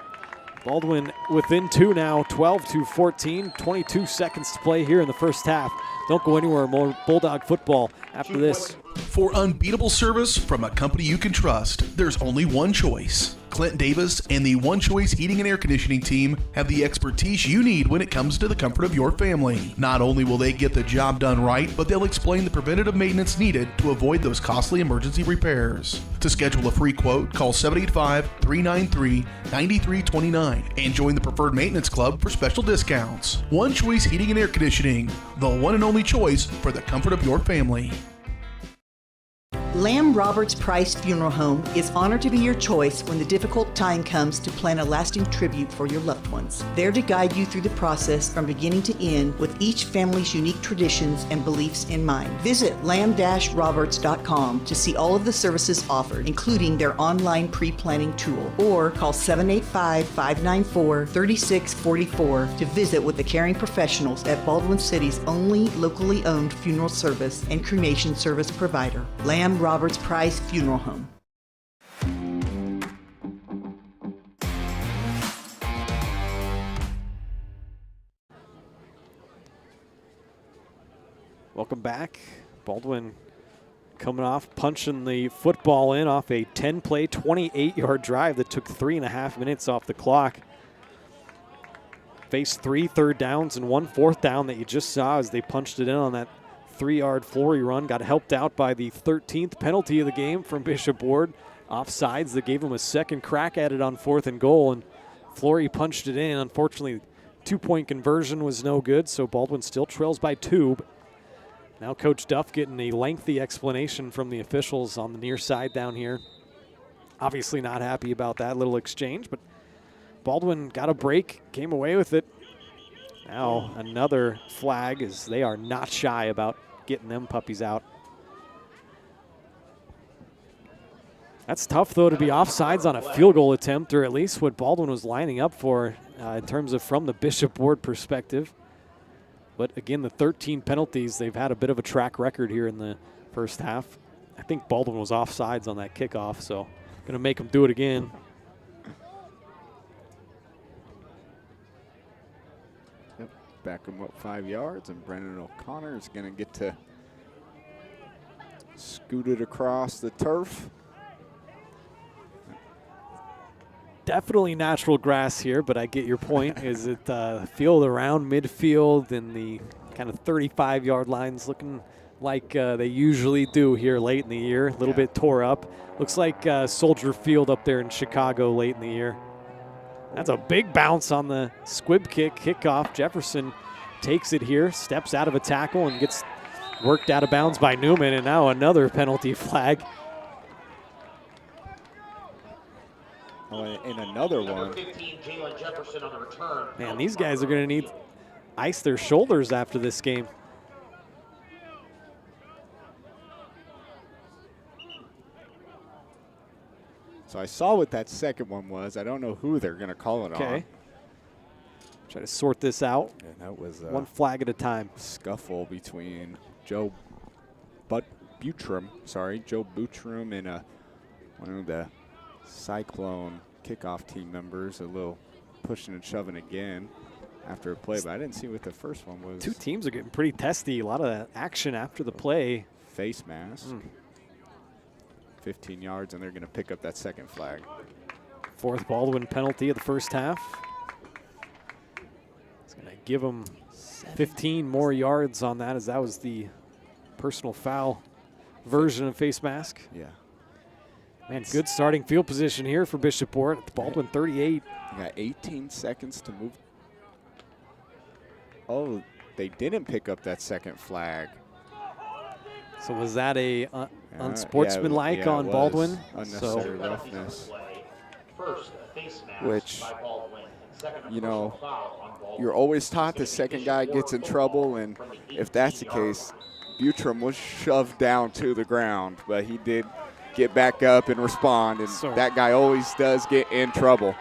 Baldwin within 2 now, 12-14, 22 seconds to play here in the first half. Don't go anywhere, more Bulldog football after this. For unbeatable service from a company you can trust, there's only one choice. Clint Davis and the One Choice Heating and Air Conditioning team have the expertise you need when it comes to the comfort of your family. Not only will they get the job done right, but they'll explain the preventative maintenance needed to avoid those costly emergency repairs. To schedule a free quote, call 785-393-9329 and join the Preferred Maintenance Club for special discounts. One Choice Heating and Air Conditioning, the one and only choice for the comfort of your family. Lamb Roberts Price Funeral Home is honored to be your choice when the difficult time comes to plan a lasting tribute for your loved ones. There to guide you through the process from beginning to end with each family's unique traditions and beliefs in mind. Visit lamb-roberts.com to see all of the services offered, including their online pre-planning tool, or call 785-594-3644 to visit with the caring professionals at Baldwin City's only locally owned funeral service and cremation service provider, Lamb Roberts Price Funeral Home. Welcome back. Baldwin coming off, punching the football in off a 10-play, 28-yard drive that took 3.5 minutes off the clock. Faced 3 third downs and 1 fourth down that you just saw as they punched it in on that 3-yard Flory run. Got helped out by the 13th penalty of the game from Bishop Ward. Offsides that gave him a second crack at it on 4th and goal, and Flory punched it in. Unfortunately, 2-point conversion was no good, so Baldwin still trails by 2. Now Coach Duff getting a lengthy explanation from the officials on the near side down here. Obviously not happy about that little exchange, but Baldwin got a break, came away with it. Now another flag, as they are not shy about getting them puppies out. That's tough, though, to be offsides on a field goal attempt, or at least what Baldwin was lining up for in terms of from the Bishop Ward perspective. But again, the 13 penalties, they've had a bit of a track record here in the first half. I think Baldwin was offsides on that kickoff, so going to make him do it again. Yep, back him up 5 yards, and Brennan O'Connor is going to get to scoot it across the turf. Definitely natural grass here, but I get your point. Is it field around midfield and the kind of 35-yard lines looking like they usually do here late in the year. A little bit tore up. Looks like Soldier Field up there in Chicago late in the year. That's a big bounce on the squib kickoff. Jefferson takes it here, steps out of a tackle, and gets worked out of bounds by Newman, and now another penalty flag. And another one. Man, these guys are going to need ice their shoulders after this game. So I saw what that second one was. I don't know who they're going to call it on. Okay. Try to sort this out. And that was one flag at a time. Scuffle between Joe Buttram and one of the Cyclone kickoff team members. A little pushing and shoving again after a play, but I didn't see what the first one was. Two teams are getting pretty testy. A lot of action after the play. Face mask. 15 yards, and they're going to pick up that second flag. Fourth Baldwin penalty of the first half. It's going to give them 15 more yards on that, as that was the personal foul version of face mask. Yeah. Man, good starting field position here for Bishop Ward at the Baldwin 38. You got 18 seconds to move. Oh, they didn't pick up that second flag. So was that a unsportsmanlike on Baldwin? Unnecessary roughness. Which, you know, you're always taught the second guy gets in trouble, and if that's the case, Buttram was shoved down to the ground, but he did get back up and respond, and that guy always does get in trouble.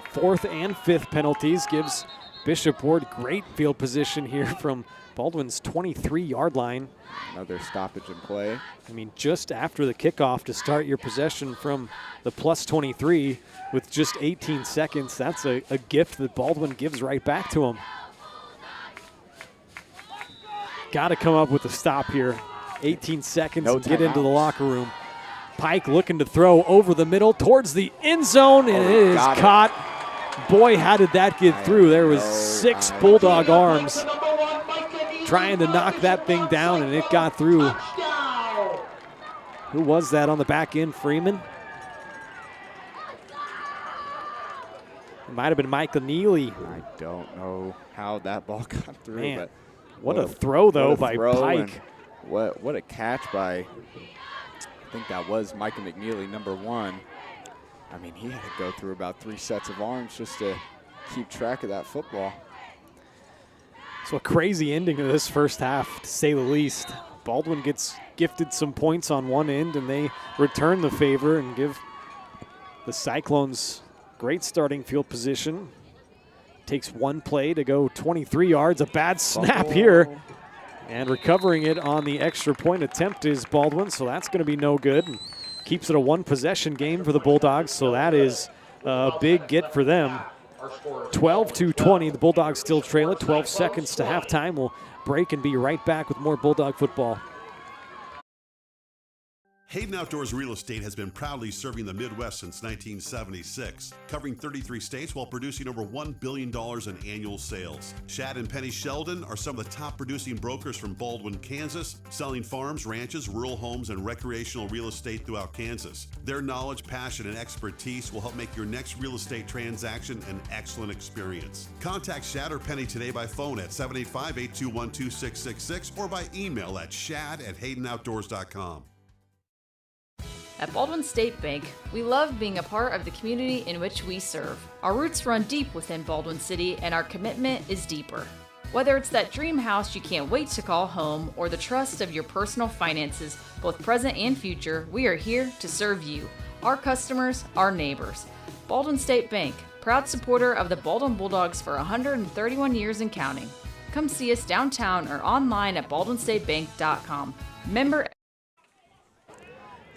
Fourth and fifth penalties gives Bishop Ward great field position here from Baldwin's 23-yard line. Another stoppage in play. I mean, just after the kickoff to start your possession from the plus 23 with just 18 seconds, that's a gift that Baldwin gives right back to him. Got to come up with a stop here. 18 seconds and get into the locker room. Pike looking to throw over the middle towards the end zone, and it is caught. Boy, how did that get through? There was 6 Bulldog arms trying to knock that thing down, and it got through. Who was that on the back end? Freeman? It might have been Michael Neely. I don't know how that ball got through. Man, but what a throw, though, by Pike. What a catch by, I think that was Michael McNeely, number 1. I mean, he had to go through about 3 sets of arms just to keep track of that football. So a crazy ending of this first half, to say the least. Baldwin gets gifted some points on one end, and they return the favor and give the Cyclones great starting field position. Takes one play to go 23 yards. A bad snap here. And recovering it on the extra point attempt is Baldwin, so that's going to be no good. And keeps it a one-possession game for the Bulldogs, so that is a big get for them. 12-20, the Bulldogs still trail it. 12 seconds to halftime. We'll break and be right back with more Bulldog football. Hayden Outdoors Real Estate has been proudly serving the Midwest since 1976, covering 33 states while producing over $1 billion in annual sales. Shad and Penny Sheldon are some of the top producing brokers from Baldwin, Kansas, selling farms, ranches, rural homes, and recreational real estate throughout Kansas. Their knowledge, passion, and expertise will help make your next real estate transaction an excellent experience. Contact Shad or Penny today by phone at 785-821-2666 or by email at shad@haydenoutdoors.com. At Baldwin State Bank, we love being a part of the community in which we serve. Our roots run deep within Baldwin City, and our commitment is deeper. Whether it's that dream house you can't wait to call home or the trust of your personal finances, both present and future, we are here to serve you. Our customers, our neighbors. Baldwin State Bank, proud supporter of the Baldwin Bulldogs for 131 years and counting. Come see us downtown or online at baldwinstatebank.com. Member.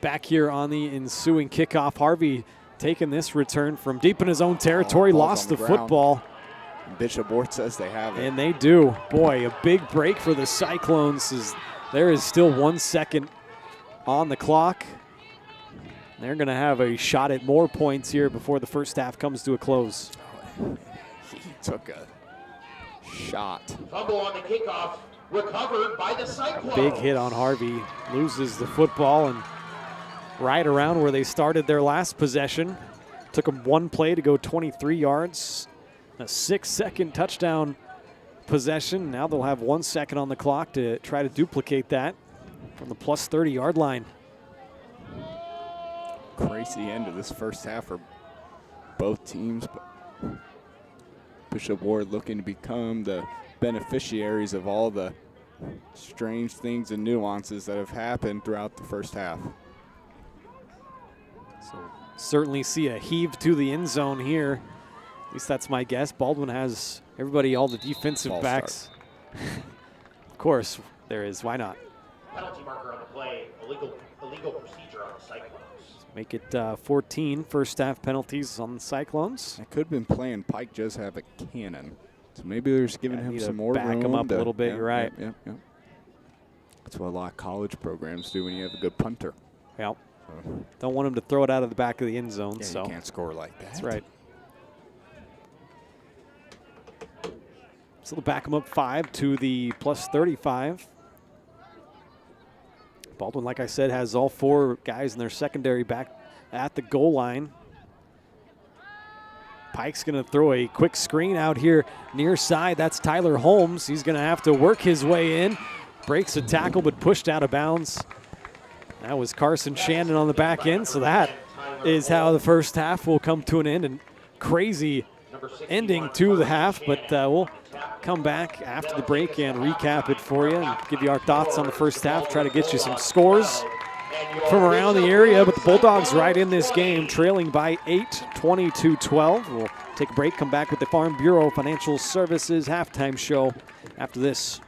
Back here on the ensuing kickoff, Harvey taking this return from deep in his own territory, lost the football. Bishop Ward says they have it. And they do. Boy, a big break for the Cyclones. There is still 1 second on the clock. They're going to have a shot at more points here before the first half comes to a close. He took a shot. Fumble on the kickoff, recovered by the Cyclones. Big hit on Harvey. Loses the football and right around where they started their last possession. Took them one play to go 23 yards. A 6-second touchdown possession. Now they'll have 1 second on the clock to try to duplicate that from the plus 30-yard line. Crazy end of this first half for both teams. But Bishop Ward looking to become the beneficiaries of all the strange things and nuances that have happened throughout the first half. So certainly see a heave to the end zone here. At least that's my guess. Baldwin has everybody, all the defensive backs. Of course, there is. Why not? Penalty marker on the play. Illegal procedure on the Cyclones. Make it 14 first half penalties on the Cyclones. I could have been playing Pike just have a cannon. So maybe they're just giving him some more room. Back him up a little bit, you're right. Yep. That's what a lot of college programs do when you have a good punter. Yep. Don't want him to throw it out of the back of the end zone. Yeah, so you can't score like that. That's right. So they'll back him up 5 to the plus 35. Baldwin, like I said, has all 4 guys in their secondary back at the goal line. Pike's going to throw a quick screen out here near side. That's Tyler Holmes. He's going to have to work his way in. Breaks a tackle, but pushed out of bounds. That was Carson Shannon on the back end. So that is how the first half will come to an end. And crazy ending to the half, but we'll come back after the break and recap it for you and give you our thoughts on the first half, try to get you some scores from around the area. But the Bulldogs right in this game, trailing by 8, 22-12. We'll take a break, come back with the Farm Bureau Financial Services halftime show after this.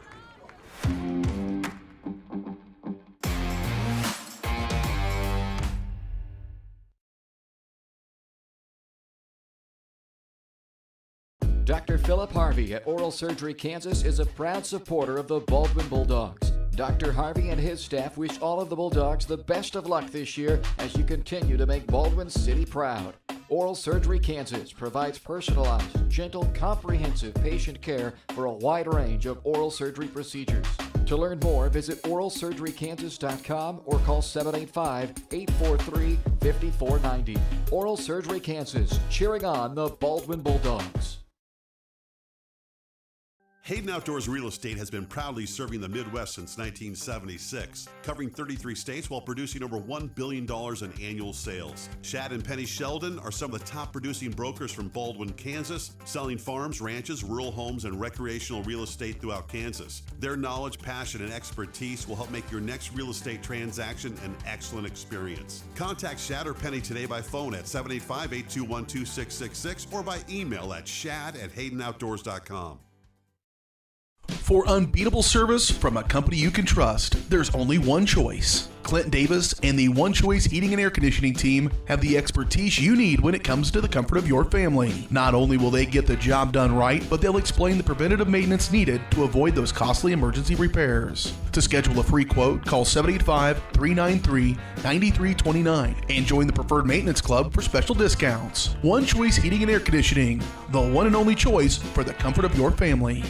Dr. Philip Harvey at Oral Surgery Kansas is a proud supporter of the Baldwin Bulldogs. Dr. Harvey and his staff wish all of the Bulldogs the best of luck this year as you continue to make Baldwin City proud. Oral Surgery Kansas provides personalized, gentle, comprehensive patient care for a wide range of oral surgery procedures. To learn more, visit oralsurgerykansas.com or call 785-843-5490. Oral Surgery Kansas, cheering on the Baldwin Bulldogs. Hayden Outdoors Real Estate has been proudly serving the Midwest since 1976, covering 33 states while producing over $1 billion in annual sales. Shad and Penny Sheldon are some of the top producing brokers from Baldwin, Kansas, selling farms, ranches, rural homes, and recreational real estate throughout Kansas. Their knowledge, passion, and expertise will help make your next real estate transaction an excellent experience. Contact Shad or Penny today by phone at 785-821-2666 or by email at shad@haydenoutdoors.com. For unbeatable service from a company you can trust, there's only one choice. Clint Davis and the One Choice Heating and Air Conditioning team have the expertise you need when it comes to the comfort of your family. Not only will they get the job done right, but they'll explain the preventative maintenance needed to avoid those costly emergency repairs. To schedule a free quote, call 785-393-9329 and join the Preferred Maintenance Club for special discounts. One Choice Heating and Air Conditioning, the one and only choice for the comfort of your family.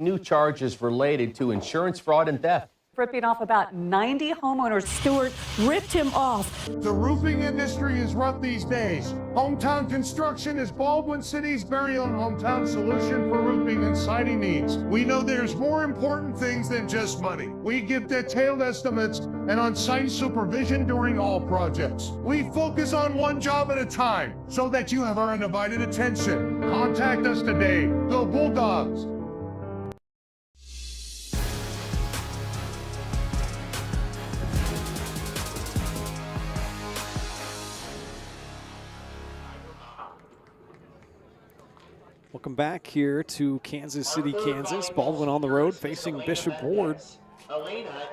New charges related to insurance fraud and theft. Ripping off about 90 homeowners. Stewart ripped him off. The roofing industry is rough these days. Hometown Construction is Baldwin City's very own hometown solution for roofing and siding needs. We know there's more important things than just money. We give detailed estimates and on-site supervision during all projects. We focus on one job at a time so that you have our undivided attention. Contact us today. Go Bulldogs! Welcome back here to Kansas City, Kansas. Baldwin on the road facing Bishop Ward.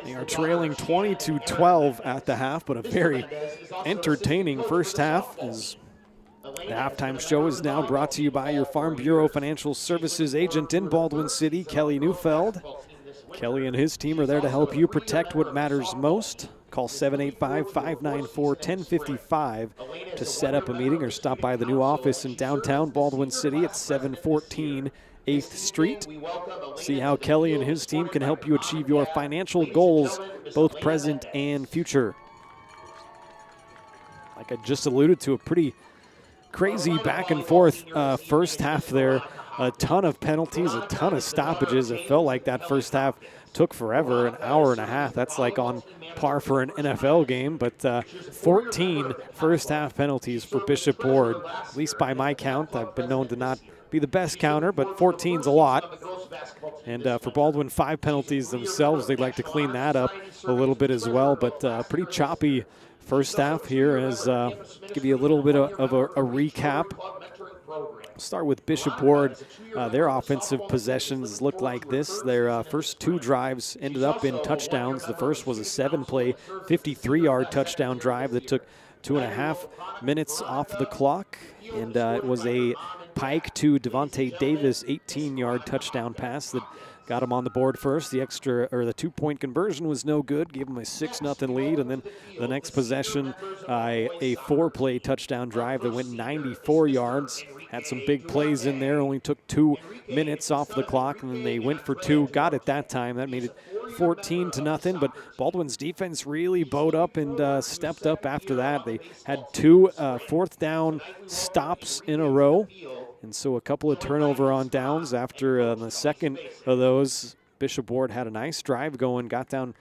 They are trailing 20-12 at the half, but a very entertaining first half. As the halftime show is now brought to you by your Farm Bureau Financial Services agent in Baldwin City, Kelly Neufeld. Kelly and his team are there to help you protect what matters most. Call 785-594-1055 to set up a meeting or stop by the new office in downtown Baldwin City at 714 8th Street. See how Kelly and his team can help you achieve your financial goals, both present and future. Like I just alluded to, a pretty crazy back and forth first half there. A ton of penalties, a ton of stoppages. It felt like that first half took forever, an hour and a half. That's like on par for an NFL game, but 14 first half penalties for Bishop Ward, at least by my count. I've been known to not be the best counter, but 14's a lot. And for Baldwin, 5 penalties themselves. They'd like to clean that up a little bit as well, but pretty choppy first half here. As give you a little bit of a recap. Start with Bishop Ward. Their offensive possessions looked like this. Their first 2 drives ended up in touchdowns. The first was a 7-play, 53-yard touchdown drive that took 2.5 minutes off the clock. And it was a Pike to Devontae Davis 18-yard touchdown pass that got him on the board first. The 2-point conversion was no good, gave him a 6-0 lead, and then the next possession, a 4-play touchdown drive that went 94 yards. Had some big plays in there, only took 2 minutes off the clock, and then they went for 2, got it that time. That made it 14-0, but Baldwin's defense really bowed up and stepped up after that. They had 2 fourth down stops in a row. And so a couple of turnover on downs after the second of those. Bishop Ward had a nice drive going, got down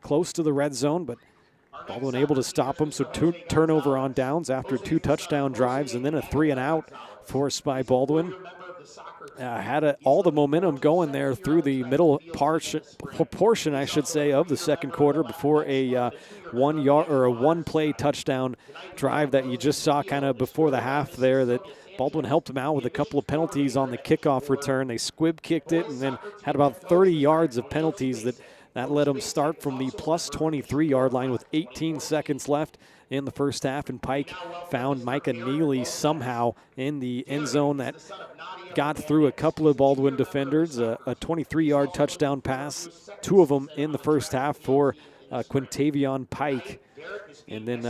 close to the red zone, but Baldwin able to stop them. So 2 turnover on downs after 2 touchdown drives, and then a 3-and-out forced by Baldwin. Had all the momentum going there through the middle portion, I should say, of the second quarter before a 1-play touchdown drive that you just saw kind of before the half there that Baldwin helped him out with a couple of penalties on the kickoff return. They squib kicked it and then had about 30 yards of penalties that let them start from the plus 23-yard line with 18 seconds left in the first half. And Pike found Micah Neely somehow in the end zone that got through a couple of Baldwin defenders. A 23-yard touchdown pass, 2 of them in the first half for Quintavion Pike. And then 3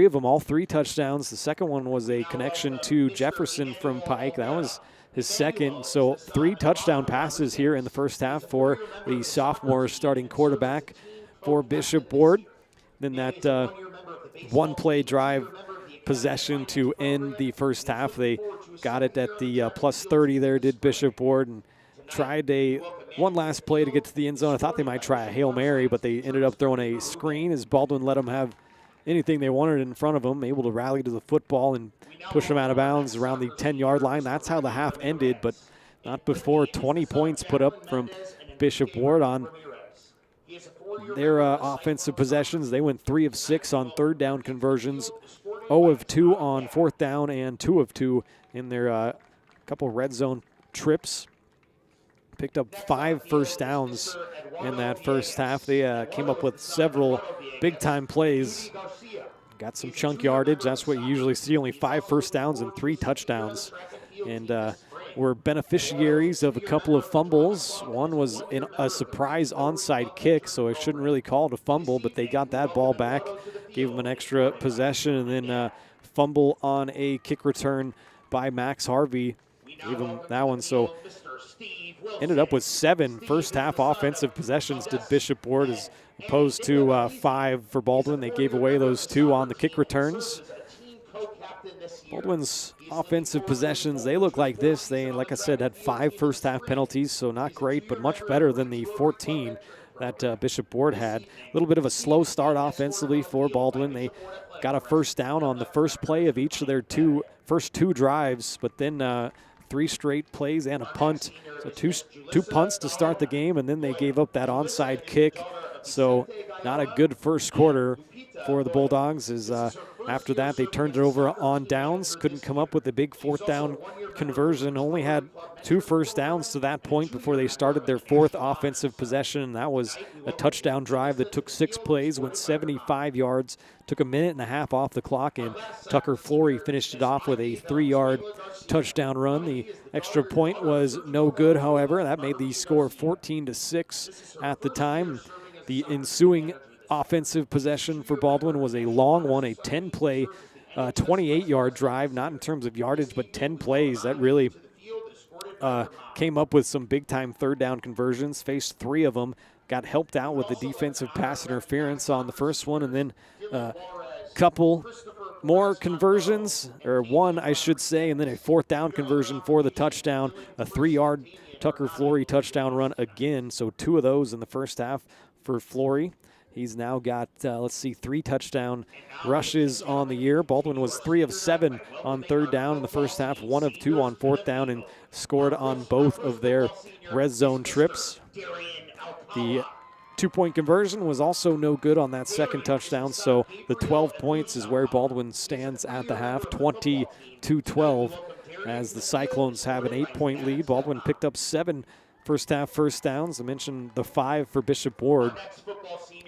of them, all 3 touchdowns. The second one was a connection to Jefferson from Pike. That was his second. So 3 touchdown passes here in the first half for the sophomore starting quarterback for Bishop Ward. Then that 1-play drive possession to end the first half. They got it at the plus 30 there, did Bishop Ward, and tried one last play to get to the end zone. I thought they might try a Hail Mary, but they ended up throwing a screen as Baldwin let them have anything they wanted in front of them, able to rally to the football and push them out of bounds around the 10-yard line. That's how the half ended, but not before 20 points put up from Bishop Ward on their offensive possessions. They went 3 of 6 on third down conversions, 0 of 2 on fourth down, and 2 of 2 in their couple red zone trips. Picked up 5 first downs in that first half. They came up with several big-time plays. Got some chunk yardage. That's what you usually see, only 5 first downs and 3 touchdowns. And were beneficiaries of a couple of fumbles. One was in a surprise onside kick, so I shouldn't really call it a fumble, but they got that ball back, gave them an extra possession, and then fumble on a kick return by Max Harvey. Gave him that one, so ended up with 7 first-half offensive possessions did Bishop Ward as opposed to 5 for Baldwin. They gave away those 2 on the kick returns. Baldwin's offensive possessions, they look like this. They, like I said, had 5 first-half penalties, so not great, but much better than the 14 that Bishop Ward had. A little bit of a slow start offensively for Baldwin. They got a first down on the first play of each of their first two drives, but then 3 straight plays and a punt. So two punts to start the game, and then they gave up that onside kick So not a good first quarter for the Bulldogs. After that, they turned it over on downs, couldn't come up with a big fourth down conversion, only had 2 first downs to that point before they started their 4th offensive possession, and that was a touchdown drive that took 6 plays, went 75 yards, took a minute and a half off the clock, and Tucker Flory finished it off with a 3-yard touchdown run. The extra point was no good, however. That made the score 14-6 at the time. The ensuing offensive possession for Baldwin was a long one, a 10-play, 28-yard drive, not in terms of yardage, but 10 plays. That really came up with some big-time third-down conversions, faced 3 of them, got helped out with the defensive pass interference on the first one, and then a couple more conversions, or one, I should say, and then a 4th down conversion for the touchdown, a 3-yard Tucker Flory touchdown run again, so 2 of those in the first half for Flory. He's now got, 3 touchdown rushes on the year. Baldwin was 3 of 7 on 3rd down in the first half, 1 of 2 on 4th down, and scored on both of their red zone trips. The 2-point conversion was also no good on that second touchdown, so the 12 points is where Baldwin stands at the half, 20-12, as the Cyclones have an 8-point lead. Baldwin picked up 7 first half first downs. I mentioned the 5 for Bishop Ward.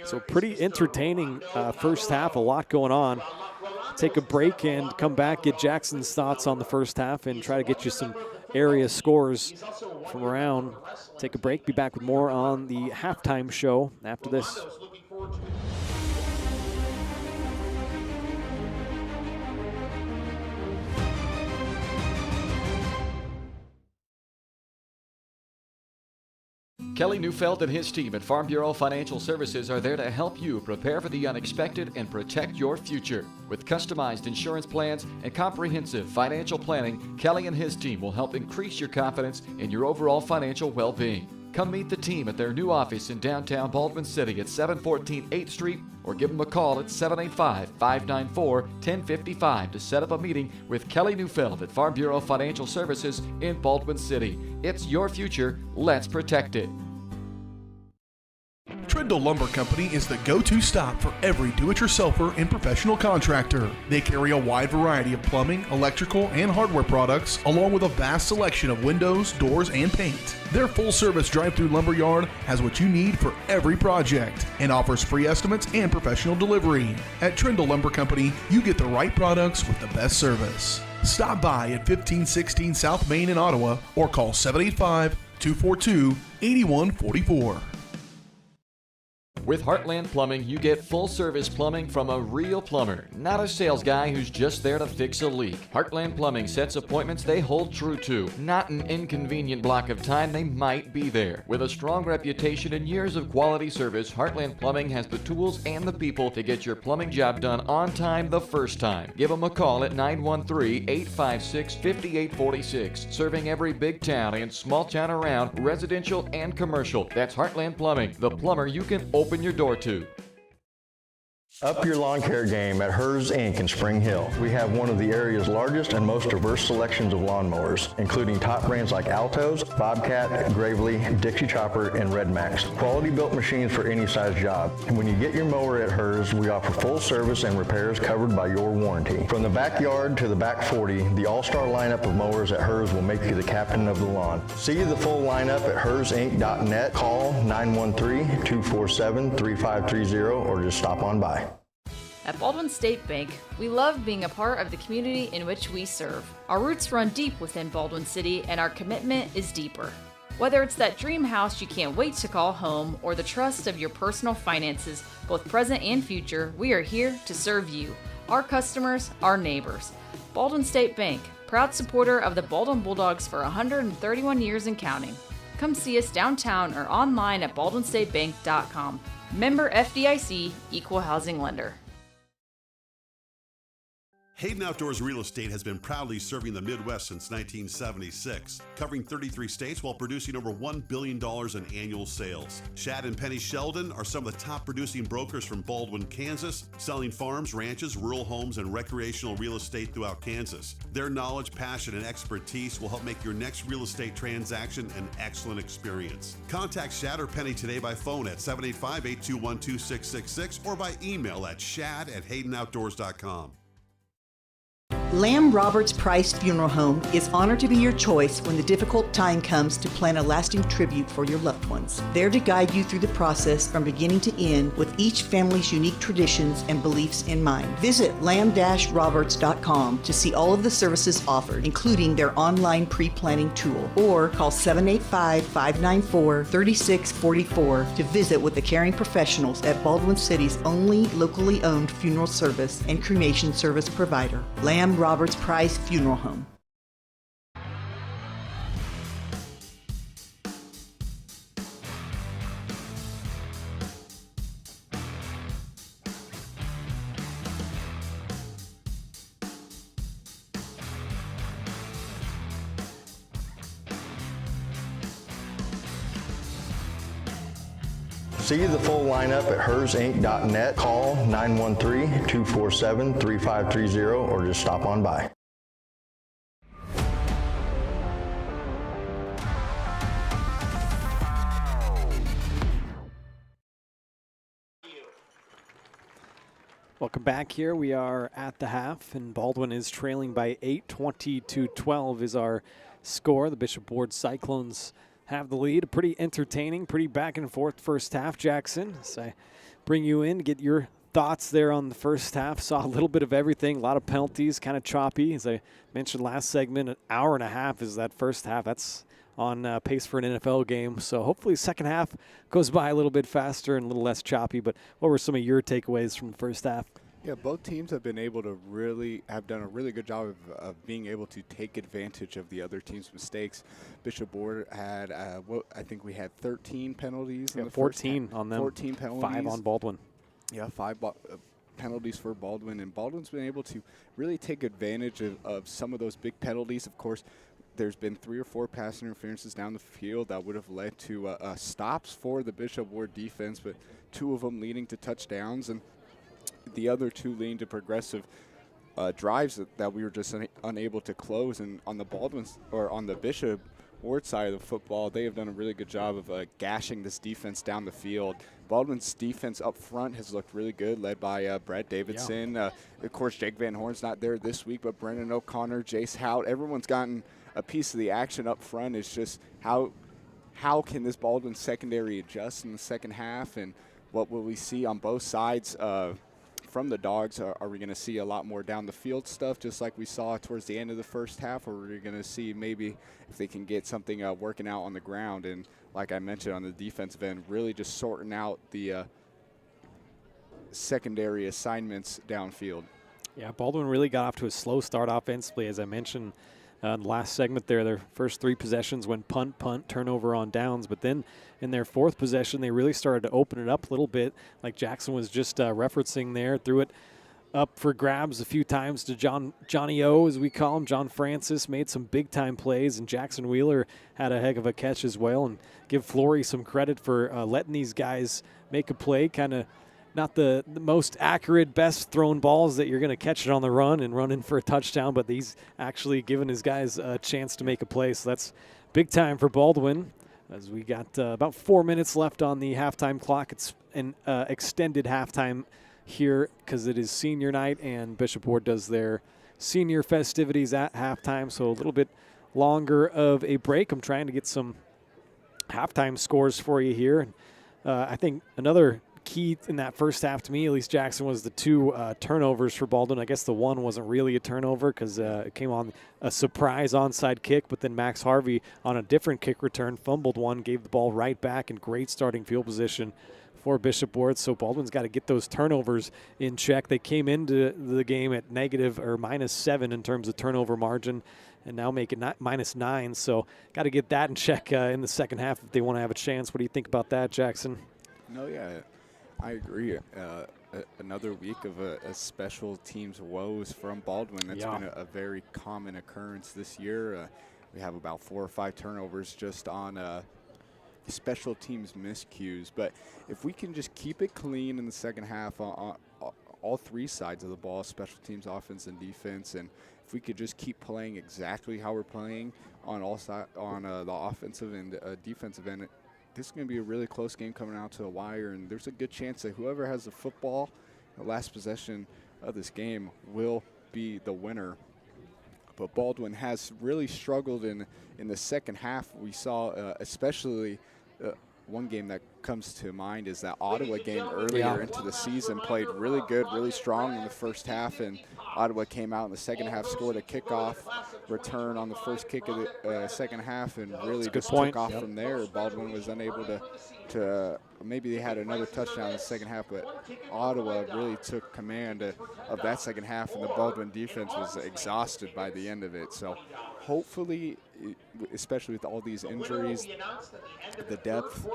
So pretty entertaining first half, a lot going on. Take a break and come back, get Jackson's thoughts on the first half, and try to get you some area scores from around. Take a break, be back with more on the halftime show after this. Kelly Neufeld and his team at Farm Bureau Financial Services are there to help you prepare for the unexpected and protect your future. With customized insurance plans and comprehensive financial planning, Kelly and his team will help increase your confidence in your overall financial well-being. Come meet the team at their new office in downtown Baldwin City at 714 8th Street, or give them a call at 785-594-1055 to set up a meeting with Kelly Neufeld at Farm Bureau Financial Services in Baldwin City. It's your future. Let's protect it. Trindle Lumber Company is the go-to stop for every do-it-yourselfer and professional contractor. They carry a wide variety of plumbing, electrical, and hardware products, along with a vast selection of windows, doors, and paint. Their full-service drive-through lumber yard has what you need for every project and offers free estimates and professional delivery. At Trindle Lumber Company, you get the right products with the best service. Stop by at 1516 South Main in Ottawa or call 785-242-8144. With Heartland Plumbing, you get full-service plumbing from a real plumber, not a sales guy who's just there to fix a leak. Heartland Plumbing sets appointments they hold true to, not an inconvenient block of time they might be there. With a strong reputation and years of quality service, Heartland Plumbing has the tools and the people to get your plumbing job done on time the first time. Give them a call at 913-856-5846, serving every big town and small town around, residential and commercial. That's Heartland Plumbing, the plumber you can open your door to. Up your lawn care game at Hers Inc. in Spring Hill. We have one of the area's largest and most diverse selections of lawnmowers, including top brands like Altos, Bobcat, Gravely, Dixie Chopper, and Red Max. Quality built machines for any size job. And when you get your mower at Hers, we offer full service and repairs covered by your warranty. From the backyard to the back 40, the all-star lineup of mowers at Hers will make you the captain of the lawn. See the full lineup at hersinc.net. Call 913-247-3530 or just stop on by. At Baldwin State Bank, we love being a part of the community in which we serve. Our roots run deep within Baldwin City, and our commitment is deeper. Whether it's that dream house you can't wait to call home or the trust of your personal finances, both present and future, we are here to serve you, our customers, our neighbors. Baldwin State Bank, proud supporter of the Baldwin Bulldogs for 131 years and counting. Come see us downtown or online at baldwinstatebank.com. Member FDIC, Equal Housing Lender. Hayden Outdoors Real Estate has been proudly serving the Midwest since 1976, covering 33 states while producing over $1 billion in annual sales. Shad and Penny Sheldon are some of the top producing brokers from Baldwin, Kansas, selling farms, ranches, rural homes, and recreational real estate throughout Kansas. Their knowledge, passion, and expertise will help make your next real estate transaction an excellent experience. Contact Shad or Penny today by phone at 785-821-2666 or by email at shad@haydenoutdoors.com. Lamb Roberts Price Funeral Home is honored to be your choice when the difficult time comes to plan a lasting tribute for your loved ones. There to guide you through the process from beginning to end with each family's unique traditions and beliefs in mind. Visit lamb-roberts.com to see all of the services offered, including their online pre-planning tool, or call 785-594-3644 to visit with the caring professionals at Baldwin City's only locally owned funeral service and cremation service provider, Lamb Roberts Price Funeral Home. See the full lineup at hersinc.net. Call 913-247-3530 or just stop on by. Welcome back here. We are at the half, and Baldwin is trailing by 8, 20-12 is our score. The Bishop Ward Cyclones have the lead. A pretty entertaining, pretty back and forth first half, Jackson. As I bring you in to get your thoughts there on the first half. Saw a little bit of everything, a lot of penalties, kind of choppy. As I mentioned last segment, an hour and a half is that first half. That's on pace for an NFL game. So hopefully second half goes by a little bit faster and a little less choppy. But what were some of your takeaways from the first half? Yeah, both teams have been able to have done a really good job of being able to take advantage of the other team's mistakes. Bishop Ward had, I think we had 13 penalties. Yeah, 14 on them. 14 penalties. 5 on Baldwin. Yeah, 5 penalties for Baldwin, and Baldwin's been able to really take advantage of some of those big penalties. Of course, there's been 3 or 4 pass interferences down the field that would have led to stops for the Bishop Ward defense, but 2 of them leading to touchdowns, and the other 2 leading to progressive drives that we were just unable to close. And on the on the Bishop Ward side of the football, they have done a really good job of gashing this defense down the field. Baldwin's defense up front has looked really good, led by Brad Davidson. Yeah. Of course, Jake Van Horn's not there this week, but Brendan O'Connor, Jace Hout, everyone's gotten a piece of the action up front. It's just how can this Baldwin secondary adjust in the second half, and what will we see on both sides from the Dogs? Are we going to see a lot more down the field stuff just like we saw towards the end of the first half, or are we going to see maybe if they can get something working out on the ground? And like I mentioned on the defensive end, really just sorting out the secondary assignments downfield. Yeah, Baldwin really got off to a slow start offensively, as I mentioned in the last segment there. Their first 3 possessions went punt, turnover on downs, but then in their 4th possession, they really started to open it up a little bit, like Jackson was just referencing there. Threw it up for grabs a few times to Johnny O, as we call him. John Francis made some big-time plays, and Jackson Wheeler had a heck of a catch as well. And give Flory some credit for letting these guys make a play, kind of not the most accurate, best thrown balls that you're going to catch it on the run and run in for a touchdown, but he's actually giving his guys a chance to make a play. So that's big time for Baldwin. As we got about 4 minutes left on the halftime clock. It's an extended halftime here because it is senior night, and Bishop Ward does their senior festivities at halftime, so a little bit longer of a break. I'm trying to get some halftime scores for you here. And I think another key in that first half, to me at least, Jackson, was the 2 turnovers for Baldwin. I guess the one wasn't really a turnover because it came on a surprise onside kick, but then Max Harvey on a different kick return fumbled one, gave the ball right back in great starting field position for Bishop Ward. So Baldwin's got to get those turnovers in check. They came into the game at negative or -7 in terms of turnover margin, and now make it -9. So got to get that in check in the second half if they want to have a chance. What do you think about that, Jackson? No, yeah, I agree. another week of a special teams woes from Baldwin. That's been a very common occurrence this year. We have about 4 or 5 turnovers just on special teams miscues. But if we can just keep it clean in the second half on all 3 sides of the ball, special teams, offense, and defense, and if we could just keep playing exactly how we're playing on all sides, on the offensive and defensive end, this is going to be a really close game coming out to the wire, and there's a good chance that whoever has the football, the last possession of this game, will be the winner. But Baldwin has really struggled in the second half. We saw especially one game that comes to mind is that Ottawa game earlier into the season. Played really good, really strong in the first half, and Ottawa came out in the second half, scored a kickoff return on the first kick of the second half, and really just took off from there. Baldwin was unable to maybe they had another touchdown in the second half, but Ottawa really took command of that second half, and the Baldwin defense was exhausted by the end of it. So hopefully, especially with all these injuries, the depth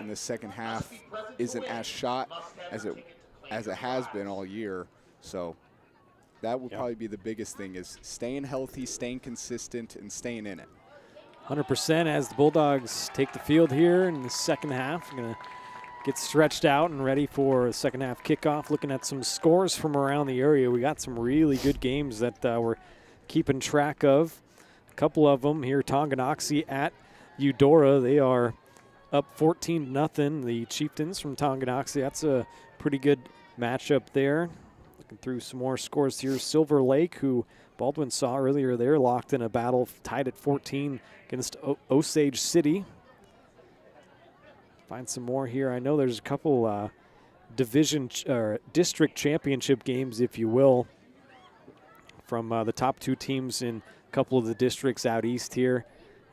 in the second half isn't as shot as it has been all year. So that will probably be the biggest thing, is staying healthy, staying consistent, and staying in it. 100% as the Bulldogs take the field here in the second half. Going to get stretched out and ready for a second half kickoff. Looking at some scores from around the area, we got some really good games that we're keeping track of. A couple of them here. Tonganoxie at Eudora. They are up 14-0. The Chieftains from Tonganoxie. That's a pretty good matchup there. Looking through some more scores here. Silver Lake, who Baldwin saw earlier, they're locked in a battle, tied at 14 against Osage City. Find some more here. I know there's a couple division or district championship games, if you will, from the top 2 teams in a couple of the districts out east here.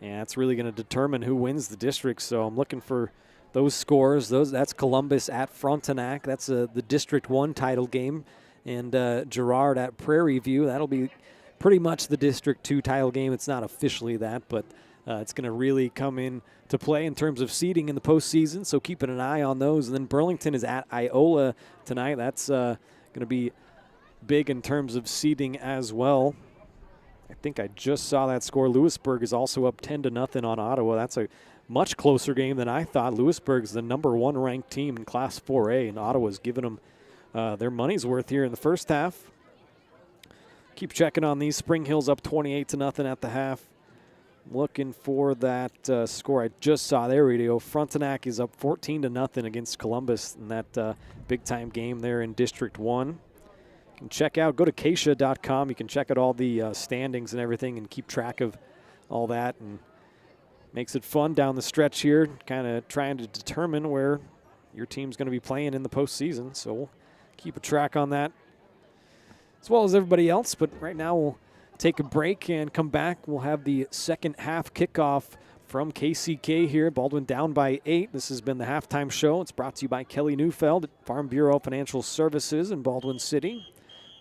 And that's really going to determine who wins the district. So I'm looking for those scores. That's Columbus at Frontenac. That's the District 1 title game. And Girard at Prairie View. That'll be pretty much the District 2 title game. It's not officially that, but it's going to really come in to play in terms of seeding in the postseason. So keeping an eye on those. And then Burlington is at Iola tonight. That's going to be big in terms of seeding as well. I think I just saw that score. Lewisburg is also up 10-0 on Ottawa. That's a much closer game than I thought. Lewisburg is the #1 ranked team in Class 4A, and Ottawa's giving them their money's worth here in the first half. Keep checking on these. Spring Hill's up 28-0 at the half. Looking for that score I just saw. There we go. Frontenac is up 14-0 against Columbus in that big-time game there in District 1. You can check out, go to Kasia.com. You can check out all the standings and everything and keep track of all that. And makes it fun down the stretch here, kind of trying to determine where your team's going to be playing in the postseason. So we'll keep a track on that as well as everybody else. But right now we'll take a break and come back. We'll have the second half kickoff from KCK here. Baldwin down by 8. This has been the halftime show. It's brought to you by Kelly Neufeld at Farm Bureau Financial Services in Baldwin City.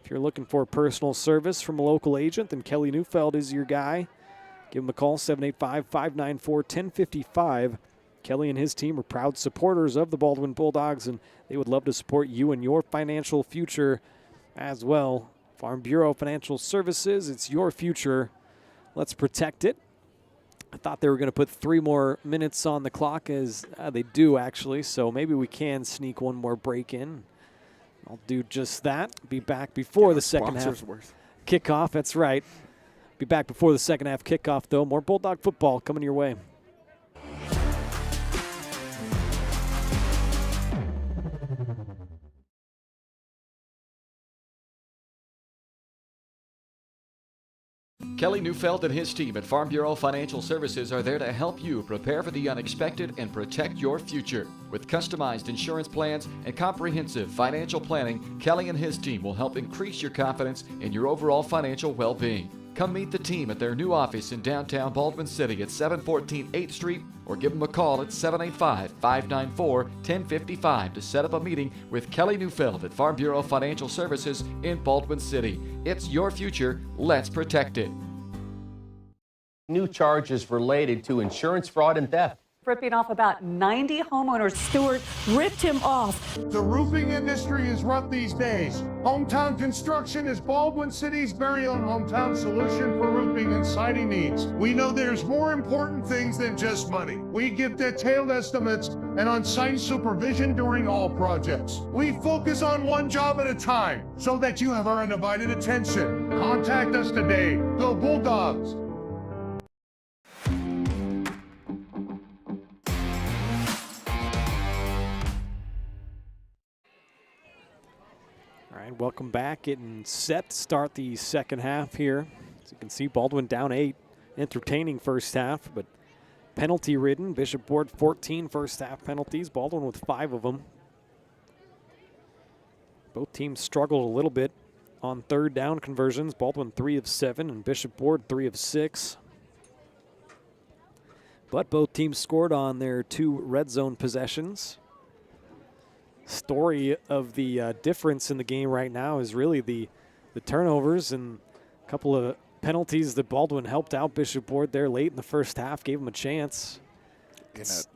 If you're looking for personal service from a local agent, then Kelly Neufeld is your guy. Give him a call, 785-594-1055. Kelly and his team are proud supporters of the Baldwin Bulldogs, and they would love to support you and your financial future as well. Farm Bureau Financial Services, it's your future. Let's protect it. I thought they were going to put 3 more minutes on the clock, as they do actually, so maybe we can sneak one more break in. I'll do just that. Be back before the second half kickoff. That's right. Be back before the second half kickoff, though. More Bulldog football coming your way. Kelly Neufeld and his team at Farm Bureau Financial Services are there to help you prepare for the unexpected and protect your future. With customized insurance plans and comprehensive financial planning, Kelly and his team will help increase your confidence in your overall financial well-being. Come meet the team at their new office in downtown Baldwin City at 714 8th Street, or give them a call at 785-594-1055 to set up a meeting with Kelly Neufeld at Farm Bureau Financial Services in Baldwin City. It's your future. Let's protect it. New charges related to insurance fraud and theft. Ripping off about 90 homeowners. Stewart ripped him off. The roofing industry is rough these days. Hometown Construction is Baldwin City's very own hometown solution for roofing and siding needs. We know there's more important things than just money. We give detailed estimates and on-site supervision during all projects. We focus on one job at a time so that you have our undivided attention. Contact us today. Go Bulldogs! All right, welcome back. Getting set to start the second half here. As you can see, Baldwin down 8. Entertaining first half, but penalty-ridden. Bishop Ward 14 first half penalties. Baldwin with 5 of them. Both teams struggled a little bit on third down conversions. Baldwin 3 of 7 and Bishop Ward 3 of 6. But both teams scored on their 2 red zone possessions. Story of the difference in the game right now is really the turnovers and a couple of penalties that Baldwin helped out Bishop Ward there late in the first half, gave him a chance.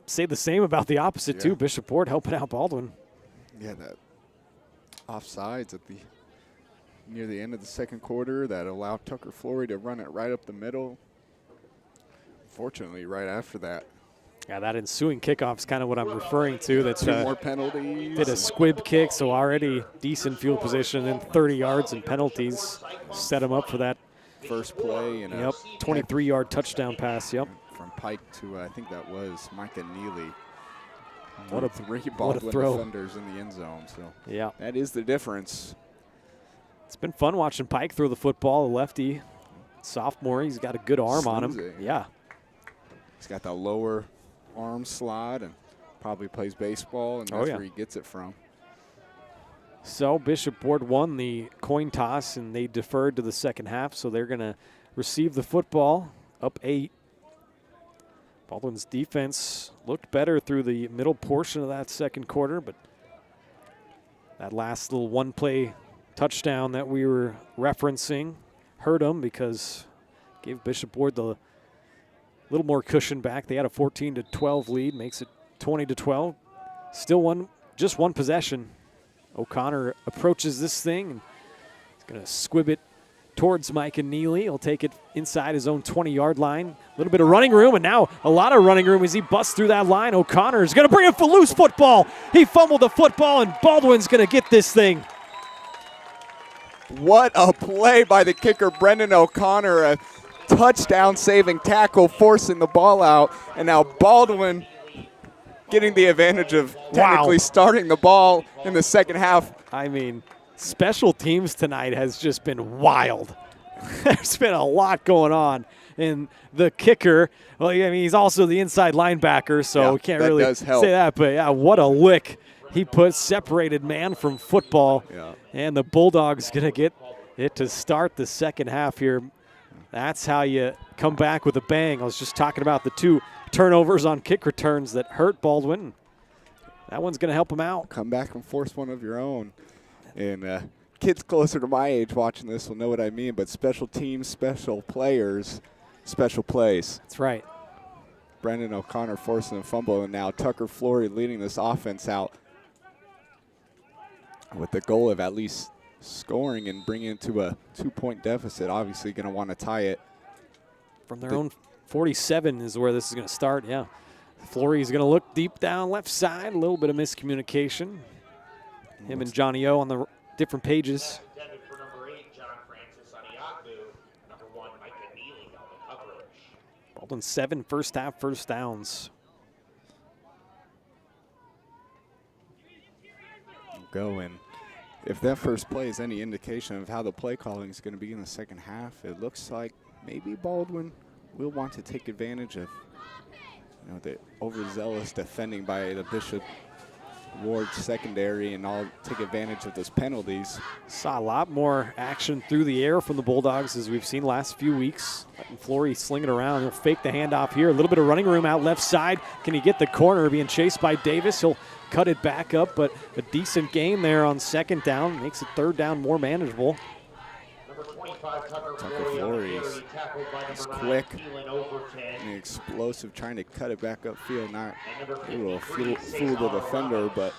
Say the same about the opposite too. Bishop Ward helping out Baldwin. Yeah, that offsides at near the end of the second quarter that allowed Tucker Flory to run it right up the middle. Unfortunately, right after that. Yeah, that ensuing kickoff is kind of what I'm referring to. That's 2 more penalties. Did a squib kick, so already decent field position, and 30 yards and penalties set him up for that first play. And 23-yard touchdown pass. Yep. From Pike to I think that was Micah Neely. What a throw! Defenders in the end zone. So yeah, that is the difference. It's been fun watching Pike throw the football. A lefty, sophomore. He's got a good arm on him. Yeah. He's got the lower arm slot and probably plays baseball, and that's where he gets it from. So Bishop Ward won the coin toss, and they deferred to the second half, so they're going to receive the football, up 8. Baldwin's defense looked better through the middle portion of that second quarter, but that last little one-play touchdown that we were referencing hurt them because gave Bishop Ward the little more cushion back. They had a 14-12 lead, makes it 20-12. Still just one possession. O'Connor approaches this thing, and he's going to squib it towards Mike and Neely. He'll take it inside his own 20-yard line. A little bit of running room, and now a lot of running room as he busts through that line. O'Connor is going to bring it for loose football. He fumbled the football, and Baldwin's going to get this thing. What a play by the kicker, Brendan O'Connor. A touchdown-saving tackle, forcing the ball out, and now Baldwin getting the advantage of technically starting the ball in the second half. I mean, special teams tonight has just been wild. There's been a lot going on. And the kicker, well, I mean, he's also the inside linebacker, so we can't really say that. But, yeah, what a lick he put, separated man from football. Yeah. And the Bulldogs going to get it to start the second half here. That's how you come back with a bang. I was just talking about the 2 turnovers on kick returns that hurt Baldwin. That one's going to help him out. Come back and force one of your own. And kids closer to my age watching this will know what I mean, but special teams, special players, special plays. That's right. Brendan O'Connor forcing a fumble, and now Tucker Flory leading this offense out with the goal of at least scoring and bringing it to a 2-point deficit. Obviously going to want to tie it. From their own 47 is where this is going to start, yeah. Flory's going to look deep down left side. A little bit of miscommunication. Him and Johnny O on the different pages. Baldwin 7 first half first downs. Going. If that first play is any indication of how the play calling is going to be in the second half, it looks like maybe Baldwin will want to take advantage of the overzealous defending by the Bishop Ward secondary, and I'll take advantage of those penalties. Saw a lot more action through the air from the Bulldogs as we've seen last few weeks. Letting Flory sling it around. He'll fake the handoff here. A little bit of running room out left side. Can he get the corner? Being chased by Davis. He'll cut it back up, but a decent game there on second down. Makes it third down more manageable. Tucker Flory is quick and explosive, trying to cut it back upfield. Not able to fool the defender, but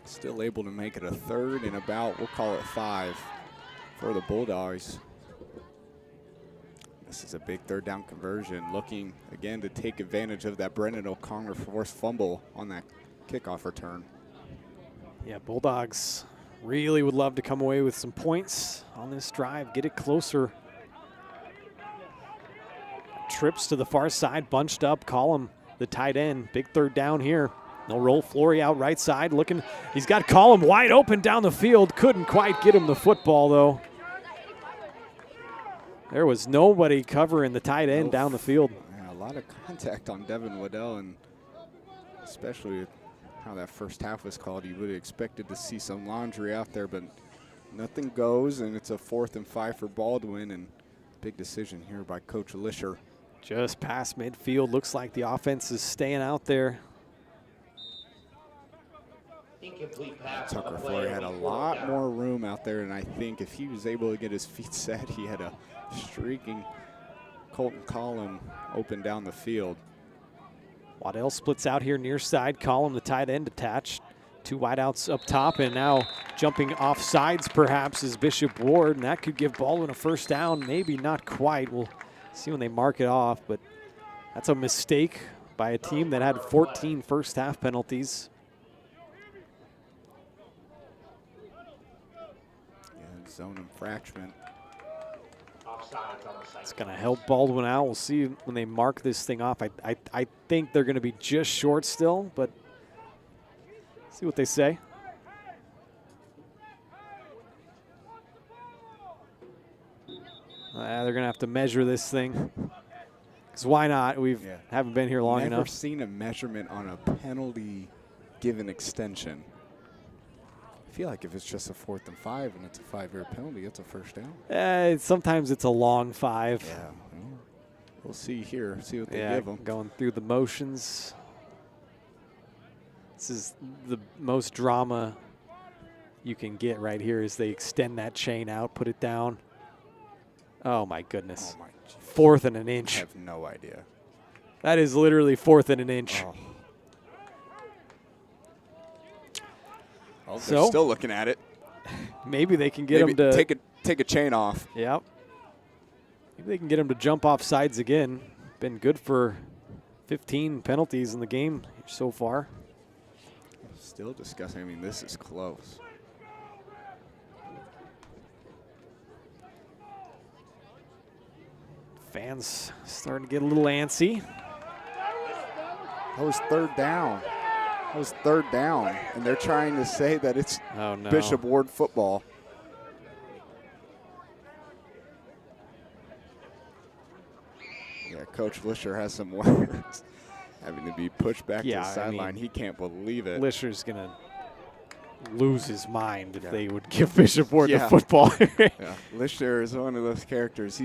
still able to make it a third and about, we'll call it 5 for the Bulldogs. This is a big third down conversion, looking again to take advantage of that Brendan O'Connor forced fumble on that kickoff return. Yeah, Bulldogs really would love to come away with some points on this drive, get it closer. Trips to the far side, bunched up, Collum, the tight end. Big third down here. They'll roll Flory out right side, looking. He's got Collum wide open down the field. Couldn't quite get him the football, though. There was nobody covering the tight end down the field. Yeah, a lot of contact on Devin Waddell, and especially how that first half was called, you would have expected to see some laundry out there, but nothing goes, and it's a 4th and 5 for Baldwin, and big decision here by Coach Lisher. Just past midfield. Looks like the offense is staying out there. Tucker Flory had a lot more room out there, and I think if he was able to get his feet set, he had a streaking Colton Collum open down the field. Waddell splits out here near side. Collum, the tight end, attached. 2 wideouts up top, and now jumping off sides perhaps is Bishop Ward, and that could give Baldwin a first down. Maybe not quite. We'll see when they mark it off, but that's a mistake by a team that had 14 first half penalties. Yeah, zone infraction. It's going to help Baldwin out. We'll see when they mark this thing off. I think they're going to be just short still, but see what they say. They're going to have to measure this thing. Because why not? We haven't been here long enough. Never seen a measurement on a penalty given extension. I feel like if it's just a 4th and 5 and it's a 5-yard penalty, it's a first down. Sometimes it's a long 5. Yeah, we'll see here. See what they Yeah, give them. going through the motions. This is the most drama you can get right here as they extend that chain out, put it down. Oh, my goodness. Oh, my 4th and an inch. I have no idea. That is literally 4th and an inch. Oh. Well, they're still looking at it. Maybe they can get him to take a chain off. Yep. Maybe they can get him to jump off sides again. Been good for 15 penalties in the game so far. Still discussing. I mean, this is close. Fans starting to get a little antsy. That was 3rd down. That was 3rd down, and they're trying to say that it's Bishop Ward football. Yeah, Coach Lisher has some words having to be pushed back to the sideline. He can't believe it. Lisher's going to lose his mind if they would give Bishop Ward the football. Lisher is one of those characters.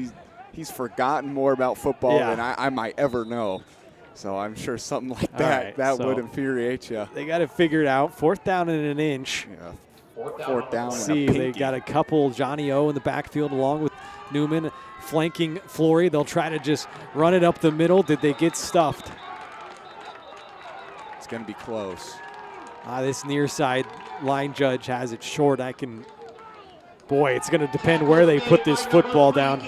He's forgotten more about football than I might ever know. So I'm sure something like that would infuriate you. They got it figured out. 4th down and an inch. Yeah. 4th down. See, they got a couple. Johnny O in the backfield along with Newman flanking Flory. They'll try to just run it up the middle. Did they get stuffed? It's going to be close. This near side line judge has it short. Boy, it's going to depend where they put this football down.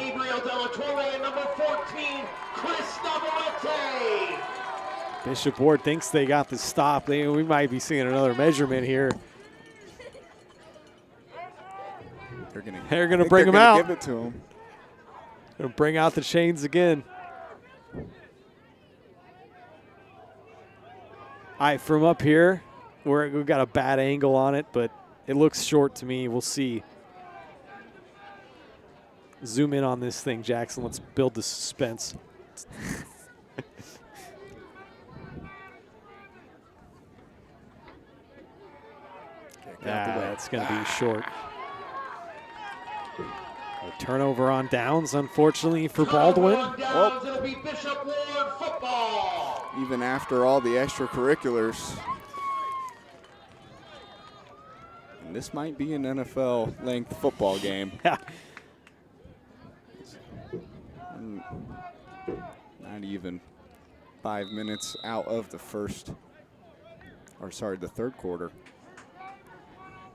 Bishop Ward thinks they got the stop. We might be seeing another measurement here. They're going to bring him out. Give it to him. Going to bring out the chains again. All right, from up here, we've got a bad angle on it, but it looks short to me. We'll see. Zoom in on this thing, Jackson. Let's build the suspense. It's going to be short. A turnover on downs, unfortunately, for Baldwin. It'll be Bishop Ward football. Even after all the extracurriculars. And this might be an NFL-length football game. Not even 5 minutes out of the third quarter.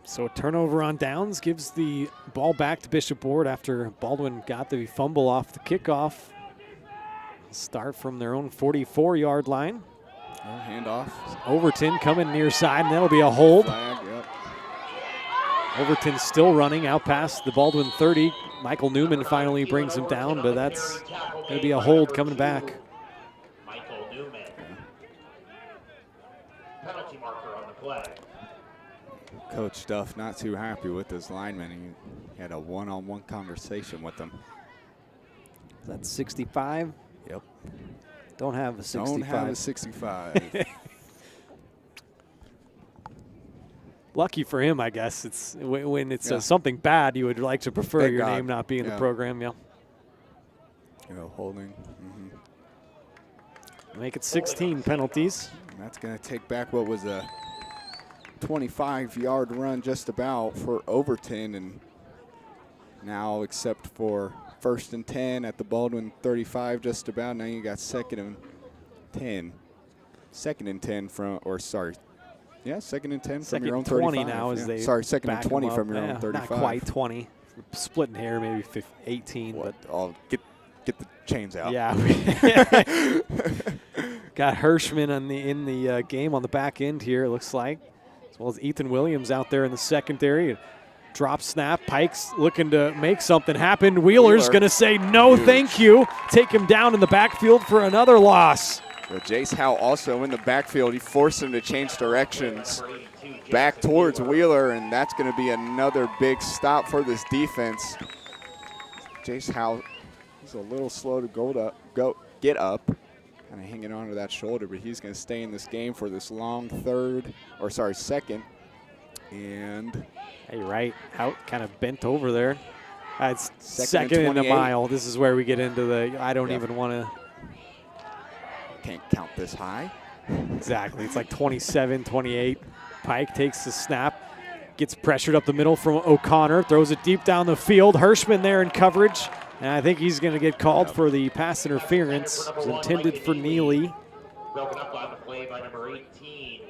So a turnover on downs gives the ball back to Bishop Ward after Baldwin got the fumble off the kickoff. Start from their own 44-yard line. Handoff. Overton coming near side, and that'll be a hold. Flag, yep. Overton still running out past the Baldwin 30. Michael Newman finally brings him down, but that's going to be a hold coming back. Michael Newman. Penalty marker on the play. Coach Duff not too happy with his lineman. He had a one-on-one conversation with him. That's 65. Yep. Don't have a 65. Don't have a 65. Lucky for him, I guess. It's when it's something bad, you would like to prefer Thank your God. name not be in the program. Yeah. Holding. Make it 16 penalties. And that's going to take back what was a 25-yard run just about for Overton, and now except for 1st and 10 at the Baldwin 35 just about, now you got 2nd and 10. 2nd and 10 from, or sorry, yeah, 2nd and 10 from your own 35. 20 now as they sorry, 2nd back and 20 them from up. your own 35. Not quite 20. Splitting hair, maybe 18. What? But I'll get the chains out. Yeah. Got Hirschman in the game on the back end here, it looks like, as well as Ethan Williams out there in the secondary. Drop snap. Pike's looking to make something happen. Wheeler's going to say no, thank you. Take him down in the backfield for another loss. But Jace Howe also in the backfield. He forced him to change directions back towards Wheeler, and that's going to be another big stop for this defense. Jace Howe, he's a little slow to get up, kind of hanging on to that shoulder, but he's going to stay in this game for this long second. And hey, right out, kind of bent over there. That's second and in a mile. This is where we get into the I don't even want to. Can't count this high. Exactly. It's like 27, 28. Pike takes the snap, gets pressured up the middle from O'Connor, throws it deep down the field. Hirschman there in coverage, and I think he's going to get called for the pass interference. It was intended for Neely. Broken up on the play by number 18.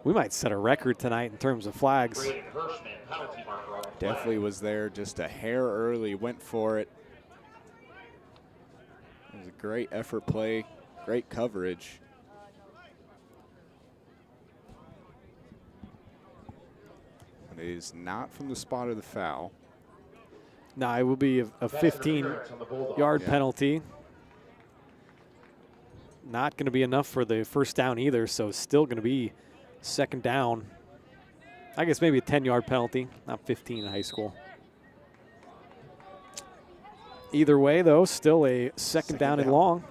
We might set a record tonight in terms of flags. Hirschman, penalty marker on the play. Definitely was there just a hair early, went for it. It was a great effort play, great coverage. But it is not from the spot of the foul. No, it will be a 15-yard penalty. Not going to be enough for the first down either, so still going to be second down. I guess maybe a 10-yard penalty, not 15 in high school. Either way, though, still a second down and long.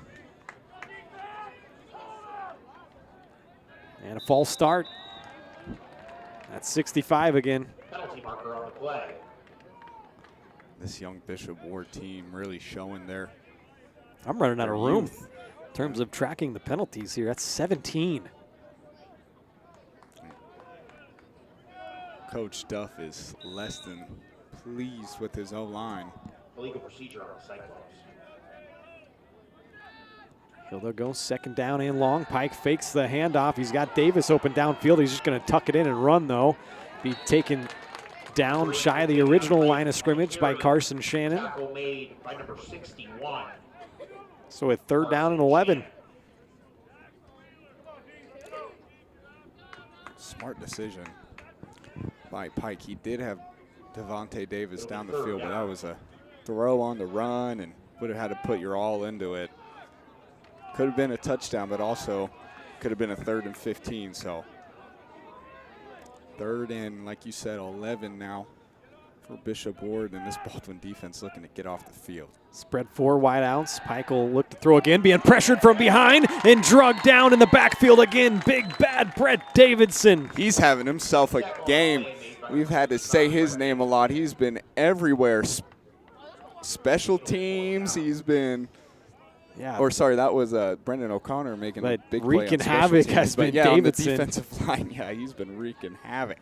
And a false start. That's 65 again. Penalty marker on the play. This young Bishop Ward team really showing their I'm running out of room youth. in terms of tracking the penalties here. That's 17. Coach Duff is less than pleased with his O-line. Illegal procedure on the Cyclones. They'll go second down and long. Pike fakes the handoff. He's got Davis open downfield. He's just going to tuck it in and run, though. Be taken down shy of the original line of scrimmage by Carson Shannon. Tackle made by number 61. So a third down and 11. Smart decision by Pike. He did have Devontae Davis down the field, but that was a throw on the run and would have had to put your all into it. Could have been a touchdown, but also could have been a 3rd and 15. So 3rd and, like you said, 11 now for Bishop Ward, and this Baldwin defense looking to get off the field. Spread 4 wide outs. Pike will look to throw again, being pressured from behind and drugged down in the backfield again. Big bad Brett Davidson. He's having himself a game. We've had to say his name a lot. He's been everywhere. Special teams, he's been... Yeah. Or sorry, that was Brendan O'Connor making a big play. Wreaking havoc has been Davidson. Davidson. On the defensive line, yeah, he's been wreaking havoc.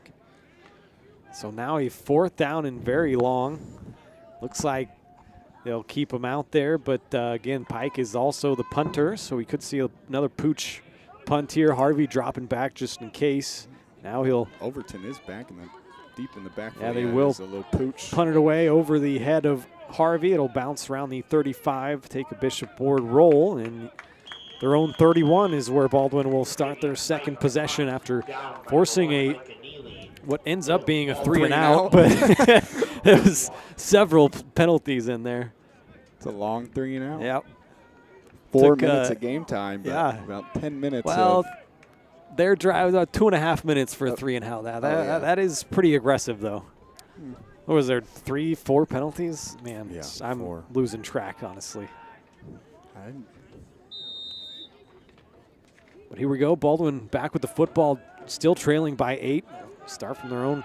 So now a 4th down and very long. Looks like they'll keep him out there, but again, Pike is also the punter, so we could see another pooch punt here. Harvey dropping back just in case. Now he'll... Overton is back deep in the back. Yeah, they will a little pooch. Punt it away over the head of Harvey. It'll bounce around the 35, take a Bishop Ward roll, and their own 31 is where Baldwin will start their second possession after forcing what ends up being a 3-and-out, but there was several penalties in there. It's a long 3-and-out. Yep. 4 minutes of game time, but yeah. about 10 minutes. Well, their drive about 2.5 minutes for a 3-and-out. That is pretty aggressive, though. What was there, 3, 4 penalties? Man, yeah, I'm 4. losing track, honestly. But here we go. Baldwin back with the football, still trailing by 8. Start from their own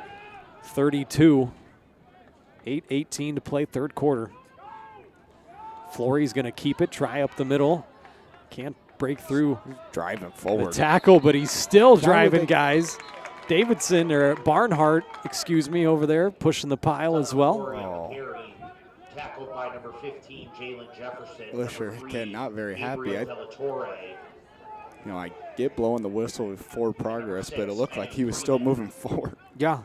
32. 8:18 to play, third quarter. Flory's going to keep it, try up the middle. Can't break through. Driving forward. The tackle, but he's still driving, guys. Davidson, or Barnhart, excuse me, over there, pushing the pile as well. Tackled by number 15, Jalen Jefferson. Lisher, again, not very happy. I get blowing the whistle with forward progress, but it looked like he was still moving forward. Yeah.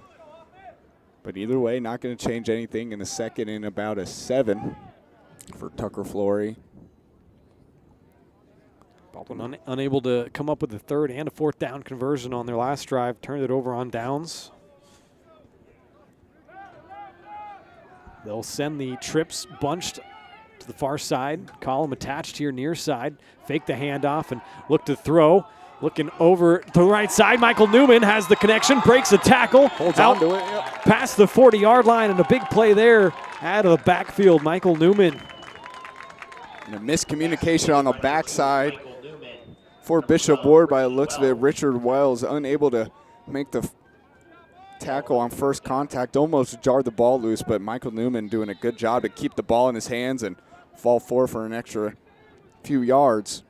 But either way, not going to change anything in the second and about a 7 for Tucker Flory. Baldwin unable to come up with a 3rd and a 4th down conversion on their last drive. Turned it over on downs. They'll send the trips bunched to the far side. Column attached here near side. Fake the handoff and look to throw. Looking over to the right side. Michael Newman has the connection, breaks a tackle. Holds on to it, yep. Past the 40-yard line, and a big play there out of the backfield. Michael Newman. And a miscommunication on the backside for Bishop Ward by the looks of it. Richard Wells unable to make the tackle on first contact. Almost jarred the ball loose, but Michael Newman doing a good job to keep the ball in his hands and fall forward for an extra few yards.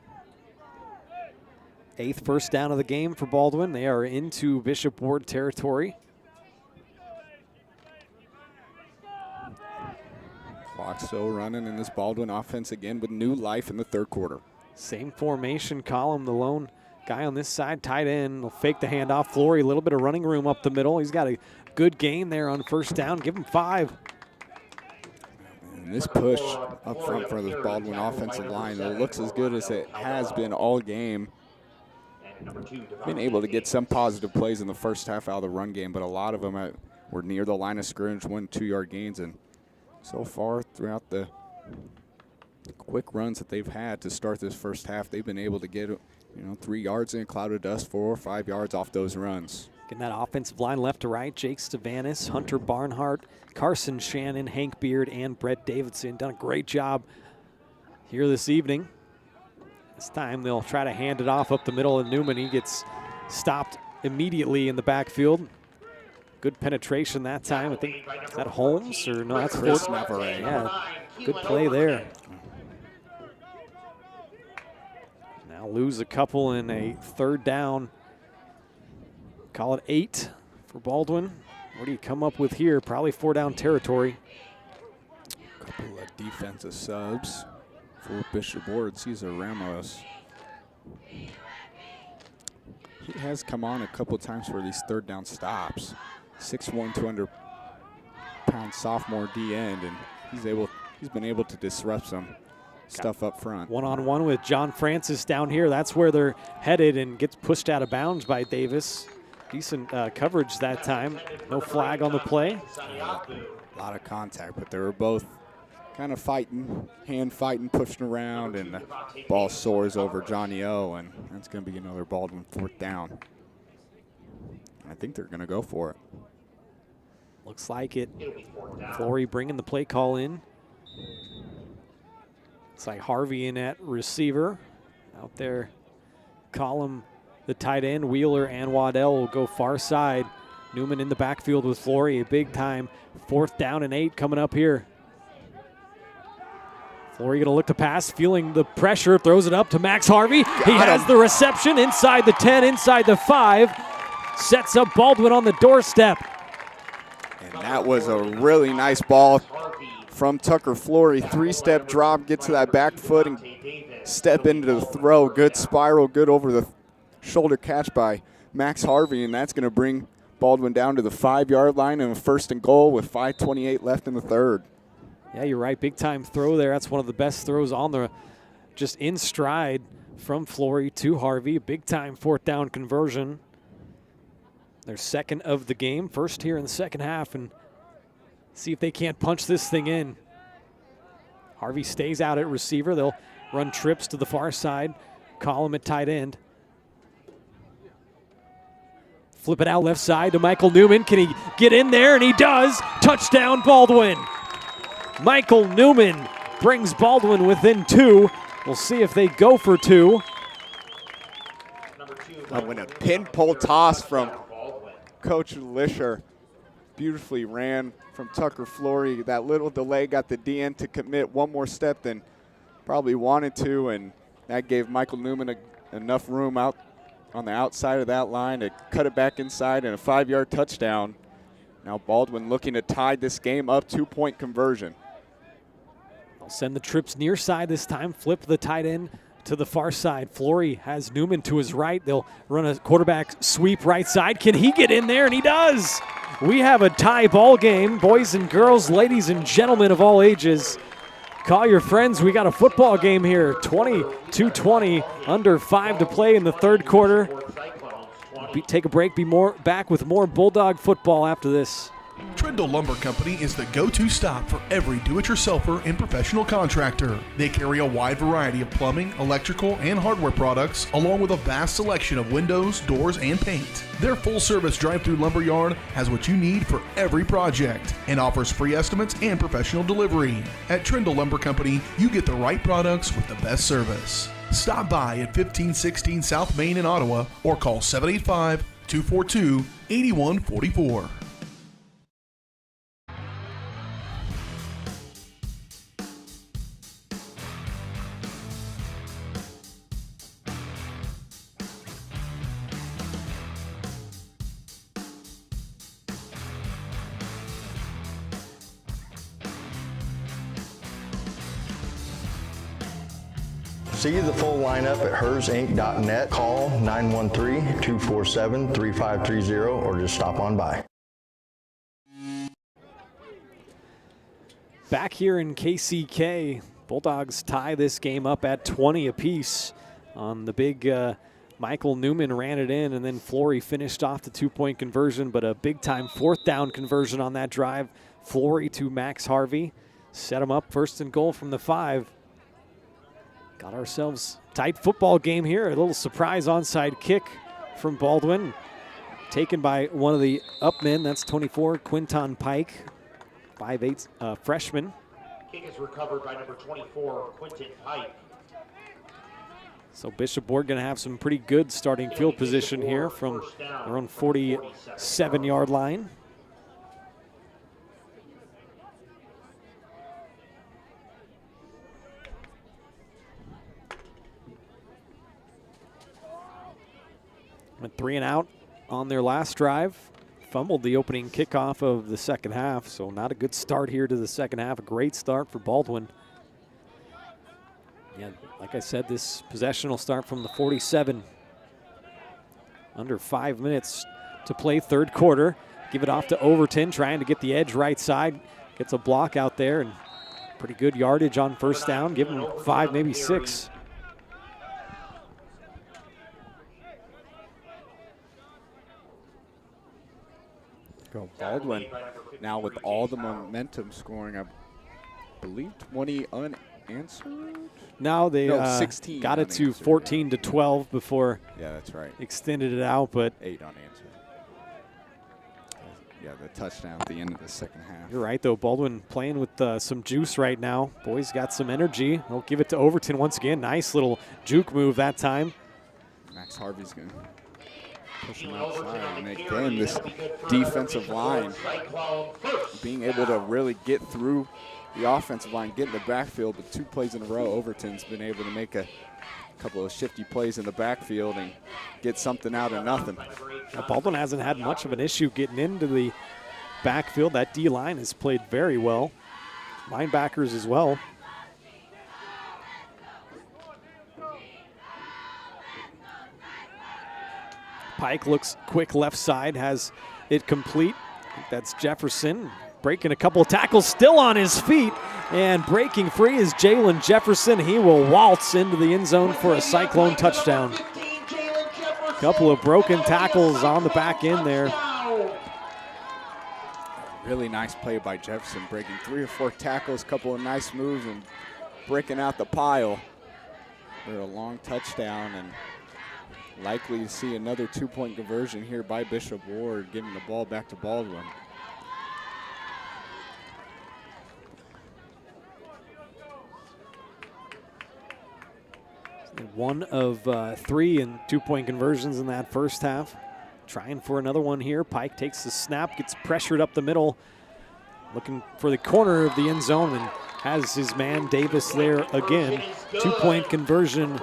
8th first down of the game for Baldwin. They are into Bishop Ward territory. Clock still running in this Baldwin offense again with new life in the third quarter. Same formation column. The lone guy on this side, tight end, will fake the handoff. Flory, a little bit of running room up the middle. He's got a good gain there on first down. Give him 5. And this push up front for this Baldwin offensive line, it looks as good as it has been all game. Been able to get some positive plays in the first half out of the run game, but a lot of them were near the line of scrimmage, 1 2-yard gains. And so far throughout the quick runs that they've had to start this first half, they've been able to get 3 yards in a cloud of dust, 4 or 5 yards off those runs. Getting that offensive line left to right. Jake Stavanis, Hunter Barnhart, Carson Shannon, Hank Beard, and Brett Davidson. Done a great job here this evening. This time they'll try to hand it off up the middle, and Newman, he gets stopped immediately in the backfield. Good penetration that time. I think, is that Holmes or no? That's Chris Navarre. Yeah, good play there. Now lose a couple in a 3rd down. Call it 8 for Baldwin. What do you come up with here? Probably 4 down territory. Couple of defensive subs for Bishop Ward. Cesar Ramos. He has come on a couple times for these 3rd down stops. 6'1", 200-pound sophomore D end, and he's been able to disrupt some stuff up front. One-on-one with John Francis down here. That's where they're headed, and gets pushed out of bounds by Davis. Decent coverage that time. No flag on the play. A lot of contact, but they were both kind of fighting, hand fighting, pushing around, and the ball soars over Johnny O, and that's going to be another Baldwin 4th down. I think they're going to go for it. Looks like it. Flory bringing the play call in. It's like Harvey in at receiver. Out there, Column, the tight end, Wheeler and Waddell will go far side. Newman in the backfield with Flory, a big time 4th down and 8 coming up here. Flory going to look to pass, feeling the pressure, throws it up to Max Harvey. He has the reception inside the 10, inside the 5. Sets up Baldwin on the doorstep. And that was a really nice ball from Tucker Flory. 3-step drop, get to that back foot and step into the throw. Good spiral, good over the shoulder catch by Max Harvey, and that's going to bring Baldwin down to the 5-yard line and a 1st and goal with 5:28 left in the third. Yeah, you're right. Big time throw there. That's one of the best throws on the, just in stride from Flory to Harvey. Big time 4th down conversion. Their 2nd of the game. First here in the second half, and see if they can't punch this thing in. Harvey stays out at receiver. They'll run trips to the far side. Call him at tight end. Flip it out left side to Michael Newman. Can he get in there? And he does. Touchdown, Baldwin. Michael Newman brings Baldwin within 2. We'll see if they go for 2. When a pin pull toss from Coach Lisher beautifully ran from Tucker Flory. That little delay got the DN to commit one more step than probably wanted to, and that gave Michael Newman enough room out on the outside of that line to cut it back inside and a 5-yard touchdown. Now Baldwin looking to tie this game up, 2-point conversion. They'll send the trips near side this time, flip the tight end to the far side. Flory has Newman to his right. They'll run a quarterback sweep right side. Can he get in there? And he does. We have a tie ball game, boys and girls, ladies and gentlemen of all ages. Call your friends. We got a football game here. 22-20, under 5 to play in the third quarter. Take a break, back with more Bulldog football after this. Trindle Lumber Company is the go-to stop for every do-it-yourselfer and professional contractor. They carry a wide variety of plumbing, electrical, and hardware products, along with a vast selection of windows, doors, and paint. Their full-service drive-through lumber yard has what you need for every project and offers free estimates and professional delivery. At Trindle Lumber Company, you get the right products with the best service. Stop by at 1516 South Main in Ottawa or call 785-242-8144. See the full lineup at hersinc.net. Call 913-247-3530 or just stop on by. Back here in KCK, Bulldogs tie this game up at 20 apiece. On the big Michael Newman ran it in, and then Flory finished off the 2-point conversion, but a big-time 4th down conversion on that drive. Flory to Max Harvey. Set him up 1st and goal from the 5. Got ourselves a tight football game here. A little surprise onside kick from Baldwin. Taken by one of the up men. That's 24, Quinton Pike, 5'8", freshman. Kick is recovered by number 24, Quinton Pike. So Bishop Ward going to have some pretty good starting field position here from their own 47-yard line. Went 3 and out on their last drive. Fumbled the opening kickoff of the second half, so not a good start here to the second half. A great start for Baldwin. Yeah, like I said, this possession will start from the 47. Under 5 minutes to play, third quarter. Give it off to Overton, trying to get the edge right side. Gets a block out there, and pretty good yardage on first down. Give him 5, maybe 6. Go Baldwin now with all the momentum scoring, I believe 20 unanswered. Now they 16 got it to 14 to 12 before that's right. Extended it out, but 8 unanswered. Yeah, the touchdown at the end of the second half. You're right, though. Baldwin playing with some juice right now. Boys got some energy. They'll give it to Overton once again. Nice little juke move that time. Max Harvey's going to push him outside, and again, this defensive line being able to really get through the offensive line, get in the backfield, but 2 plays in a row. Overton's been able to make a couple of shifty plays in the backfield and get something out of nothing. Now, Baldwin hasn't had much of an issue getting into the backfield. That D-line has played very well. Linebackers as well. Pike looks quick left side, has it complete. I think that's Jefferson breaking a couple of tackles, still on his feet, and breaking free is Jalen Jefferson. He will waltz into the end zone for a Cyclone touchdown. Couple of broken tackles on the back end there. Really nice play by Jefferson, breaking 3 or 4 tackles, couple of nice moves, and breaking out the pile for a long touchdown, and likely to see another 2-point conversion here by Bishop Ward, giving the ball back to Baldwin. One of 3 in 2-point conversions in that first half. Trying for another one here. Pike takes the snap, gets pressured up the middle, looking for the corner of the end zone, and has his man Davis there again. 2-point conversion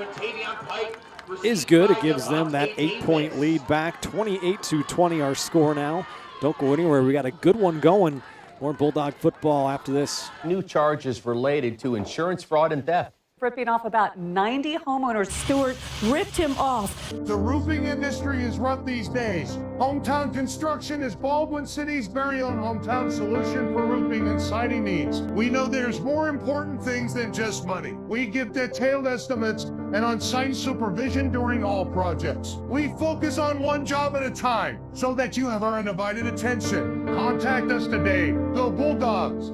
is good. It gives them that 8-point lead back. 28-20 our score now. Don't go anywhere. We got a good one going. More Bulldog football after this. New charges related to insurance fraud and theft. Ripping off about 90 homeowners. Stewart ripped him off. The roofing industry is rough these days. Hometown Construction is Baldwin City's very own hometown solution for roofing and siding needs. We know there's more important things than just money. We give detailed estimates and on-site supervision during all projects. We focus on one job at a time so that you have our undivided attention. Contact us today. Go Bulldogs!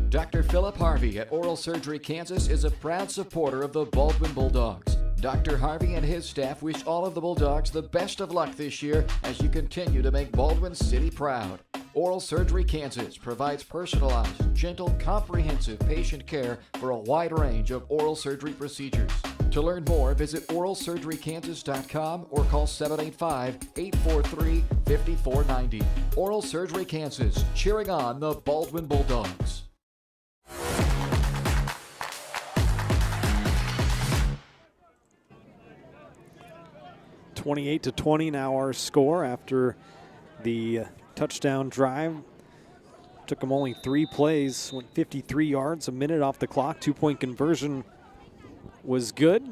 Dr. Philip Harvey at Oral Surgery Kansas is a proud supporter of the Baldwin Bulldogs. Dr. Harvey and his staff wish all of the Bulldogs the best of luck this year as you continue to make Baldwin City proud. Oral Surgery Kansas provides personalized, gentle, comprehensive patient care for a wide range of oral surgery procedures. To learn more, visit oralsurgerykansas.com or call 785-843-5490. Oral Surgery Kansas, cheering on the Baldwin Bulldogs. (28-20) now our score after the touchdown drive. Took them only 3 plays, went 53 yards, a minute off the clock. 2-point conversion was good.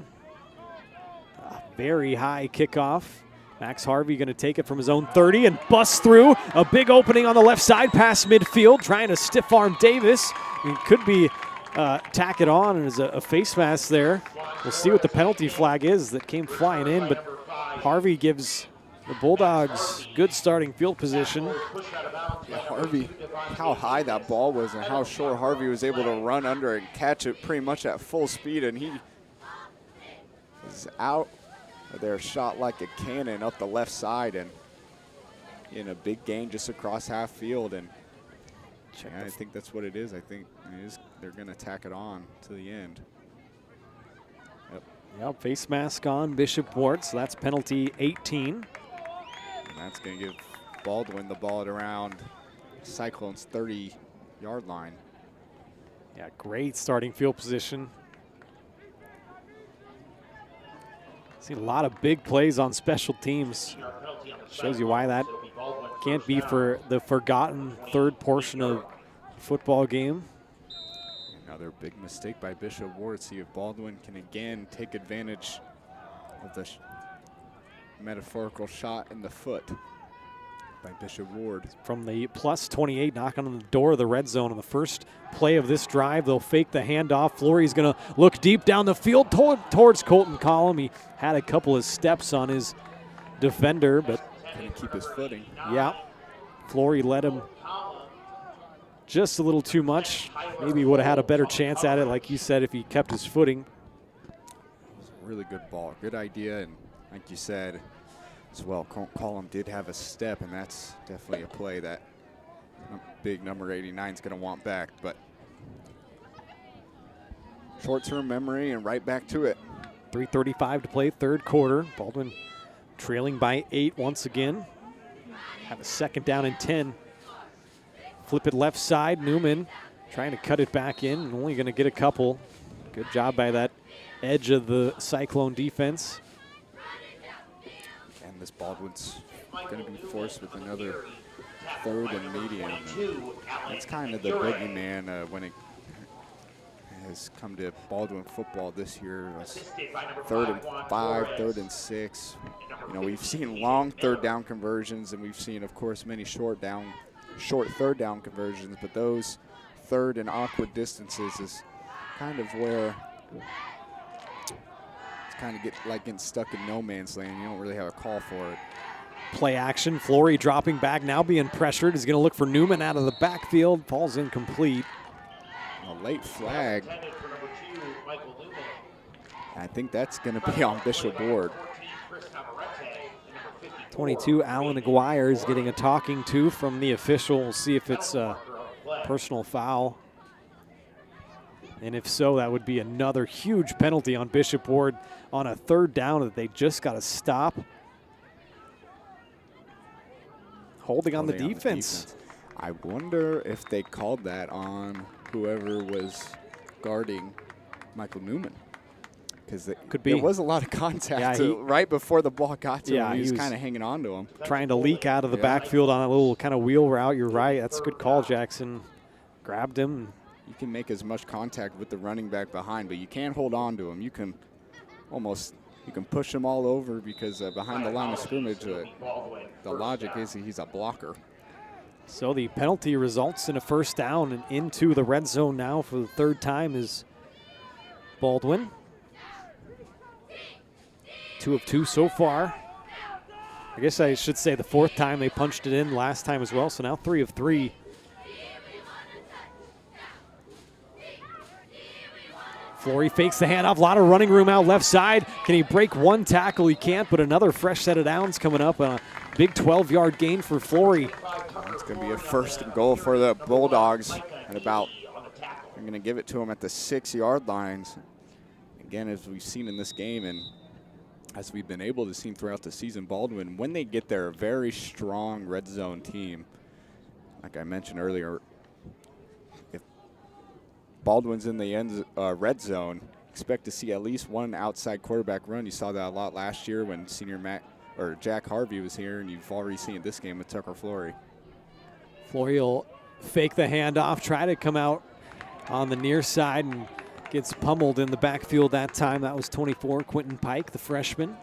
A very high kickoff. Max Harvey going to take it from his own 30 and bust through. A big opening on the left side past midfield, trying to stiff arm Davis. It could be tack it on, and there's a face mask there. We'll see what the penalty flag is that came flying in, but Harvey gives the Bulldogs good starting field position. Yeah, Harvey, how high that ball was and how sure Harvey was able to run under and catch it pretty much at full speed, and he was out there, shot like a cannon up the left side and in a big gain just across half field. And yeah, I think that's what it is. I think it is, they're going to tack it on to the end. Yep, face mask on Bishop Ward, so that's penalty 18. And that's going to give Baldwin the ball at around Cyclones' 30-yard line. Yeah, great starting field position. Seen a lot of big plays on special teams. Shows you why that can't be for the forgotten third portion of the football game. Another big mistake by Bishop Ward. See if Baldwin can again take advantage of the metaphorical shot in the foot by Bishop Ward. From the +28, knocking on the door of the red zone on the first play of this drive. They'll fake the handoff. Flory's going to look deep down the field towards Colton Collum. He had a couple of steps on his defender, but couldn't keep his footing. Yeah, Flory led him just a little too much. Maybe would have had a better chance at it, like you said, if he kept his footing. It was a really good ball, good idea, and like you said as well, Collum did have a step, and that's definitely a play that big number 89 is going to want back. But short-term memory and right back to it. 3:35 to play, third quarter. Baldwin trailing by 8 once again. Have a second down and 10. Flip it left side. Newman trying to cut it back in. Only going to get a couple. Good job by that edge of the Cyclone defense. And this Baldwin's going to be forced with another third and medium. That's kind of the boogeyman when it has come to Baldwin football this year. It was 3rd and 5, 3rd and 6. You know, we've seen long third down conversions, and we've seen, of course, many short third down conversions, but those third and awkward distances is kind of where it's kind of getting stuck in no man's land. You don't really have a call for it. Play action. Flory dropping back, now being pressured. He's going to look for Newman out of the backfield. Ball's incomplete. A late flag. I think that's going to be on Bishop Ward. 22, Alan Aguirre is getting a talking to from the official. We'll see if it's a personal foul. And if so, that would be another huge penalty on Bishop Ward on a 3rd down that they just got to stop. Holding on the defense. I wonder if they called that on whoever was guarding Michael Newman. Because there was a lot of contact right before the ball got to him. He was kind of hanging on to him. Trying to leak out of the backfield on a little kind of wheel route. You're right. That's a good call, Jackson. Grabbed him. You can make as much contact with the running back behind, but you can't hold on to him. You can push him all over because behind the line of scrimmage, the logic is he's a blocker. So the penalty results in a 1st down, and into the red zone now for the 3rd time is Baldwin. 2 of 2 so far. I guess I should say the 4th time they punched it in last time as well, so now 3 of 3. Flory fakes the handoff, a lot of running room out left side. Can he break one tackle? He can't, but another fresh set of downs coming up. A big 12-yard gain for Flory. It's going to be a 1st and goal for the Bulldogs at about, they're going to give it to them at the 6-yard lines. Again, as we've seen in this game, and as we've been able to see throughout the season, Baldwin, when they get their very strong red zone team, like I mentioned earlier, if Baldwin's in the red zone, expect to see at least one outside quarterback run. You saw that a lot last year when Jack Harvey was here, and you've already seen it this game with Tucker Flory. Flory will fake the handoff, try to come out on the near side, and gets pummeled in the backfield that time. That was 24, Quentin Pike, the freshman.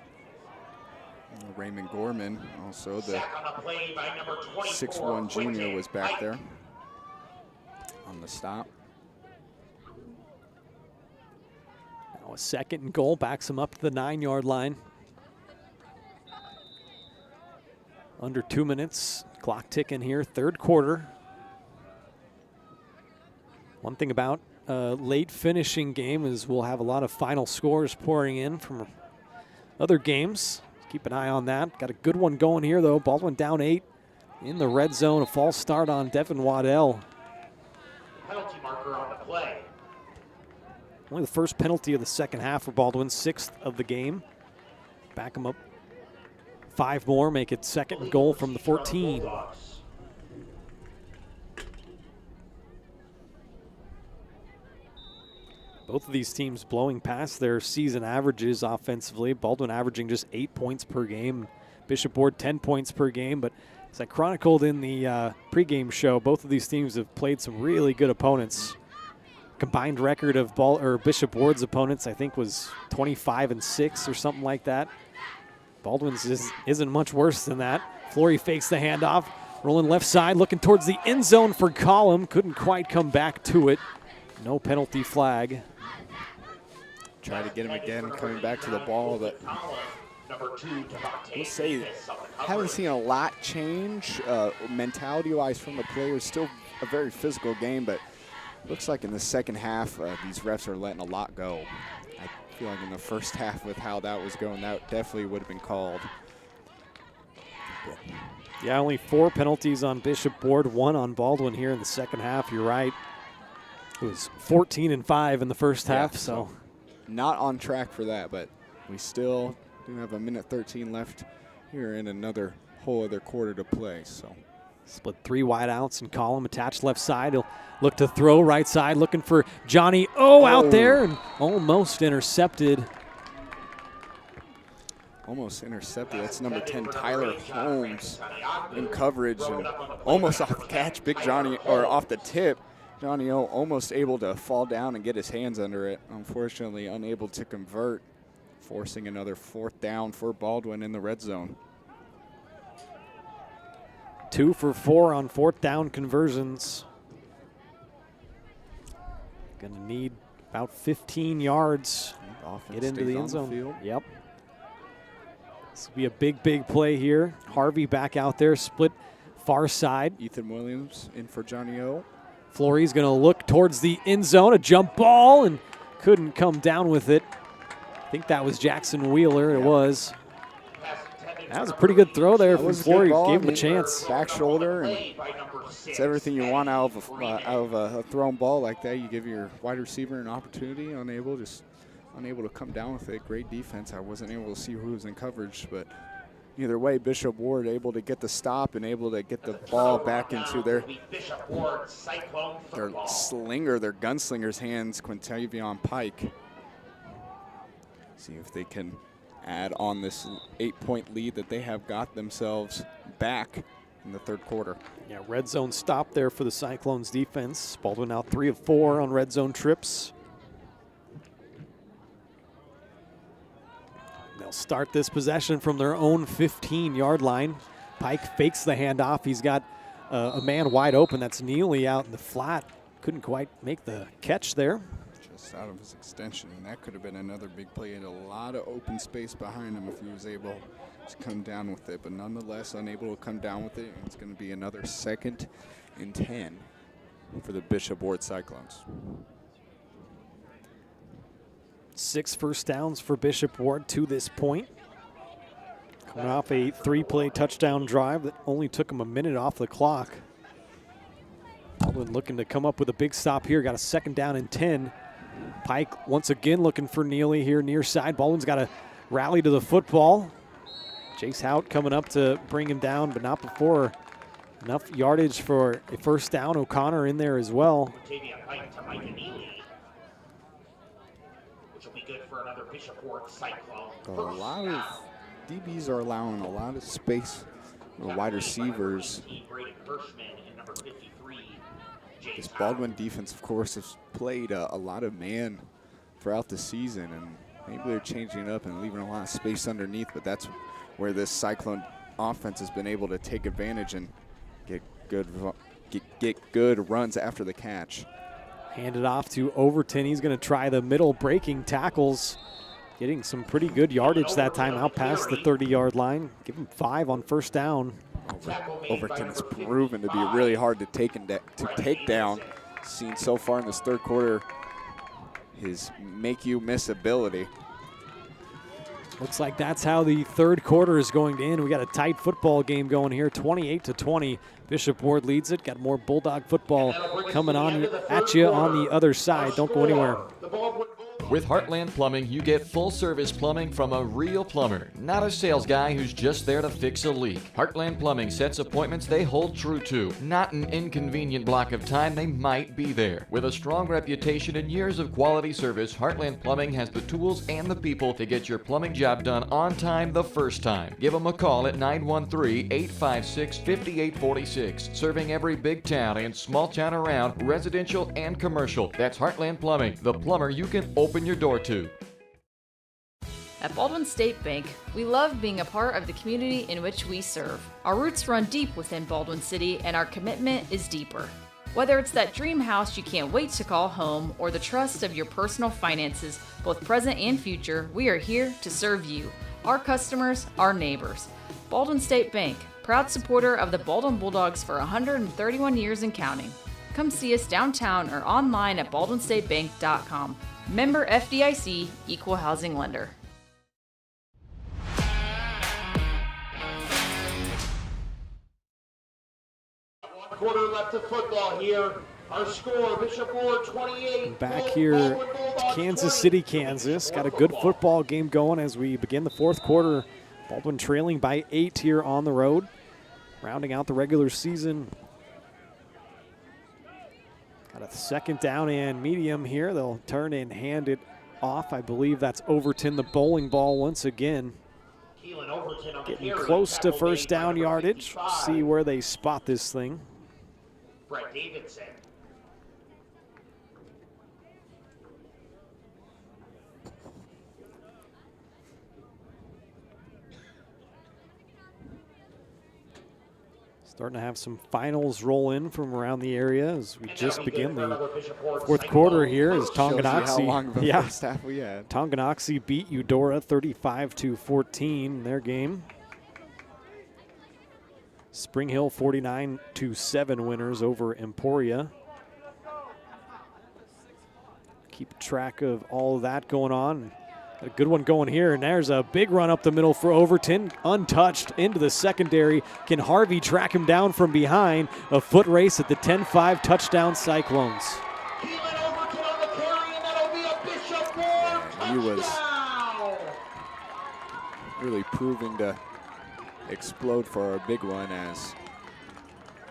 Raymond Gorman, also the 6'1" junior, was back there on the stop. Now a 2nd and goal, backs him up to the 9-yard line. Under 2 minutes, clock ticking here, 3rd quarter. One thing about late finishing game is we'll have a lot of final scores pouring in from other games. Keep an eye on that. Got a good one going here, though. Baldwin down 8 in the red zone. A false start on Devin Waddell. Penalty marker on the play. Only the first penalty of the 2nd half for Baldwin, 6th of the game. Back him up 5 more, make it 2nd and goal from the 14. Both of these teams blowing past their season averages offensively. Baldwin averaging just 8 points per game. Bishop Ward 10 points per game. But as I chronicled in the pregame show, both of these teams have played some really good opponents. Combined record of Bishop Ward's opponents, I think, was 25-6 or something like that. Baldwin's isn't much worse than that. Flory fakes the handoff, rolling left side, looking towards the end zone for Collum. Couldn't quite come back to it. No penalty flag. Try to get him again, coming back to the ball, but we'll say haven't seen a lot change mentality-wise from the players. Still a very physical game, but looks like in the 2nd half, these refs are letting a lot go. I feel like in the 1st half with how that was going, that definitely would have been called. Yeah, only 4 penalties on Bishop Ward, 1 on Baldwin here in the 2nd half. You're right. It was 14-5 in the 1st half, so not on track for that, but we still do have a minute 13 left here in another whole other quarter to play. So split 3 wide outs and Collum attached left side. He'll look to throw right side, looking for Johnny out there, and almost intercepted. almost intercepted. That's number 10, Tyler Holmes, in coverage and almost off the catch. Big Johnny, or off the tip. Johnny O almost able to fall down and get his hands under it. Unfortunately, unable to convert, forcing another 4th down for Baldwin in the red zone. 2 for 4 on 4th down conversions. Gonna need about 15 yards. Get into the end zone. Field. Yep. This will be a big play here. Harvey back out there, split far side. Ethan Williams in for Johnny O. Flory's going to look towards the end zone, a jump ball, and couldn't come down with it. I think that was Jackson Wheeler. It was. That was a pretty good throw there from Flory. Gave him a chance. Back shoulder, and it's everything you want out of a thrown ball like that. You give your wide receiver an opportunity, unable to come down with it. Great defense. I wasn't able to see who was in coverage, but either way, Bishop Ward able to get the stop and able to get the ball back into their slinger, their gunslinger's hands, Quintavion Pike. See if they can add on this 8-point lead that they have got themselves back in the 3rd quarter. Yeah, red zone stop there for the Cyclones defense. Baldwin now 3 of 4 on red zone trips. They'll start this possession from their own 15-yard line. Pike fakes the handoff. He's got a man wide open. That's Neely out in the flat. Couldn't quite make the catch there. Just out of his extension, and that could have been another big play. He had a lot of open space behind him if he was able to come down with it, but nonetheless unable to come down with it. And it's going to be another 2nd and 10 for the Bishop Ward Cyclones. 6 first downs for Bishop Ward to this point. Coming off a 3-play touchdown drive that only took him a minute off the clock. Baldwin looking to come up with a big stop here. Got a 2nd down and 10. Pike once again looking for Neely here near side. Baldwin's got to rally to the football. Jace Hout coming up to bring him down, but not before enough yardage for a 1st down. O'Connor in there as well. A lot of DBs are allowing a lot of space. The wide receivers. This Baldwin defense, of course, has played a lot of man throughout the season, and maybe they're changing it up and leaving a lot of space underneath, but that's where this Cyclone offense has been able to take advantage and get good runs after the catch. Handed off to Overton. He's going to try the middle breaking tackles, getting some pretty good yardage that time out past the 30-yard line. Give him 5 on 1st down. Overton has proven to be really hard to take down. Seen so far in this 3rd quarter his make-you-miss ability. Looks like that's how the 3rd quarter is going to end. We got a tight football game going here, 28-20. Bishop Ward leads it. Got more Bulldog football coming on at you on the other side. Don't go anywhere. With Heartland Plumbing, you get full-service plumbing from a real plumber, not a sales guy who's just there to fix a leak. Heartland Plumbing sets appointments they hold true to, not an inconvenient block of time they might be there. With a strong reputation and years of quality service, Heartland Plumbing has the tools and the people to get your plumbing job done on time the first time. Give them a call at 913-856-5846, serving every big town and small town around, residential and commercial. That's Heartland Plumbing, the plumber you can open your door to. At Baldwin State Bank, we love being a part of the community in which we serve. Our roots run deep within Baldwin City, and our commitment is deeper. Whether it's that dream house you can't wait to call home or the trust of your personal finances, both present and future, we are here to serve you, our customers, our neighbors. Baldwin State Bank, proud supporter of the Baldwin Bulldogs for 131 years and counting. Come see us downtown or online at baldwinstatebank.com. Member FDIC, Equal Housing Lender. Quarter left of football here. Our score, Bishop Ward 28. Back here to Kansas City, Kansas. Got a good football game going as we begin the 4th quarter. Baldwin trailing by 8 here on the road. Rounding out the regular season. Got a 2nd down and medium here. They'll turn and hand it off. I believe that's Overton, the bowling ball once again. Overton on the Getting carry. close to Tackle first made by down number yardage. 55, See where they spot this thing. Brett Davidson. Starting to have some finals roll in from around the area as we just begin the fourth Cyclones. quarter here as Shows you how Tonganoxie, long of a first half we had. Tonganoxie beat Eudora 35-14 in their game. Spring Hill 49-7 winners over Emporia. Keep track of all of that going on. Got a good one going here, and there's a big run up the middle for Overton, untouched into the secondary. Can Harvey track him down from behind? A foot race at the 10-5 touchdown Cyclones. Keelan Overton on the carry, and that'll be a Bishop Ward touchdown. He was really proving to explode for a big one, as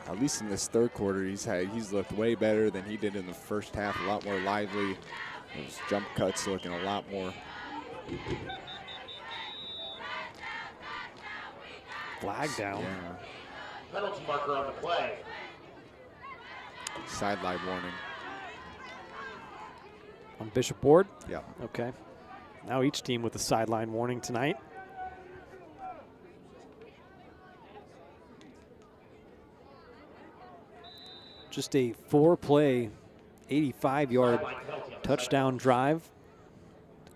at least in this third quarter he's looked way better than he did in the first half. A lot more lively. Those jump cuts looking a lot more. Flag down. Yeah. Penalty marker on the play. Sideline warning. On Bishop Ward? Yeah. Okay. Now each team with a sideline warning tonight. Just a 4-play, 85-yard touchdown drive.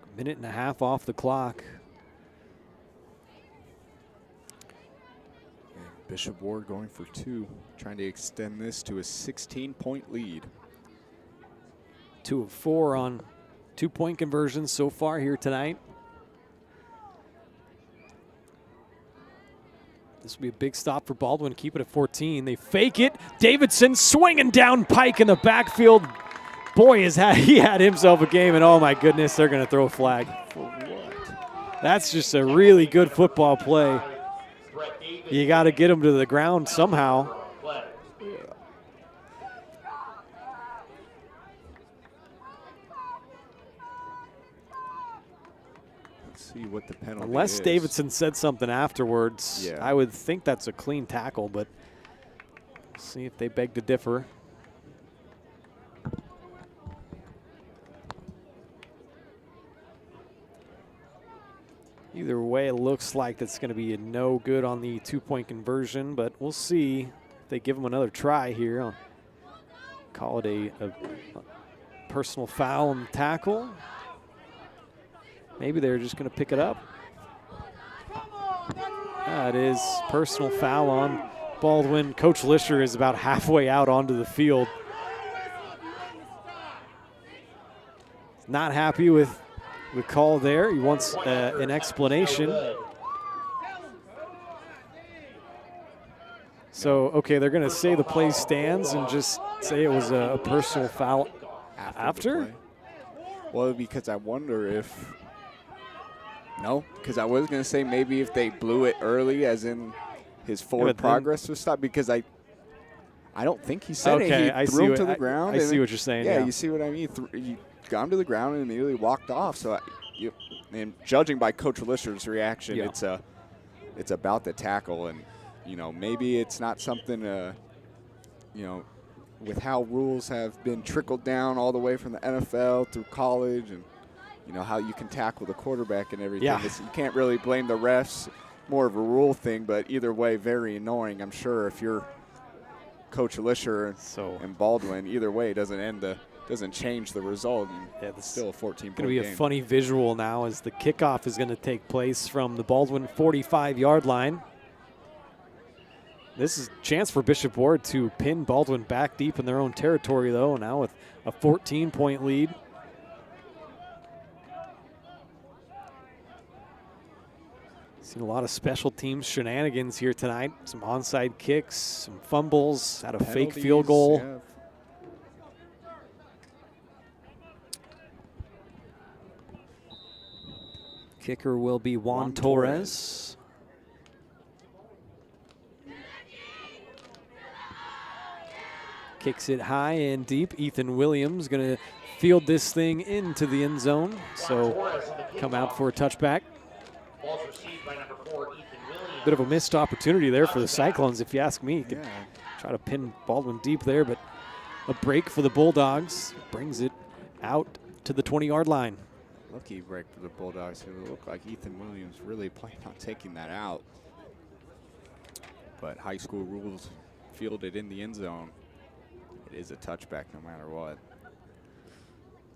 A minute and a half off the clock. And Bishop Ward going for 2, trying to extend this to a 16-point lead. 2 of 4 on 2-point conversions so far here tonight. This will be a big stop for Baldwin. Keep it at 14. They fake it. Davidson swinging down Pike in the backfield. Boy, he had himself a game, and oh my goodness, they're going to throw a flag. For what? That's just a really good football play. You got to get him to the ground somehow. See what the penalty Unless is. Davidson said something afterwards, Yeah. I would think that's a clean tackle, but see if they beg to differ. Either way, it looks like that's going to be a no good on the 2-point conversion, but we'll see if they give them another try here. I'll call it a personal foul on the tackle. Maybe they're just going to pick it up. That is personal foul on Baldwin. Coach Lisher is about halfway out onto the field. Not happy with the call there. He wants an explanation. So, okay, they're going to say the play stands and just say it was a personal foul after? Well, because I wonder if... No, because I was going to say maybe if they blew it early, as in his forward progress was stopped, because I don't think he said it. He threw him to the ground. I see what you're saying. Yeah, you see what I mean? He got him to the ground and immediately walked off. So, and judging by Coach Lisher's reaction, it's about the tackle. And, maybe it's not something, with how rules have been trickled down all the way from the NFL through college, and how you can tackle the quarterback and everything. Yeah. You can't really blame the refs. More of a rule thing, but either way, very annoying. I'm sure if you're Coach Lisher and Baldwin, either way, doesn't change the result. And it's still a 14-point game. It's going to be a funny visual now as the kickoff is going to take place from the Baldwin 45-yard line. This is a chance for Bishop Ward to pin Baldwin back deep in their own territory, though, now with a 14-point lead. Seen a lot of special teams shenanigans here tonight. Some onside kicks, some fumbles, had a fake field goal. Yeah. Kicker will be Juan Torres. Kicks it high and deep. Ethan Williams going to field this thing into the end zone. So come out for a touchback. Ball's received by number 4, Ethan Bit of a missed opportunity there for the Cyclones, if you ask me. Could try to pin Baldwin deep there, but a break for the Bulldogs brings it out to the 20-yard line. Lucky break for the Bulldogs. It looked like Ethan Williams really planned on taking that out. But high school rules fielded in the end zone. It is a touchback no matter what.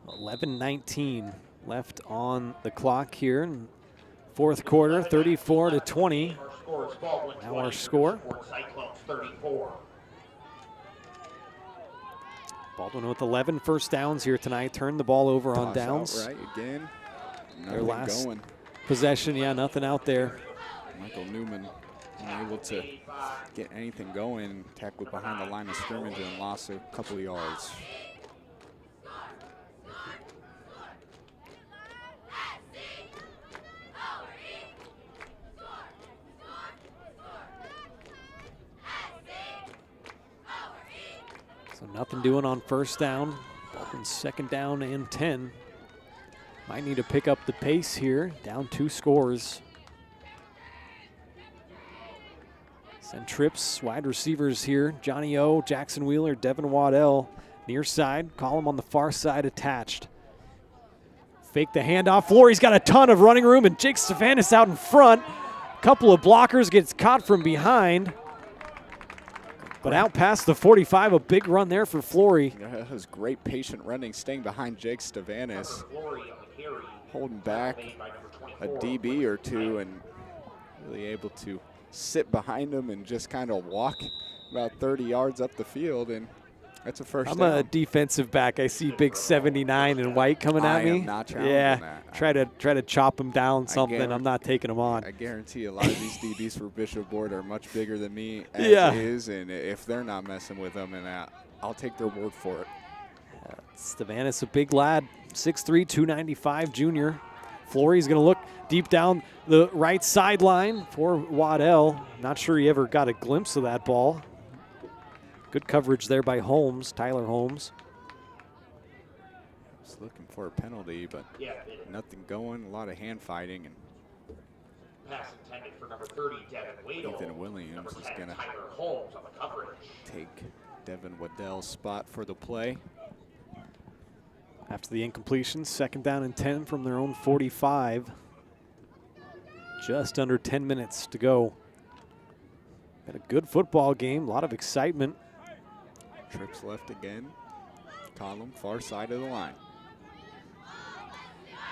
11:19 left on the clock here in fourth quarter, 34-20. Now our score. Baldwin with 11 first downs here tonight. Turned the ball over on downs. Right again. Their last possession, nothing out there. Michael Newman unable to get anything going. Tackled behind the line of scrimmage and lost a couple of yards. So nothing doing on first down. Baldwin's second down and 10. Might need to pick up the pace here. Down 2 scores. Send trips, wide receivers here. Johnny O, Jackson Wheeler, Devin Waddell. Near side, Column on the far side attached. Fake the handoff. Flory's got a ton of running room, and Jake Stefanis out in front. Couple of blockers, gets caught from behind. But out past the 45, a big run there for Flory. That was great patient running, staying behind Jake Stefanis. Holding back a DB or two and really able to sit behind him and just kind of walk about 30 yards up the field, and that's a first down. I'm a defensive back. I see big 79 in white coming at me. I am not challenging that. Try to chop him down something. I'm not taking him on. I guarantee a lot of these DBs for Bishop Ward are much bigger than me as is, and if they're not messing with them, and I'll take their word for it. Stefanis, a big lad, 6'3", 295 junior. Flory's going to look deep down the right sideline for Waddell. Not sure he ever got a glimpse of that ball. Good coverage there by Holmes, Tyler Holmes. Just looking for a penalty, but nothing going. A lot of hand fighting. And pass intended for number 30, Ethan Williams is going to take Devin Waddell's spot for the play. After the incompletion, second down and 10 from their own 45. Just under 10 minutes to go. Got a good football game, a lot of excitement. Trips left again. Column, far side of the line.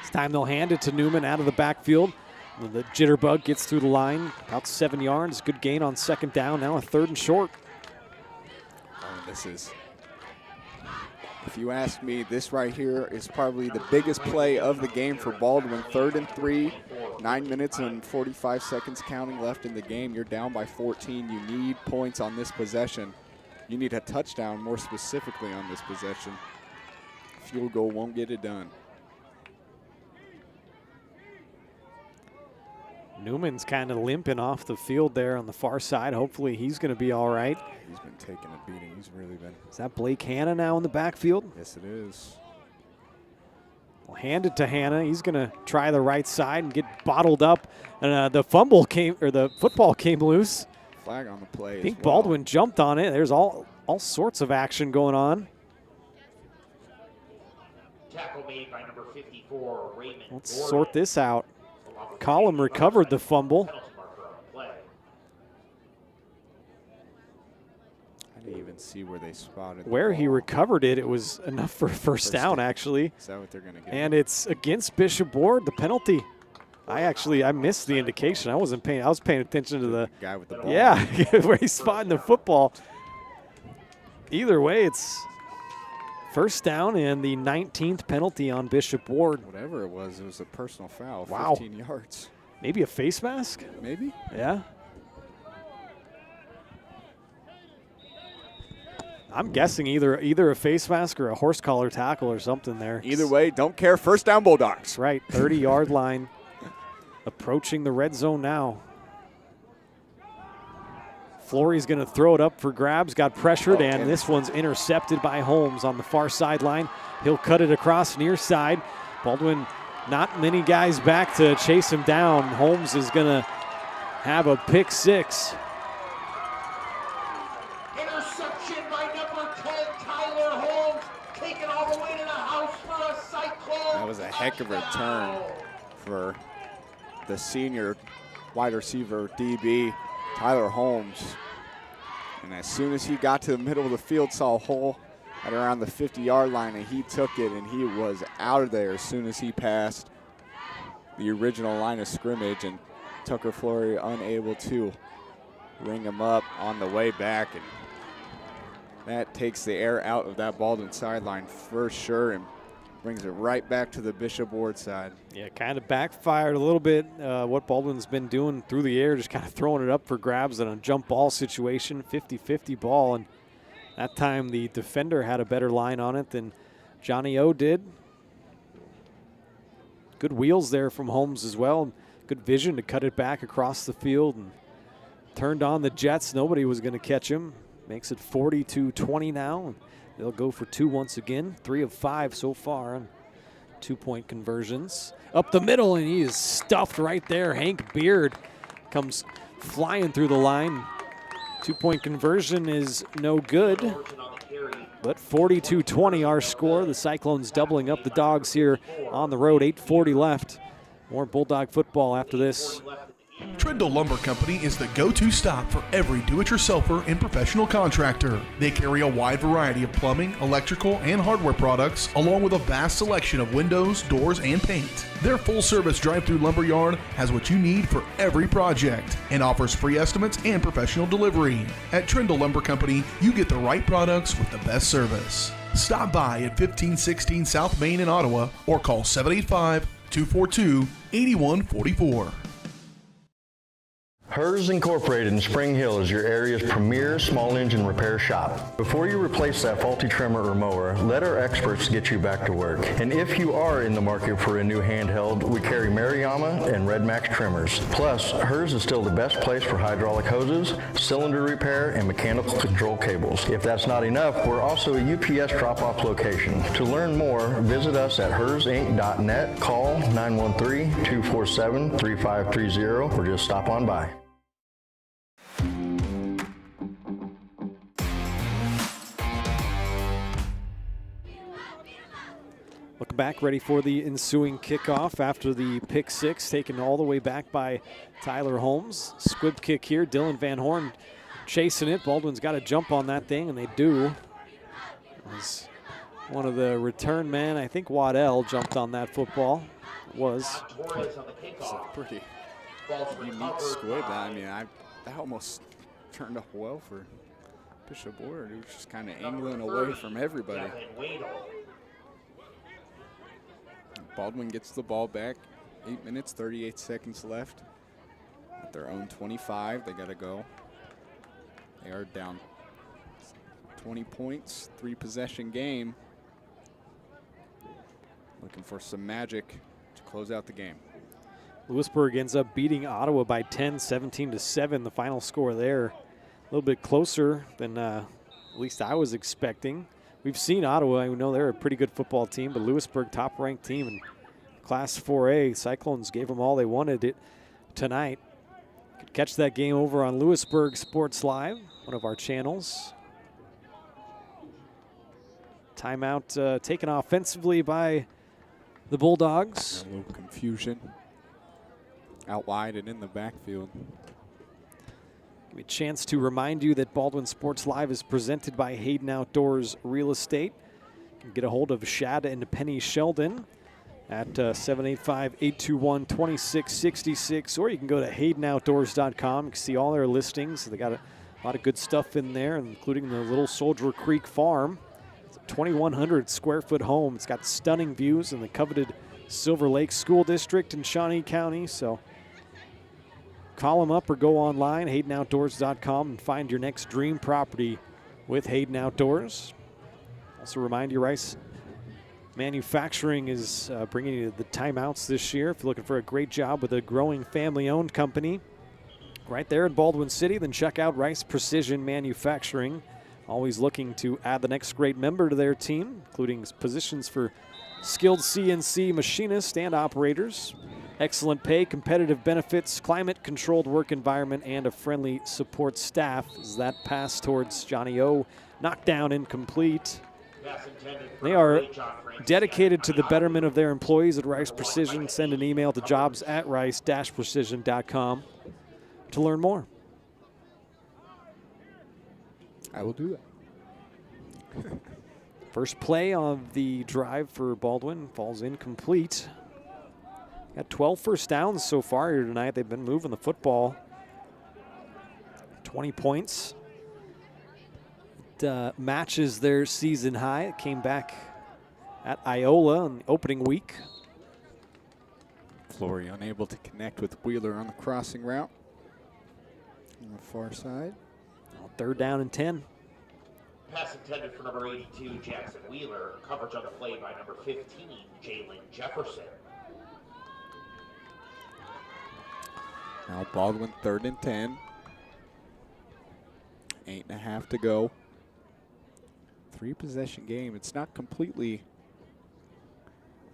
This time they'll hand it to Newman out of the backfield. The jitterbug gets through the line, about 7 yards. Good gain on second down, now a 3rd and short. Oh, this is, if you ask me, this right here is probably the biggest play of the game for Baldwin. 3rd and 3, 9 minutes and 45 seconds counting left in the game. You're down by 14. You need points on this possession. You need a touchdown more specifically on this possession. Field goal won't get it done. Newman's kind of limping off the field there on the far side. Hopefully he's going to be all right. He's been taking a beating. He's really been. Is that Blake Hanna now in the backfield? Yes, it is. We'll hand it to Hanna. He's going to try the right side and get bottled up. And the football came loose. Flag on the play. I think Baldwin jumped on it. There's all sorts of action going on. Tackle made by number 54, Raymond. Let's sort this out. Column recovered the fumble. I didn't even see where they spotted. Where he recovered it, it was enough for first down, actually. Is that what they're going to get? And it's against Bishop Ward, the penalty. I missed the indication. I was paying attention to the guy with the ball. Yeah, where he's spotting the football. Either way, it's first down and the 19th penalty on Bishop Ward. Whatever it was a personal foul. Wow. 15 yards. Maybe a face mask? Maybe. Yeah. I'm guessing either a face mask or a horse collar tackle or something there. Either way, don't care. First down, Bulldogs. Right, 30-yard line. Approaching the red zone now. Flory's going to throw it up for grabs, got pressured, and this one's intercepted by Holmes on the far sideline. He'll cut it across near side. Baldwin, not many guys back to chase him down. Holmes is going to have a pick six. Interception by number 10, Tyler Holmes, taken all the way to the house for a Cyclone. That was a heck of a return for the senior wide receiver DB, Tyler Holmes. And as soon as he got to the middle of the field, saw a hole at around the 50-yard line, and he took it, and he was out of there as soon as he passed the original line of scrimmage, and Tucker Flory unable to ring him up on the way back. And that takes the air out of that Baldwin sideline for sure and brings it right back to the Bishop Ward side. Yeah, kind of backfired a little bit what Baldwin's been doing through the air, just kind of throwing it up for grabs in a jump ball situation, 50-50 ball. And that time the defender had a better line on it than Johnny O did. Good wheels there from Holmes as well. Good vision to cut it back across the field and turned on the Jets. Nobody was going to catch him. Makes it 40-20 now. They'll go for two once again. 3 of 5 so far on 2-point conversions. Up the middle, and he is stuffed right there. Hank Beard comes flying through the line. 2-point conversion is no good. But 42-20 our score. The Cyclones doubling up the Dogs here on the road. 8:40 left. More Bulldog football after this. Trindle Lumber Company is the go-to stop for every do-it-yourselfer and professional contractor. They carry a wide variety of plumbing, electrical, and hardware products, along with a vast selection of windows, doors, and paint. Their full-service drive-through lumber yard has what you need for every project and offers free estimates and professional delivery. At Trindle Lumber Company, you get the right products with the best service. Stop by at 1516 South Main in Ottawa or call 785-242-8144. Hers Incorporated in Spring Hill is your area's premier small engine repair shop. Before you replace that faulty trimmer or mower, let our experts get you back to work. And if you are in the market for a new handheld, we carry Maruyama and Red Max trimmers. Plus, Hers is still the best place for hydraulic hoses, cylinder repair, and mechanical control cables. If that's not enough, we're also a UPS drop-off location. To learn more, visit us at hersinc.net, call 913-247-3530, or just stop on by. Looking back, ready for the ensuing kickoff after the pick six, taken all the way back by Tyler Holmes. Squib kick here, Dylan Van Horn chasing it. Baldwin's got to jump on that thing, and they do. It was one of the return men, I think Waddell, jumped on that football. It was. It's a pretty unique squib. I mean, that almost turned up well for Bishop Ward. He was just kind of angling away from everybody. Baldwin gets the ball back. 8 minutes, 38 seconds left. At their own 25, they got to go. They are down 20 points, 3-possession game. Looking for some magic to close out the game. Lewisburg ends up beating Ottawa by 10, 17-7. The final score there. A little bit closer than at least I was expecting. We've seen Ottawa. We know they're a pretty good football team, but Lewisburg, top-ranked team in Class 4A. Cyclones gave them all they wanted it tonight. You could catch that game over on Lewisburg Sports Live, one of our channels. Timeout taken offensively by the Bulldogs. A little confusion out wide and in the backfield. Give me a chance to remind you that Baldwin Sports Live is presented by Hayden Outdoors Real Estate. You can get a hold of Shad and Penny Sheldon at 785-821-2666, or you can go to HaydenOutdoors.com. You can see all their listings. They got a lot of good stuff in there, including the Little Soldier Creek Farm. It's a 2,100 square foot home. It's got stunning views in the coveted Silver Lake School District in Shawnee County. So call them up or go online, HaydenOutdoors.com, and find your next dream property with Hayden Outdoors. Also remind you, Rice Manufacturing is bringing you the timeouts this year. If you're looking for a great job with a growing family-owned company right there in Baldwin City, then check out Rice Precision Manufacturing. Always looking to add the next great member to their team, including positions for skilled CNC machinists and operators. Excellent pay, competitive benefits, climate-controlled work environment, and a friendly support staff. As that pass towards Johnny O, knocked down, incomplete. They are dedicated to the betterment of their employees at Rice Precision. Send an email to jobs@rice-precision.com to learn more. I will do that. First play of the drive for Baldwin falls incomplete. Got 12 first downs so far here tonight. They've been moving the football. 20 points. It matches their season high. It came back at Iola in the opening week. Flory unable to connect with Wheeler on the crossing route. On the far side. 3rd down and 10. Pass intended for number 82, Jackson Wheeler. Coverage on the play by number 15, Jalen Jefferson. Now Baldwin 3rd and 10. 8.5 to go. 3-possession game. It's not completely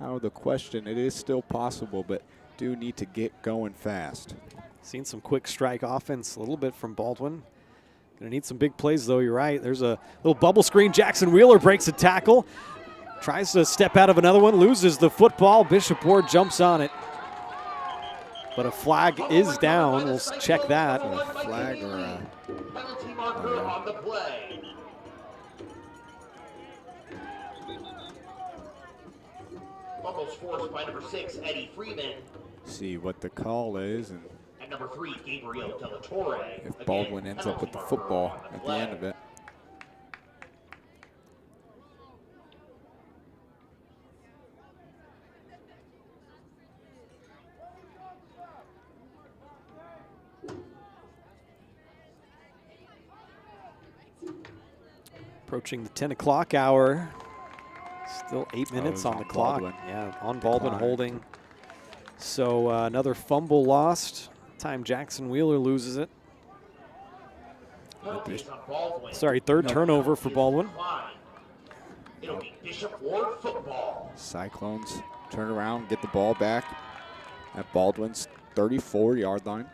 out of the question. It is still possible, but do need to get going fast. Seen some quick strike offense a little bit from Baldwin. Gonna need some big plays though, you're right. There's a little bubble screen. Jackson Wheeler breaks a tackle. Tries to step out of another one, loses the football. Bishop Ward jumps on it. But a flag is down. We'll check that. A flag or a penalty marker on the play. Fumbles forced by number 6, Eddie Freeman. See what the call is, and number 3, Gabriel Delatorre. If Baldwin ends up with the football at the end of it. Approaching the 10 o'clock hour. Still 8 minutes on the clock. Baldwin. Yeah, on Baldwin holding. So another fumble lost. Time Jackson Wheeler loses it. Sorry, 3rd turnover for Baldwin. It'll be Bishop Ward football. Cyclones turn around, get the ball back at Baldwin's 34-yard line.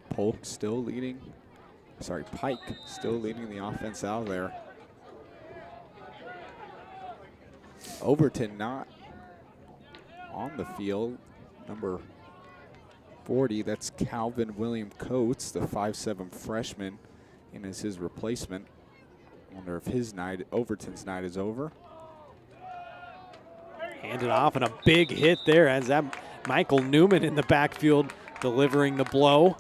Polk still leading. Sorry, Pike still leading the offense out of there. Overton not on the field. Number 40, that's Calvin William Coates, the 5'7" freshman, and is his replacement. Wonder if his night, Overton's night, is over. Handed off, and a big hit there as that Michael Newman in the backfield delivering the blow.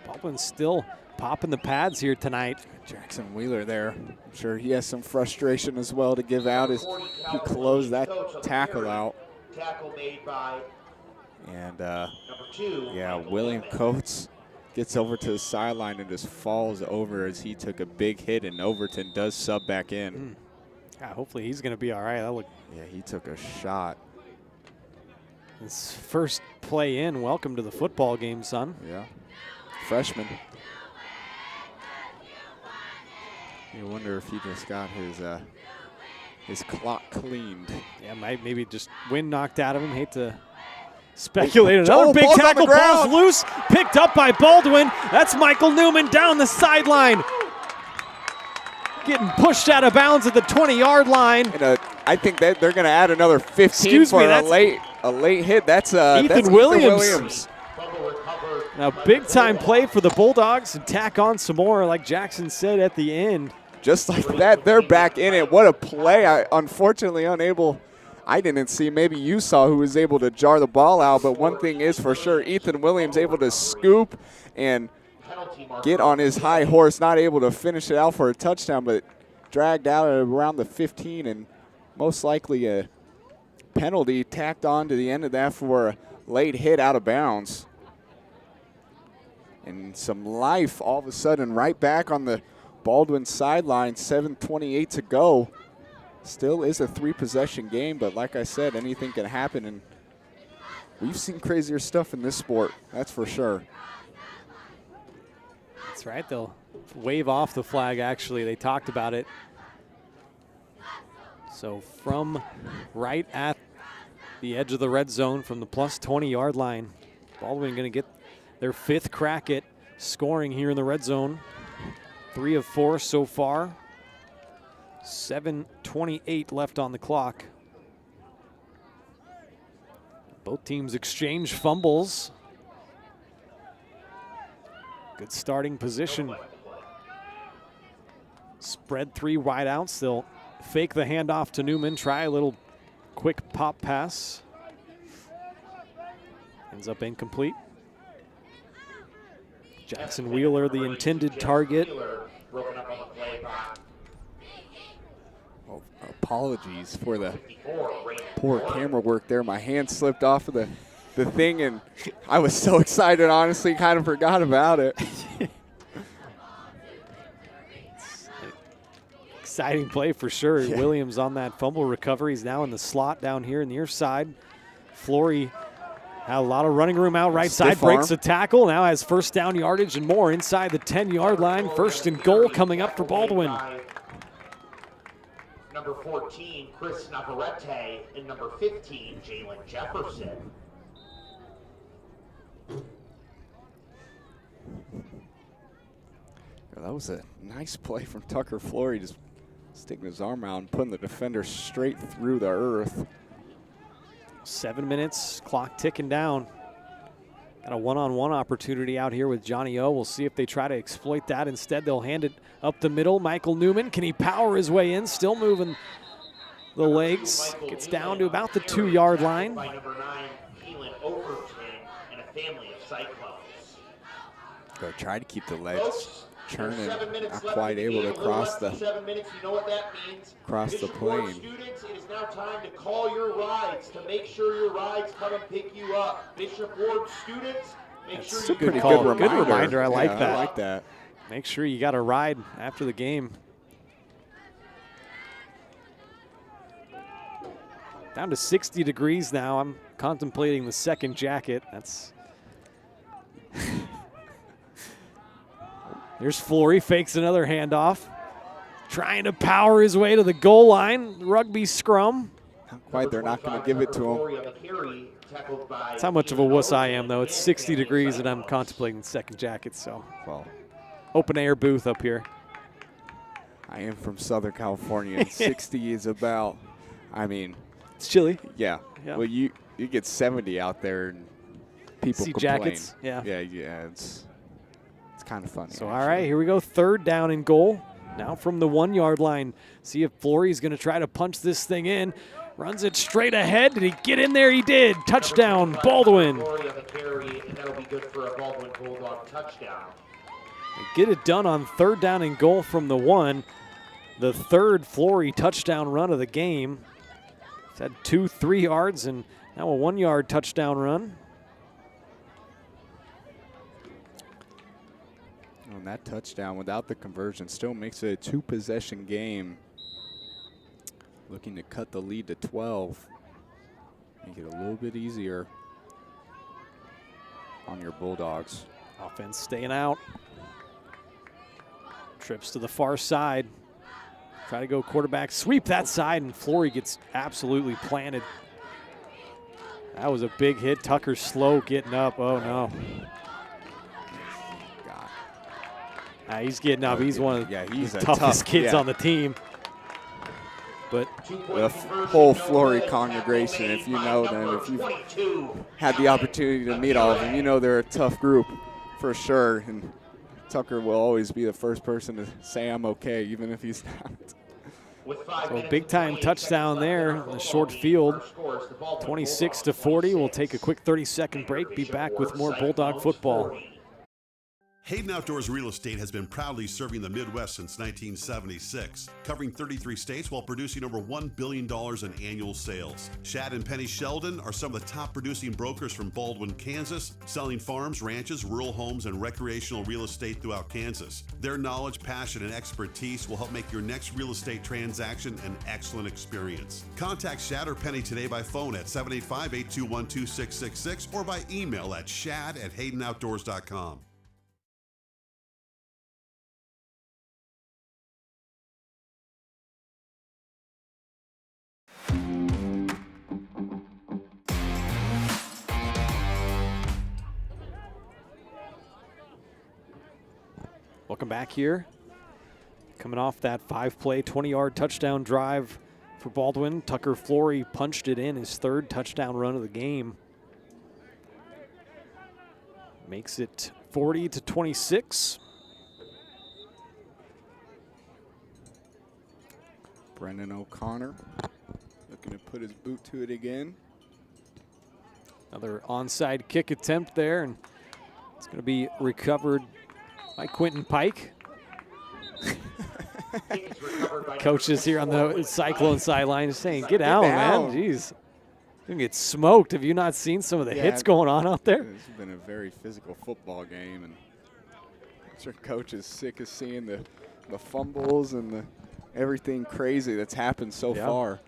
Baldwin's still popping the pads here tonight. Jackson Wheeler there. I'm sure he has some frustration as well to give out as he closed that tackle out. Tackle made by and number 2. Yeah, William Coates gets over to the sideline and just falls over as he took a big hit, and Overton does sub back in. Yeah, hopefully he's going to be all right. Yeah, he took a shot. His first play in. Welcome to the football game, son. Yeah, freshman. You wonder if he just got his clock cleaned. Yeah, maybe just wind knocked out of him. Hate to speculate. Another Oh, big ball's on tackle. the Ball's ground. loose. Picked up by Baldwin. That's Michael Newman down the sideline. Getting pushed out of bounds at the 20-yard line. And I think that they're going to add another 15 Excuse for me, a late hit. That's Ethan Williams. Now, big-time play for the Bulldogs, and tack on some more, like Jackson said at the end. Just like that, they're back in it. What a play. Unfortunately unable, I didn't see, maybe you saw, who was able to jar the ball out, but one thing is for sure, Ethan Williams able to scoop and get on his high horse, not able to finish it out for a touchdown, but dragged out at around the 15, and most likely a penalty tacked on to the end of that for a late hit out of bounds. And some life all of a sudden right back on the Baldwin sideline, 7:28 to go. Still is a 3-possession game, but like I said, anything can happen, and we've seen crazier stuff in this sport, that's for sure. That's right, they'll wave off the flag, actually. They talked about it. So from right at the edge of the red zone from the plus 20-yard line, Baldwin going to get their 5th crack at scoring here in the red zone. 3 of 4 so far. 7:28 left on the clock. Both teams exchange fumbles. Good starting position. Spread 3 wide outs. They'll fake the handoff to Newman, try a little quick pop pass. Ends up incomplete. Jackson Wheeler, the intended target. Well, apologies for the poor camera work there. My hand slipped off of the thing, and I was so excited, honestly, kind of forgot about it. Exciting play for sure. Yeah. Williams on that fumble recovery. He's now in the slot down here in the near side. Flory had a lot of running room out right side, breaks the tackle, now has first down yardage and more inside the 10-yard line. 1st and goal coming up for Baldwin. Number 14, Chris Navarrete, and number 15, Jalen Jefferson. That was a nice play from Tucker Flory, just sticking his arm out and putting the defender straight through the earth. 7 minutes, clock ticking down. Got a one-on-one opportunity out here with Johnny O. We'll see if they try to exploit that. Instead, they'll hand it up the middle. Michael Newman, can he power his way in? Still moving the legs. Gets down to about the 2-yard line. By number 9, Keelan Overton, and a family of Cyclones. Go try to keep the legs churning, not quite able to cross the 7 minutes, you know what that means? cross the Bishop Ward plane. Students, it is now time to call your rides to make sure your rides come and pick you up. Bishop Ward students, make sure That's a you good Pretty call. good Good reminder. reminder. I like Yeah, that. I like that. Make sure you got a ride after the game. Down to 60 degrees now. I'm contemplating the second jacket. That's There's Flory, fakes another handoff. Trying to power his way to the goal line. Rugby scrum. Not quite, they're not going to give it to him. That's how much of a wuss I am, though. It's 60 degrees and I'm contemplating the second jacket, so. Well, open air booth up here. I am from Southern California, and 60 is about, I mean. It's chilly. Yeah. Well, you get 70 out there and people See complain. jackets, yeah. Yeah, it's kind of funny. So, all right, here we go. 3rd down and goal. Now from the 1-yard line. See if Flory's going to try to punch this thing in. Runs it straight ahead. Did he get in there? He did. Touchdown, Baldwin. That'll be good for a Baldwin Bulldog touchdown. They get it done on 3rd down and goal from the 1. The 3rd Flory touchdown run of the game. He's had 2 3 yards and now a 1-yard touchdown run. And that touchdown without the conversion still makes it a 2-possession game. Looking to cut the lead to 12. Make it a little bit easier on your Bulldogs. Offense staying out. Trips to the far side. Try to go quarterback sweep that side, and Flory gets absolutely planted. That was a big hit. Tucker slow getting up. Oh, no. He's getting up. He's one of the toughest kids on the team. But the whole Flory congregation, if you know them, if you've had the opportunity to meet all of them, you know they're a tough group for sure. And Tucker will always be the first person to say I'm okay, even if he's not. So a big-time touchdown there in the short field. 26-40. We'll take a quick 30-second break. Be back with more Bulldog football. Hayden Outdoors Real Estate has been proudly serving the Midwest since 1976, covering 33 states while producing over $1 billion in annual sales. Shad and Penny Sheldon are some of the top producing brokers from Baldwin, Kansas, selling farms, ranches, rural homes, and recreational real estate throughout Kansas. Their knowledge, passion, and expertise will help make your next real estate transaction an excellent experience. Contact Shad or Penny today by phone at 785-821-2666 or by email at shad@haydenoutdoors.com. welcome back here. Coming off that 5-play, 20-yard touchdown drive for Baldwin. Tucker Flory punched it in, his third touchdown run of the game. Makes it 40-26. Brendan O'Connor looking to put his boot to it again. Another onside kick attempt there, and it's going to be recovered by Quentin Pike. Coaches here on the Cyclone sideline saying, get out, man. Jeez. You're going to get smoked. Have you not seen some of the hits going on out there? This has been a very physical football game, and I'm sure coach is sick of seeing the fumbles and the everything crazy that's happened so far.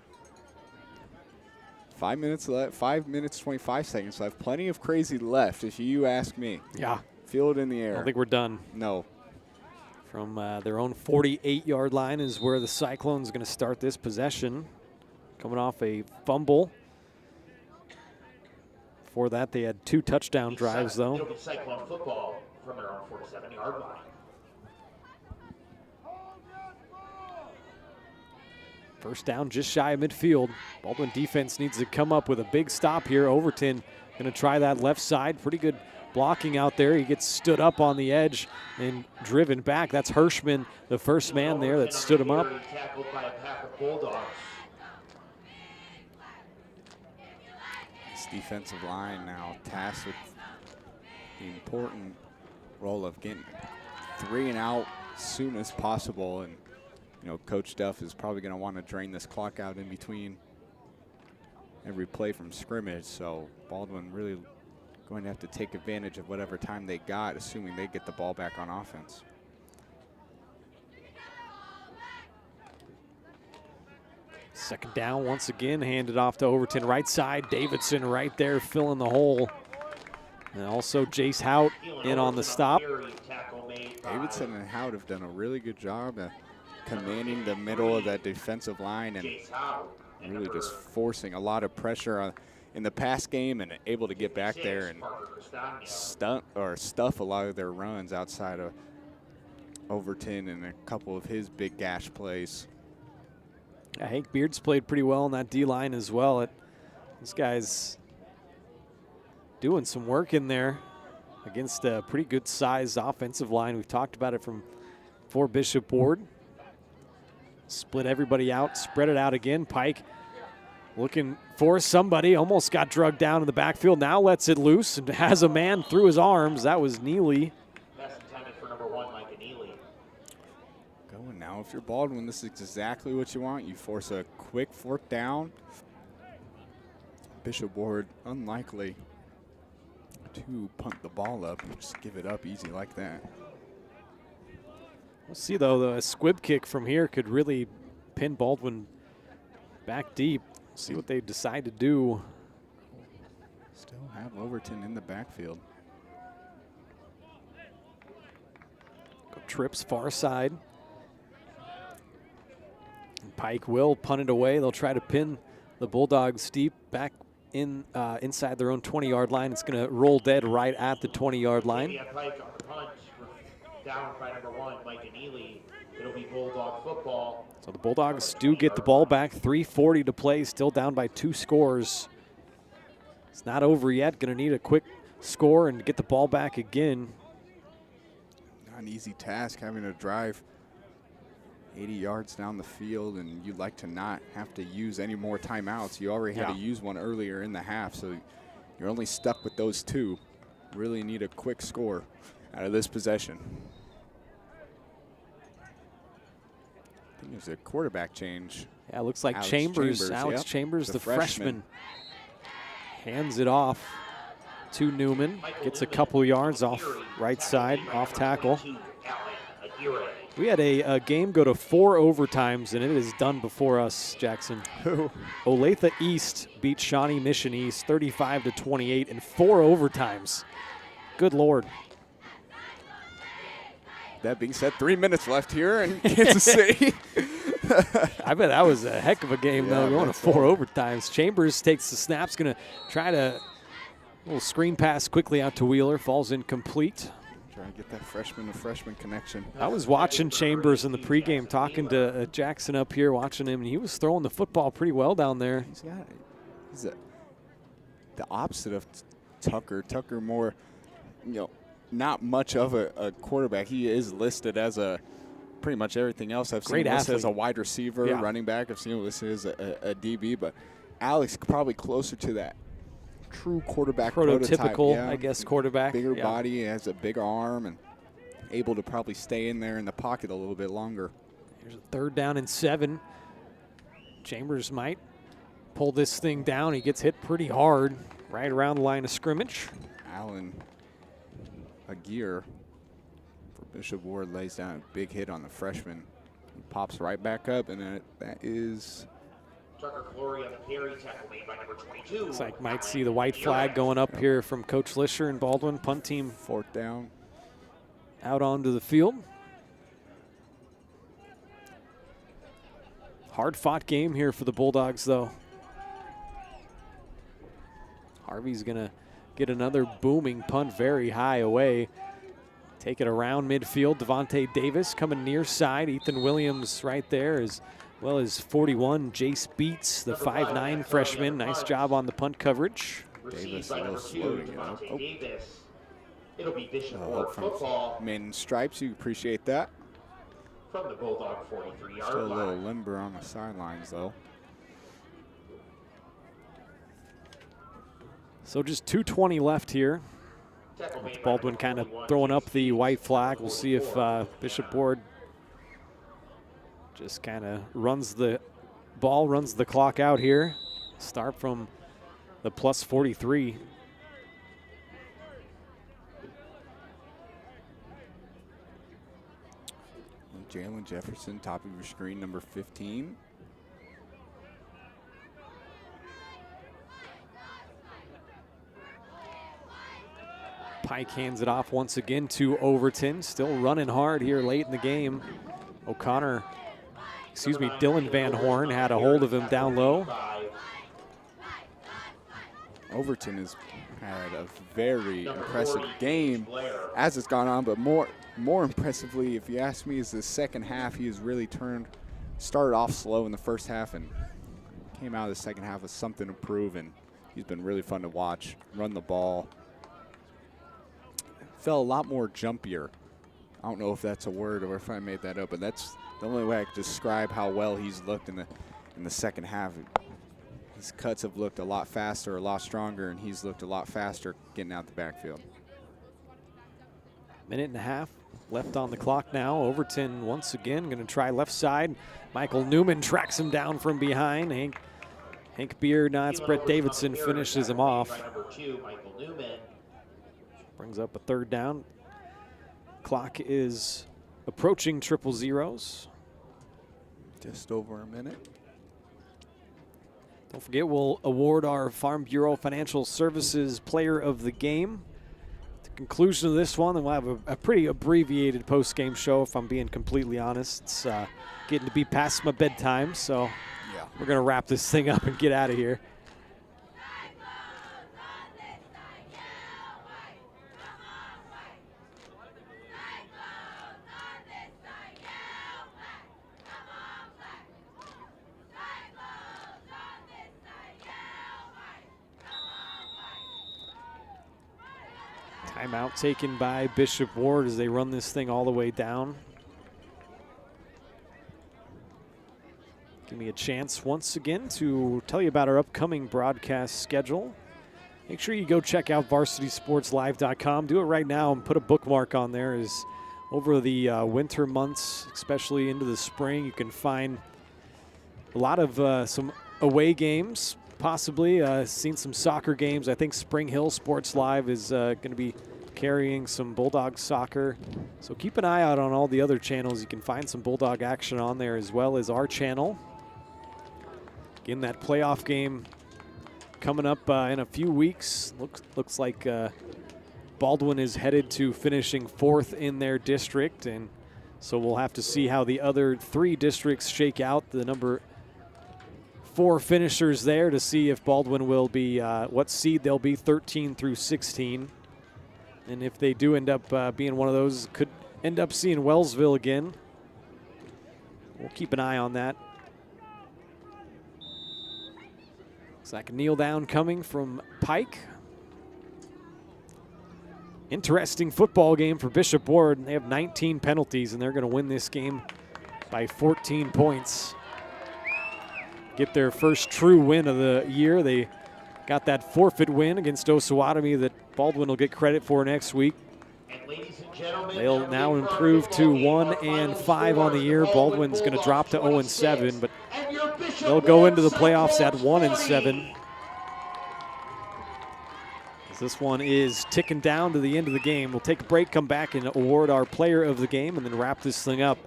5 minutes left, 5 minutes, 25 seconds left. Plenty of crazy left, if you ask me. Yeah. Feel it in the air. I don't think we're done. No. From their own 48-yard line is where the Cyclones are going to start this possession. Coming off a fumble. Before that, they had 2 touchdown drives, though. It'll be Cyclone football from their own 47-yard line. First down just shy of midfield. Baldwin defense needs to come up with a big stop here. Overton going to try that left side. Pretty good blocking out there. He gets stood up on the edge and driven back. That's Hirschman, the first man there that stood him up. Tackled by a pack of Bulldogs. This defensive line now tasked with the important role of getting 3 and out as soon as possible. And you know, Coach Duff is probably going to want to drain this clock out in between every play from scrimmage. So Baldwin really going to have to take advantage of whatever time they got, assuming they get the ball back on offense. Second down once again, handed off to Overton right side. Davidson right there filling the hole. And also Jace Hout in on the stop. Davidson and Hout have done a really good job at commanding the middle of that defensive line and really just forcing a lot of pressure in the pass game and able to get back there and stuff a lot of their runs outside of Overton and a couple of his big gash plays. Yeah, Hank Beard's played pretty well on that D-line as well. This guy's doing some work in there against a pretty good size offensive line. We've talked about it for Bishop Ward. Split everybody out, spread it out again. Pike looking for somebody, almost got drugged down in the backfield. Now lets it loose and has a man through his arms. That was Neely. Pass intended for number 1, Micah Neely. Going now, if you're Baldwin, this is exactly what you want. You force a quick 4th down. Bishop Ward unlikely to punt the ball up and just give it up easy like that. We'll see, though, the squib kick from here could really pin Baldwin back deep. See what they decide to do. Still have Overton in the backfield. Trips far side. And Pike will punt it away. They'll try to pin the Bulldogs deep back in inside their own 20-yard line. It's going to roll dead right at the 20-yard line. Pike on the punt. Down by number 1, Micah Neely. It'll be Bulldog football. So the Bulldogs do get the ball back. 3:40 to play, still down by 2 scores. It's not over yet. Going to need a quick score and get the ball back again. Not an easy task having to drive 80 yards down the field, and you'd like to not have to use any more timeouts. You already had to use one earlier in the half, so you're only stuck with those 2. Really need a quick score out of this possession. I think there's a quarterback change. Yeah, it looks like Alex Chambers, the freshman, hands it off to Newman. Gets a couple yards off right side, off tackle. We had a game go to 4 overtimes, and it is done before us, Jackson. Olathe East beat Shawnee Mission East 35-28 in 4 overtimes. Good Lord. That being said, 3 minutes left here in Kansas City. I bet that was a heck of a game, though, going to 4 overtimes. Chambers takes the snaps, going to try to little screen pass quickly out to Wheeler, falls incomplete. Trying to get that freshman-to-freshman connection. I was watching Chambers in the pregame, talking to Jackson up here, watching him, and he was throwing the football pretty well down there. He's the opposite of Tucker. Tucker more, not much of a quarterback. He is listed as pretty much everything else. I've seen him listed as a wide receiver, running back. I've seen him listed as a DB, but Alex probably closer to that true quarterback prototypical, prototype, I guess, quarterback. Bigger body, has a bigger arm, and able to probably stay in there in the pocket a little bit longer. Here's a 3rd down and 7. Chambers might pull this thing down. He gets hit pretty hard right around the line of scrimmage. Allen Aguirre for Bishop Ward lays down a big hit on the freshman. He pops right back up, and that is Tucker Glory on the carry, tackle made by number 22. Looks like might see the white flag going up here from Coach Lisher and Baldwin. Punt team 4th down. Out onto the field. Hard-fought game here for the Bulldogs, though. Harvey's going to get another booming punt very high away. Take it around midfield. Devontae Davis coming near side. Ethan Williams right there, as well as 41, Jace Beats, the 5'9 freshman. Nice job on the punt coverage. Davis a little slow to get up. It'll be Bishop Ward football. Main stripes, you appreciate that. From the Bulldog 43-yard line. Still a little limber on the sidelines, though. So just 2:20 left here. With Baldwin kind of throwing up the white flag. We'll see if Bishop Ward just kind of runs the ball, runs the clock out here. Start from the plus 43. Jalen Jefferson, top of your screen, number 15. Pike hands it off once again to Overton. Still running hard here late in the game. Dylan Van Horn had a hold of him down low. Overton has had a very impressive game as it's gone on, but more impressively, if you ask me, is the second half. He has really started off slow in the first half and came out of the second half with something to prove, and he's been really fun to watch, run the ball. Felt a lot more jumpier. I don't know if that's a word or if I made that up, but that's the only way I could describe how well he's looked in the second half. His cuts have looked a lot faster, a lot stronger, and he's looked a lot faster getting out the backfield. Minute and a half left on the clock now. Overton once again going to try left side. Michael Newman tracks him down from behind. Hank Beard, it's Brett Davidson, finishes him off. Brings up a 3rd down. Clock is approaching triple zeros. Just over a minute. Don't forget, we'll award our Farm Bureau Financial Services Player of the Game. At the conclusion of this one, then we'll have a pretty abbreviated post-game show, if I'm being completely honest. It's getting to be past my bedtime, so we're going to wrap this thing up and get out of here. Timeout taken by Bishop Ward as they run this thing all the way down. Give me a chance once again to tell you about our upcoming broadcast schedule. Make sure you go check out varsitysportslive.com. Do it right now and put a bookmark on there, as over the winter months, especially into the spring, you can find a lot of some away games, possibly. Seen some soccer games. I think Spring Hill Sports Live is going to be carrying some Bulldog soccer. So keep an eye out on all the other channels. You can find some Bulldog action on there, as well as our channel. Again, that playoff game coming up in a few weeks. Looks like Baldwin is headed to finishing 4th in their district, and so we'll have to see how the other 3 districts shake out. The number 4 finishers there to see if Baldwin will be what seed they'll be, 13 through 16. And if they do end up being one of those, could end up seeing Wellsville again. We'll keep an eye on that. Looks like a kneel down coming from Pike. Interesting football game for Bishop Ward. They have 19 penalties, and they're going to win this game by 14 points. Get their first true win of the year. They got that forfeit win against Osawatomie that Baldwin will get credit for next week. They'll now improve to 1-5 on the year. Baldwin's going to drop to 0-7, but they'll go into the playoffs at 1-7. This one is ticking down to the end of the game. We'll take a break, come back, and award our player of the game, and then wrap this thing up.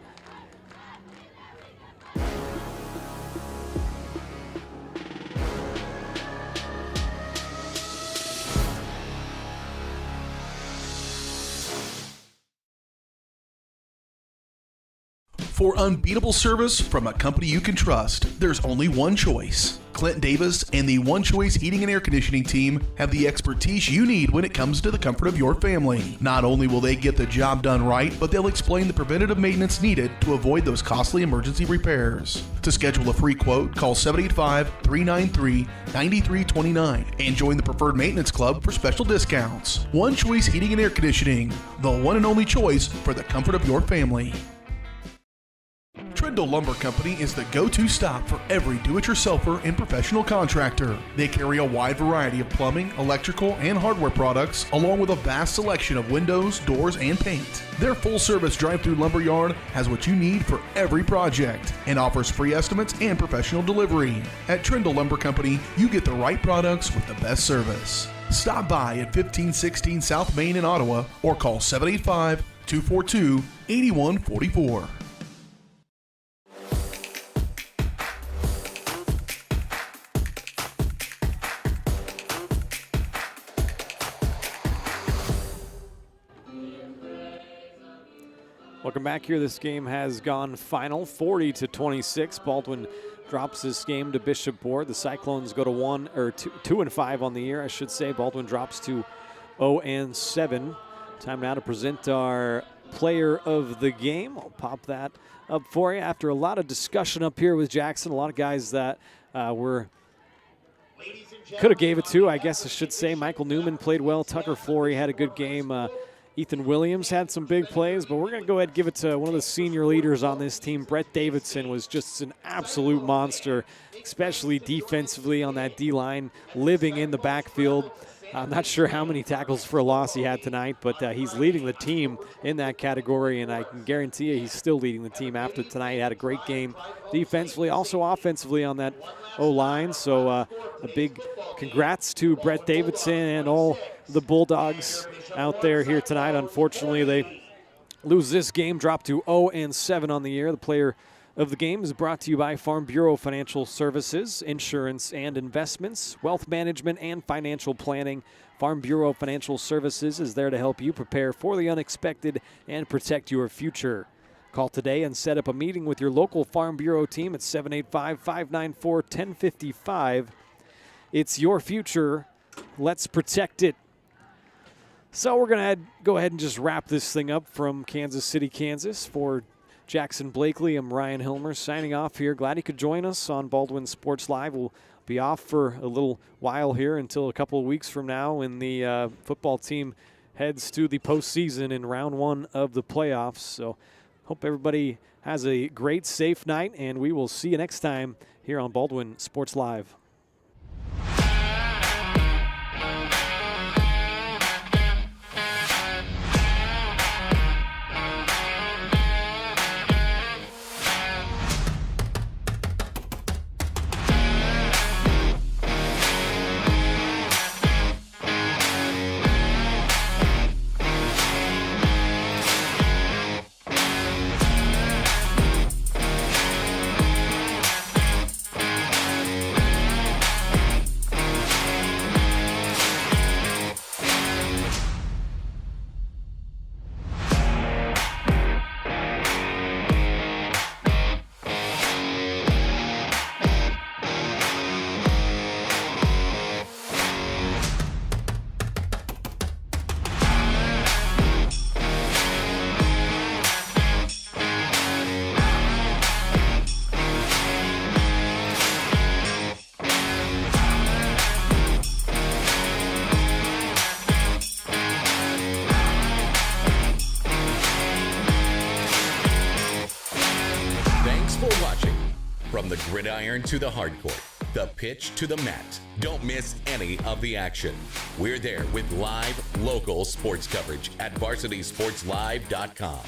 For unbeatable service from a company you can trust, there's only one choice. Clint Davis and the One Choice Heating and Air Conditioning team have the expertise you need when it comes to the comfort of your family. Not only will they get the job done right, but they'll explain the preventative maintenance needed to avoid those costly emergency repairs. To schedule a free quote, call 785-393-9329 and join the Preferred Maintenance Club for special discounts. One Choice Heating and Air Conditioning, the one and only choice for the comfort of your family. Trindle Lumber Company is the go-to stop for every do-it-yourselfer and professional contractor. They carry a wide variety of plumbing, electrical, and hardware products, along with a vast selection of windows, doors, and paint. Their full-service drive-through lumber yard has what you need for every project and offers free estimates and professional delivery. At Trindle Lumber Company, you get the right products with the best service. Stop by at 1516 South Main in Ottawa or call 785-242-8144. Welcome back here. This game has gone final, 40-26. Baldwin drops this game to Bishop Ward. The Cyclones go to 2-5 on the year, I should say. Baldwin drops to 0-7. Time now to present our player of the game. I'll pop that up for you after a lot of discussion up here with Jackson. A lot of guys that could have gave it to, I guess I should say. Michael Newman played well. Tucker Flory had a good game. Ethan Williams had some big plays, but we're going to go ahead and give it to one of the senior leaders on this team. Brett Davidson was just an absolute monster, especially defensively on that D-line, living in the backfield. I'm not sure how many tackles for a loss he had tonight, but he's leading the team in that category, and I can guarantee you he's still leading the team after tonight. He had a great game defensively, also offensively on that O-line. So a big congrats to Brett Davidson and all the Bulldogs out there here tonight. Unfortunately, they lose this game, drop to 0-7 on the year. The player of the game is brought to you by Farm Bureau Financial Services, insurance and investments, wealth management and financial planning. Farm Bureau Financial Services is there to help you prepare for the unexpected and protect your future. Call today and set up a meeting with your local Farm Bureau team at 785-594-1055. It's your future. Let's protect it. So we're going to go ahead and just wrap this thing up from Kansas City, Kansas. For Jackson Blakely, I'm Ryan Hilmer signing off here. Glad he could join us on Baldwin Sports Live. We'll be off for a little while here until a couple of weeks from now when the football team heads to the postseason in round one of the playoffs. So hope everybody has a great, safe night, and we will see you next time here on Baldwin Sports Live. gridiron to the hardcourt, the pitch to the mat. Don't miss any of the action. We're there with live, local sports coverage at VarsitySportsLive.com.